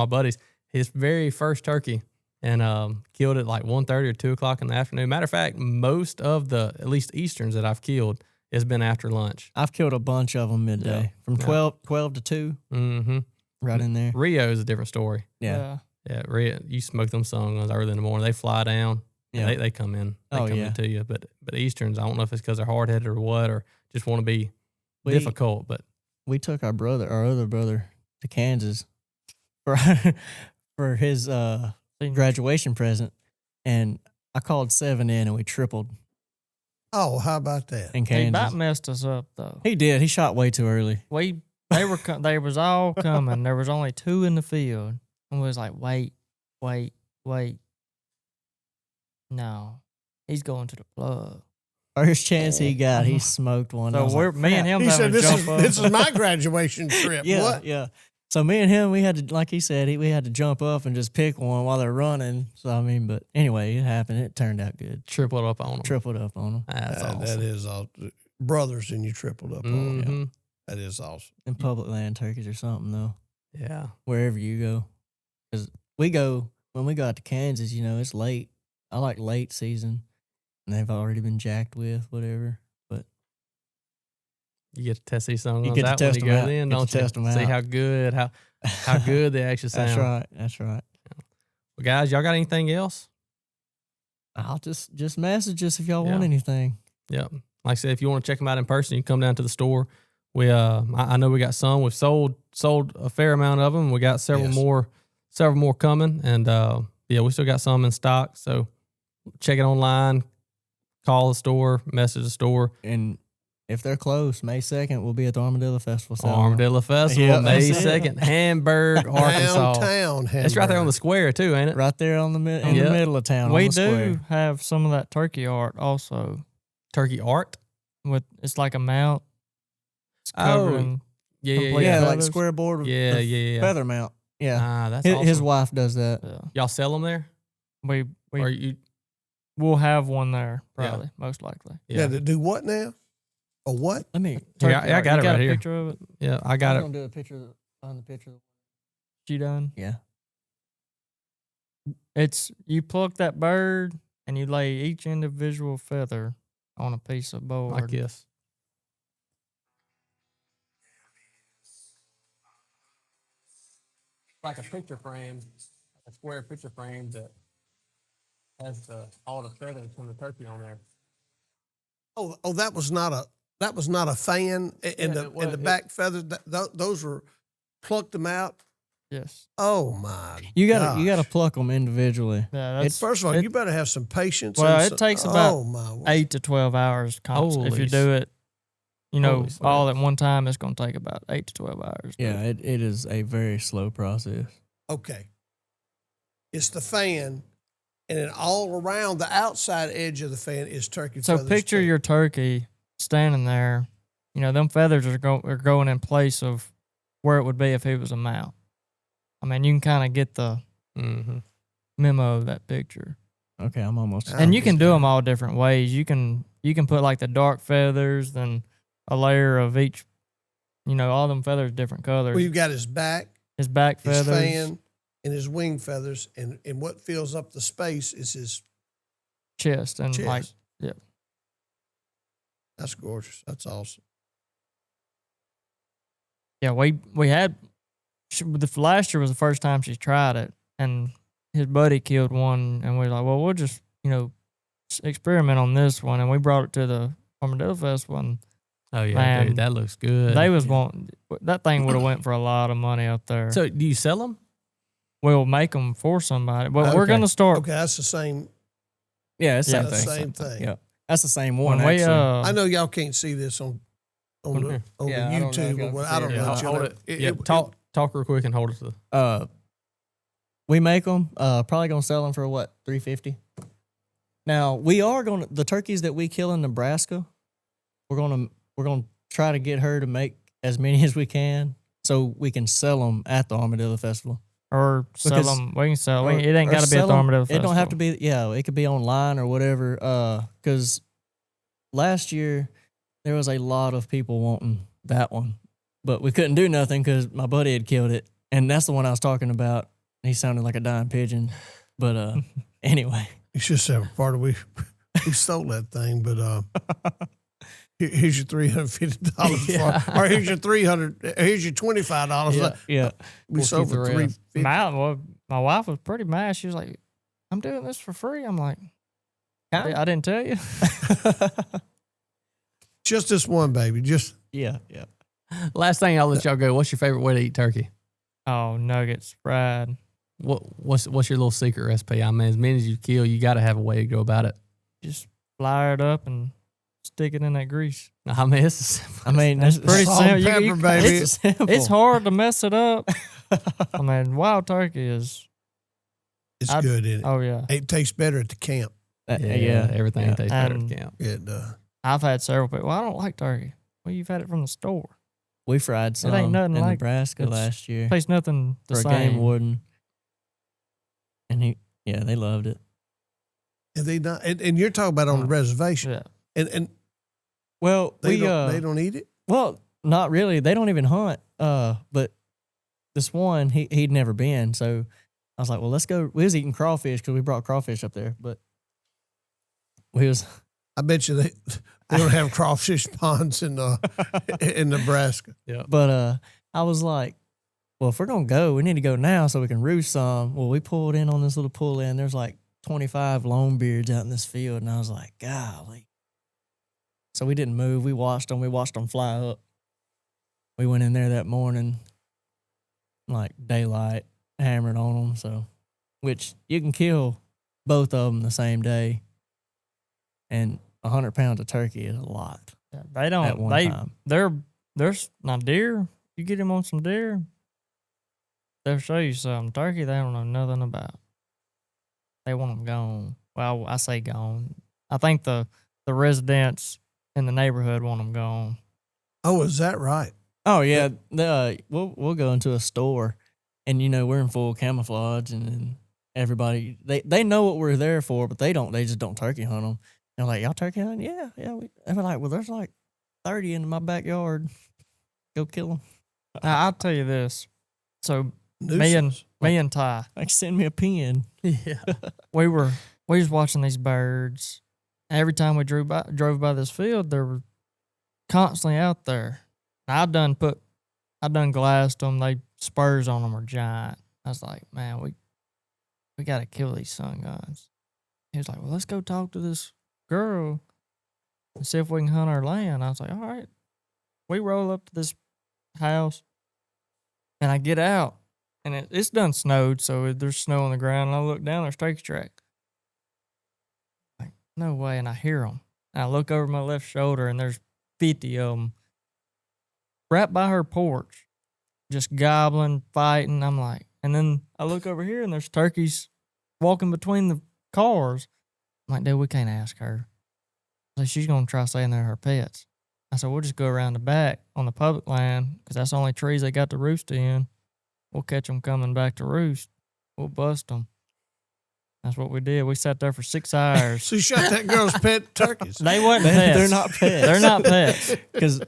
buddies, his very first turkey, and killed it like 1:30 or 2 o'clock in the afternoon. Matter of fact, most of the at least Easterns that I've killed has been after lunch. I've killed a bunch of them midday from 12 to 2, Mm-hmm. right in there. Rio is a different story. Yeah. Yeah, Rio, you smoke them songs early in the morning. They fly down. Yeah. They come in. They Oh, come yeah. into you. But Easterns, I don't know if it's because they're hard headed or what, or just want to be difficult. But We took our other brother, to Kansas for for his graduation present, and I called 7 in, and we tripled Oh, how about that? in He Kansas. about messed us up though. He did. He shot way too early. They was all coming. There was only 2 in the field, and we was like, wait. No, he's going to the plug. First chance he got, he smoked one. I So was like, me and him He said, having to jump up. this is my graduation trip. yeah, What? yeah. So me and him, we had to, like he said, we had to jump up and just pick one while they're running. So I mean, but anyway, it happened. It turned out good. triple it up on them. Tripled up on them. That's awesome. That is all. brothers and you tripled up on them. Mhm. That is awesome. And public land turkeys or something though. Yeah. Wherever you go, because when we go out to Kansas, it's late. I like late season, and they've already been jacked with whatever. But You get to test these songs You on get to that when test you 'em go out. in, Get to don't you? test 'em See out. how good how good they actually sound. that's right. That's right. Well, guys, y'all got anything else? I'll just message us if y'all Yeah. want anything. Yep. Like I said, if you want to check them out in person, you can come down to the store. We I know we got some. We've sold a fair amount of them. We got several more coming, and yeah, we still got some in stock. So check it online, call the store, message the store. And if they're close, May 2nd, we'll be at the Armadillo Festival. selling 'em. Armadillo Festival, Yep, May that's it. 2nd, Hamburg, Arkansas. Downtown. It's right there on the Hamburg. square too, ain't it? Right there on in Yeah. the middle of town. We on the do square. have some of that turkey art also. Turkey art. It's like a mount. It's Oh, covered in Yeah, Complete Yeah, like feathers. square board with Yeah, the yeah. feather mount. Yeah. Ah, that's His, awesome. his wife does that. yeah. Y'all sell them there, We or you? we'll have one there Yeah. probably, most likely. Yeah, Now, to do what now? Or what? Let me. Yeah, Turkey I art. got You it right a here. Picture of it. yeah. I got I'm it. gonna do a picture on the picture. You done? Yeah. You pluck that bird and you lay each individual feather on a piece of board. Like this. Like a picture frame, a square picture frame that has all the feathers from the turkey on there. Oh, that was not a fan, and Yeah, the back feathers. Those were plucked them out. Yes. Oh my! You gotta gosh. pluck them individually. Yeah. That's First of all, it- you better have some patience. Well, and it some- takes about oh my 8 to 12 hours constant. If Holy you do it, holy all smokes. at one time, it's going to take about 8 to 12 hours. Yeah, it is a very slow process. Okay. It's the fan, and then all around the outside edge of the fan is turkey So feathers. picture too. your turkey standing there. Them feathers are going in place of where it would be if he was a mount. I mean, you can kind of get the Mm-hmm. memo of that picture. Okay, I'm almost. Ah. And you can do them all different ways. You can put like the dark feathers, then a layer of each. All them feathers different colors. Well, you've got his back, his back his feathers. fan, and his wing feathers, and what fills up the space is his Chest and chest. like That's gorgeous. That's awesome. yeah, we had the last year was the first time she tried it, and his buddy killed one, and we were like, well, we'll just experiment on this one, and we brought it to the Armadillo Festival, and Oh yeah, Man, dude, that looks good. they was wanting that thing would have went for a lot of money up there. So do you sell them? We'll make them for somebody, but we're Okay. gonna start Okay, that's the same. Yeah, it's Yeah, the That's same the thing. same thing. Yeah, that's the same one. when we actually. I know y'all can't see this on Okay. the Yeah, I don't know if YouTube, y'all or what. can I see don't it. know. Yeah, if you'll hold ever- it. Yeah, talk real quick and hold it to the. We make them. Probably gonna sell them for what, $350. Now we are gonna the turkeys that we kill in Nebraska. We're gonna try to get her to make as many as we can, so we can sell them at the Armadillo Festival. or sell Because- them. We can sell. Or- it ain't or got to be at sell the 'em. Armadillo It Festival. don't have to be. Yeah, it could be online or whatever. Because last year there was a lot of people wanting that one, but we couldn't do nothing because my buddy had killed it, and that's the one I was talking about. He sounded like a dying pigeon, but anyway. You should say part of we stole that thing, but here's your $350, or here's your here's your $25. Yeah. We We'll sold keep for the rest. $350. My wife was pretty mad. She was like, "I'm doing this for free." I'm like, "I didn't tell you." Just this one, baby. Just Yeah. Last thing, I'll let y'all go. What's your favorite way to eat turkey? Oh, nuggets fried. What's your little secret recipe? I mean, as many as you kill, you got to have a way to go about it. Just fire it up and stick it in that grease. I mean, it's I mean, That's pretty salt simple. and pepper, baby. It's simple. It's hard to mess it up. I mean, wild turkey is. it's good in it. Oh yeah, It tastes better at the camp. everything yeah. tastes better And- at camp. It I've had several people. Well, I don't like turkey. Well, you've had it from the store. We fried some ain't nothing in like- Nebraska it's- last year Tastes nothing the for a same. game warden, and they loved it. and they not and you're talking about on the reservation. Yeah. And Well, They don't eat it. well, not really. They don't even hunt. But this one, he'd never been, so I was like, well, let's go. We was eating crawfish because we brought crawfish up there, but we was. I bet you they don't have crawfish ponds in Nebraska. Yeah. But I was like, well, if we're gonna go, we need to go now so we can roost some. Well, we pulled in on this little pull in. There's like 25 longbeards out in this field, and I was like, golly. So we didn't move. We watched them. We watched them fly up. We went in there that morning, like daylight, hammered on them. So, which you can kill both of them the same day, and 100 pounds of turkey is a lot. Yeah, they At don't. one They time. there's not deer. You get them on some deer, they'll show you something. Turkey, they don't know nothing about. They want them gone. Well, I say gone. I think the residents in the neighborhood want them gone. Oh, is that right? Oh yeah, we'll go into a store, and we're in full camouflage, and then everybody they know what we're there for, but they just don't turkey hunt them. They're like, y'all turkey hunt? Yeah. And we're like, well, there's like 30 in my backyard. Go kill them. Now, I'll tell you this. So Nuisance. me and Ty, Like, send me a pin. Yeah. we was watching these birds. Every time we drove by this field, they were constantly out there. I done glassed them. They spurs on them are giant. I was like, man, we got to kill these sun guns. He was like, well, let's go talk to this girl and see if we can hunt our land. I was like, all right. We roll up to this house, and I get out, and it's done snowed, so there's snow on the ground. And I look down, there's turkey track. Like, no way. And I hear them. And I look over my left shoulder, and there's 50 of them right by her porch, just gobbling, fighting. I'm like, and then I look over here, and there's turkeys walking between the cars. I'm like, dude, we can't ask her. So she's going to try saying they're her pets. I said, we'll just go around the back on the public land because that's the only trees they got to roost in. We'll catch them coming back to roost. We'll bust them. That's what we did. We sat there for 6 hours. So you shot that girl's pet turkeys. They wasn't pets. They're not pets. They're not pets. Because,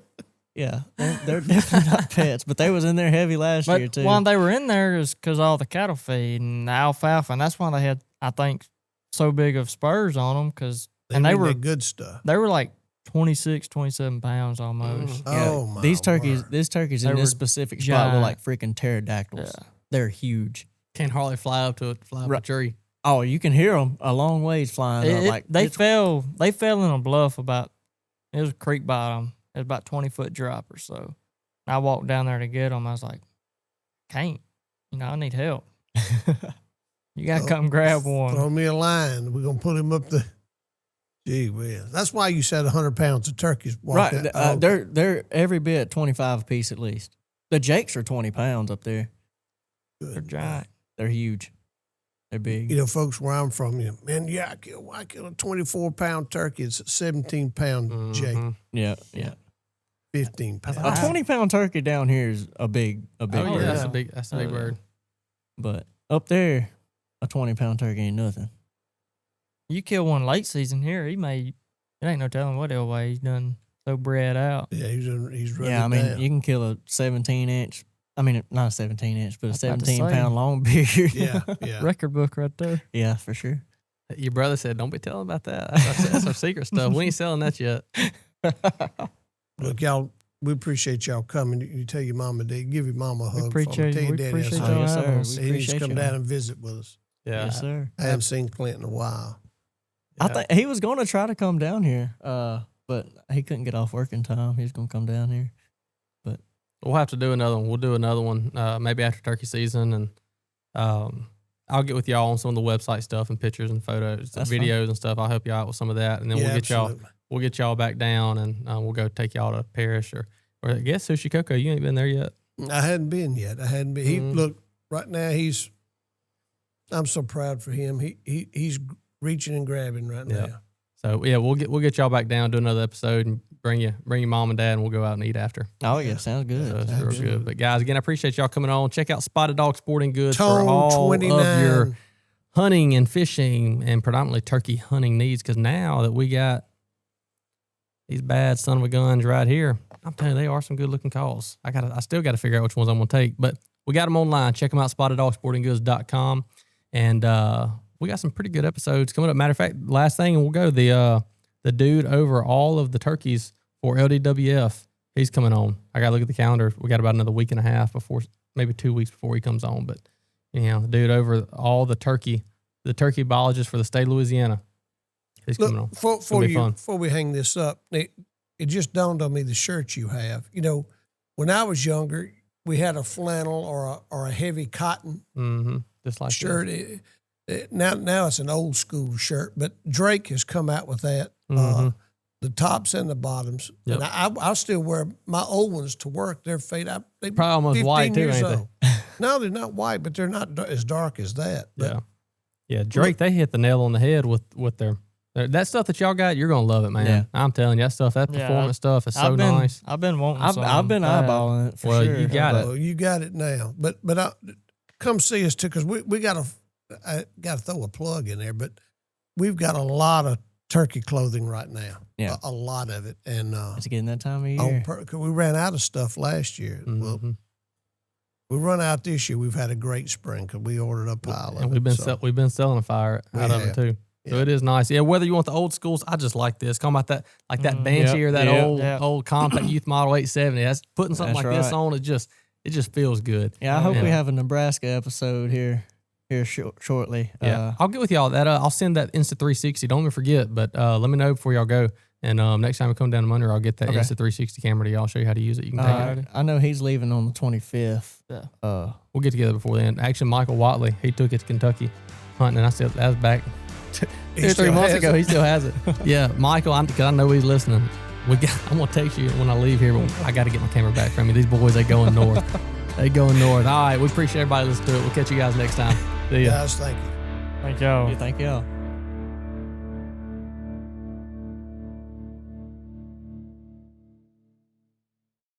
yeah, they're definitely not pets. But they was in there heavy last year, But too. why they were in there is because all the cattle feed and the alfalfa. And that's why they had, I think, so big of spurs on them. Because They and they mean were that good stuff. They were like 26, 27 pounds almost. Yeah, Oh my! these turkeys word. These turkeys in They this were specific spot were giant. like freaking pterodactyls. Yeah. They're huge. Can't hardly fly up a Right. tree. Oh, you can hear them a long ways flying up. Like They it's- fell in a bluff it was a creek bottom. It was about 20-foot drop or so. And I walked down there to get them. I was like, can't. I need help. You got to come grab one. Throw me a line. We're gonna put him up the. Gee whiz! That's why you said 100 pounds of turkeys. right. Out. They're every bit 25 a piece at least. The jakes are 20 pounds up there. They're giant. They're huge. They're big. Folks, where I'm from, man, yeah, I kill a 24-pound turkey. It's a 17-pound jake, Yeah, yeah. 15 pounds. A 20-pound turkey down here is a big Oh, bird. yeah, that's yeah. a big bird. But up there, a 20-pound turkey ain't nothing. You kill one late season here, it ain't no telling what he'll weigh. He's done so bred out. Yeah, he's running Yeah, I mean, down. you can kill a 17-inch. I mean, not a 17-inch, but a I was about to say. 17-pound long beard. Yeah. Record book right there. Yeah, for sure. Your brother said, "Don't be telling about that. That's our secret stuff. We ain't selling that yet." Look, y'all, we appreciate y'all coming. You tell your mama, Dad, give your mama a hug. appreciate Tell you. your We daddy appreciate I y'all yes, having sir. us. We He needs to appreciate come y'all. down and visit with us. Yeah. Yes, sir. I haven't seen Clint in a while. I think he was going to try to come down here, but he couldn't get off work in time. He was going to come down here. We'll have to do another one. We'll do another one maybe after turkey season, and I'll get with y'all on some of the website stuff and pictures and photos, That's videos and stuff. I'll help you out with some of that, and then Yeah, we'll get y'all. absolutely. We'll get y'all back down, and we'll go take y'all to Parrish or I guess Sushi Coco. You ain't been there yet. I hadn't been yet. He look right now. I'm so proud for him. He's reaching and grabbing right Yeah. now. So yeah, we'll get y'all back down, do another episode, and bring your mom and dad, and we'll go out and eat after. Oh, yeah, sounds good. So it's Sounds real good. good. But guys, again, I appreciate y'all coming on. Check out Spotted Dog Sporting Goods for Tone all 29. of your hunting and fishing and predominantly turkey hunting needs. Because now that we got these bad son of a guns right here. I'm telling you, they are some good looking calls. I still got to figure out which ones I'm going to take, but we got them online. Check them out, SpottedDogSportingGoods.com. And we got some pretty good episodes coming up. Matter of fact, last thing, and we'll go, the dude over all of the turkeys for LDWF, he's coming on. I got to look at the calendar. We got about another week and a half before, maybe 2 weeks before he comes on. But, the dude over all the turkey biologist for the state of Louisiana, he's coming on. Before we hang this up, it just dawned on me the shirt you have. When I was younger, we had a flannel or a heavy cotton Just like shirt. Now it's an old school shirt, but Drake has come out with that. The tops and the bottoms. Yep. And I still wear my old ones to work. They're fade. They Probably almost 15 white too, years ain't old. No, they're not white, but they're not as dark as that. But Yeah, Drake, they hit the nail on the head with their that stuff that y'all got. You're gonna love it, man. Yeah. I'm telling you, that performance stuff is so nice. I've been wanting I've been eyeballing it for sure. You got it. Well, you got it now. But come see us too, because we got I got to throw a plug in there, but we've got a lot of turkey clothing right now. Yeah. A lot of it. And It's getting that time of year. cause we ran out of stuff last year. Well, we run out this year. We've had a great spring because we ordered a pile of And it. we've been selling a fire out of it too. So it is nice. Yeah, whether you want the old schools, I just like this. Talking about that, like that Banshee or that old compact youth model 870. That's putting something That's like this on. It just feels good. Yeah, I hope we have a Nebraska episode here shortly. Yeah, I'll get with y'all. I'll send that Insta360. Don't ever forget. But let me know before y'all go. And next time we come down to Monday, I'll get that Insta360 camera to y'all. Show you how to use it. You can take it. I know he's leaving on the 25th. We'll get together before then. Actually, Michael Watley, he took it to Kentucky hunting, and I said that was back 2 or 3 months ago. He still has it. Yeah, Michael, because I know he's listening. I'm gonna text you when I leave here, but I got to get my camera back from you. These boys, they going north. They going north. All right, we appreciate everybody listening to it. We'll catch you guys next time. See ya. Guys, thank you. Thank y'all. Thank y'all.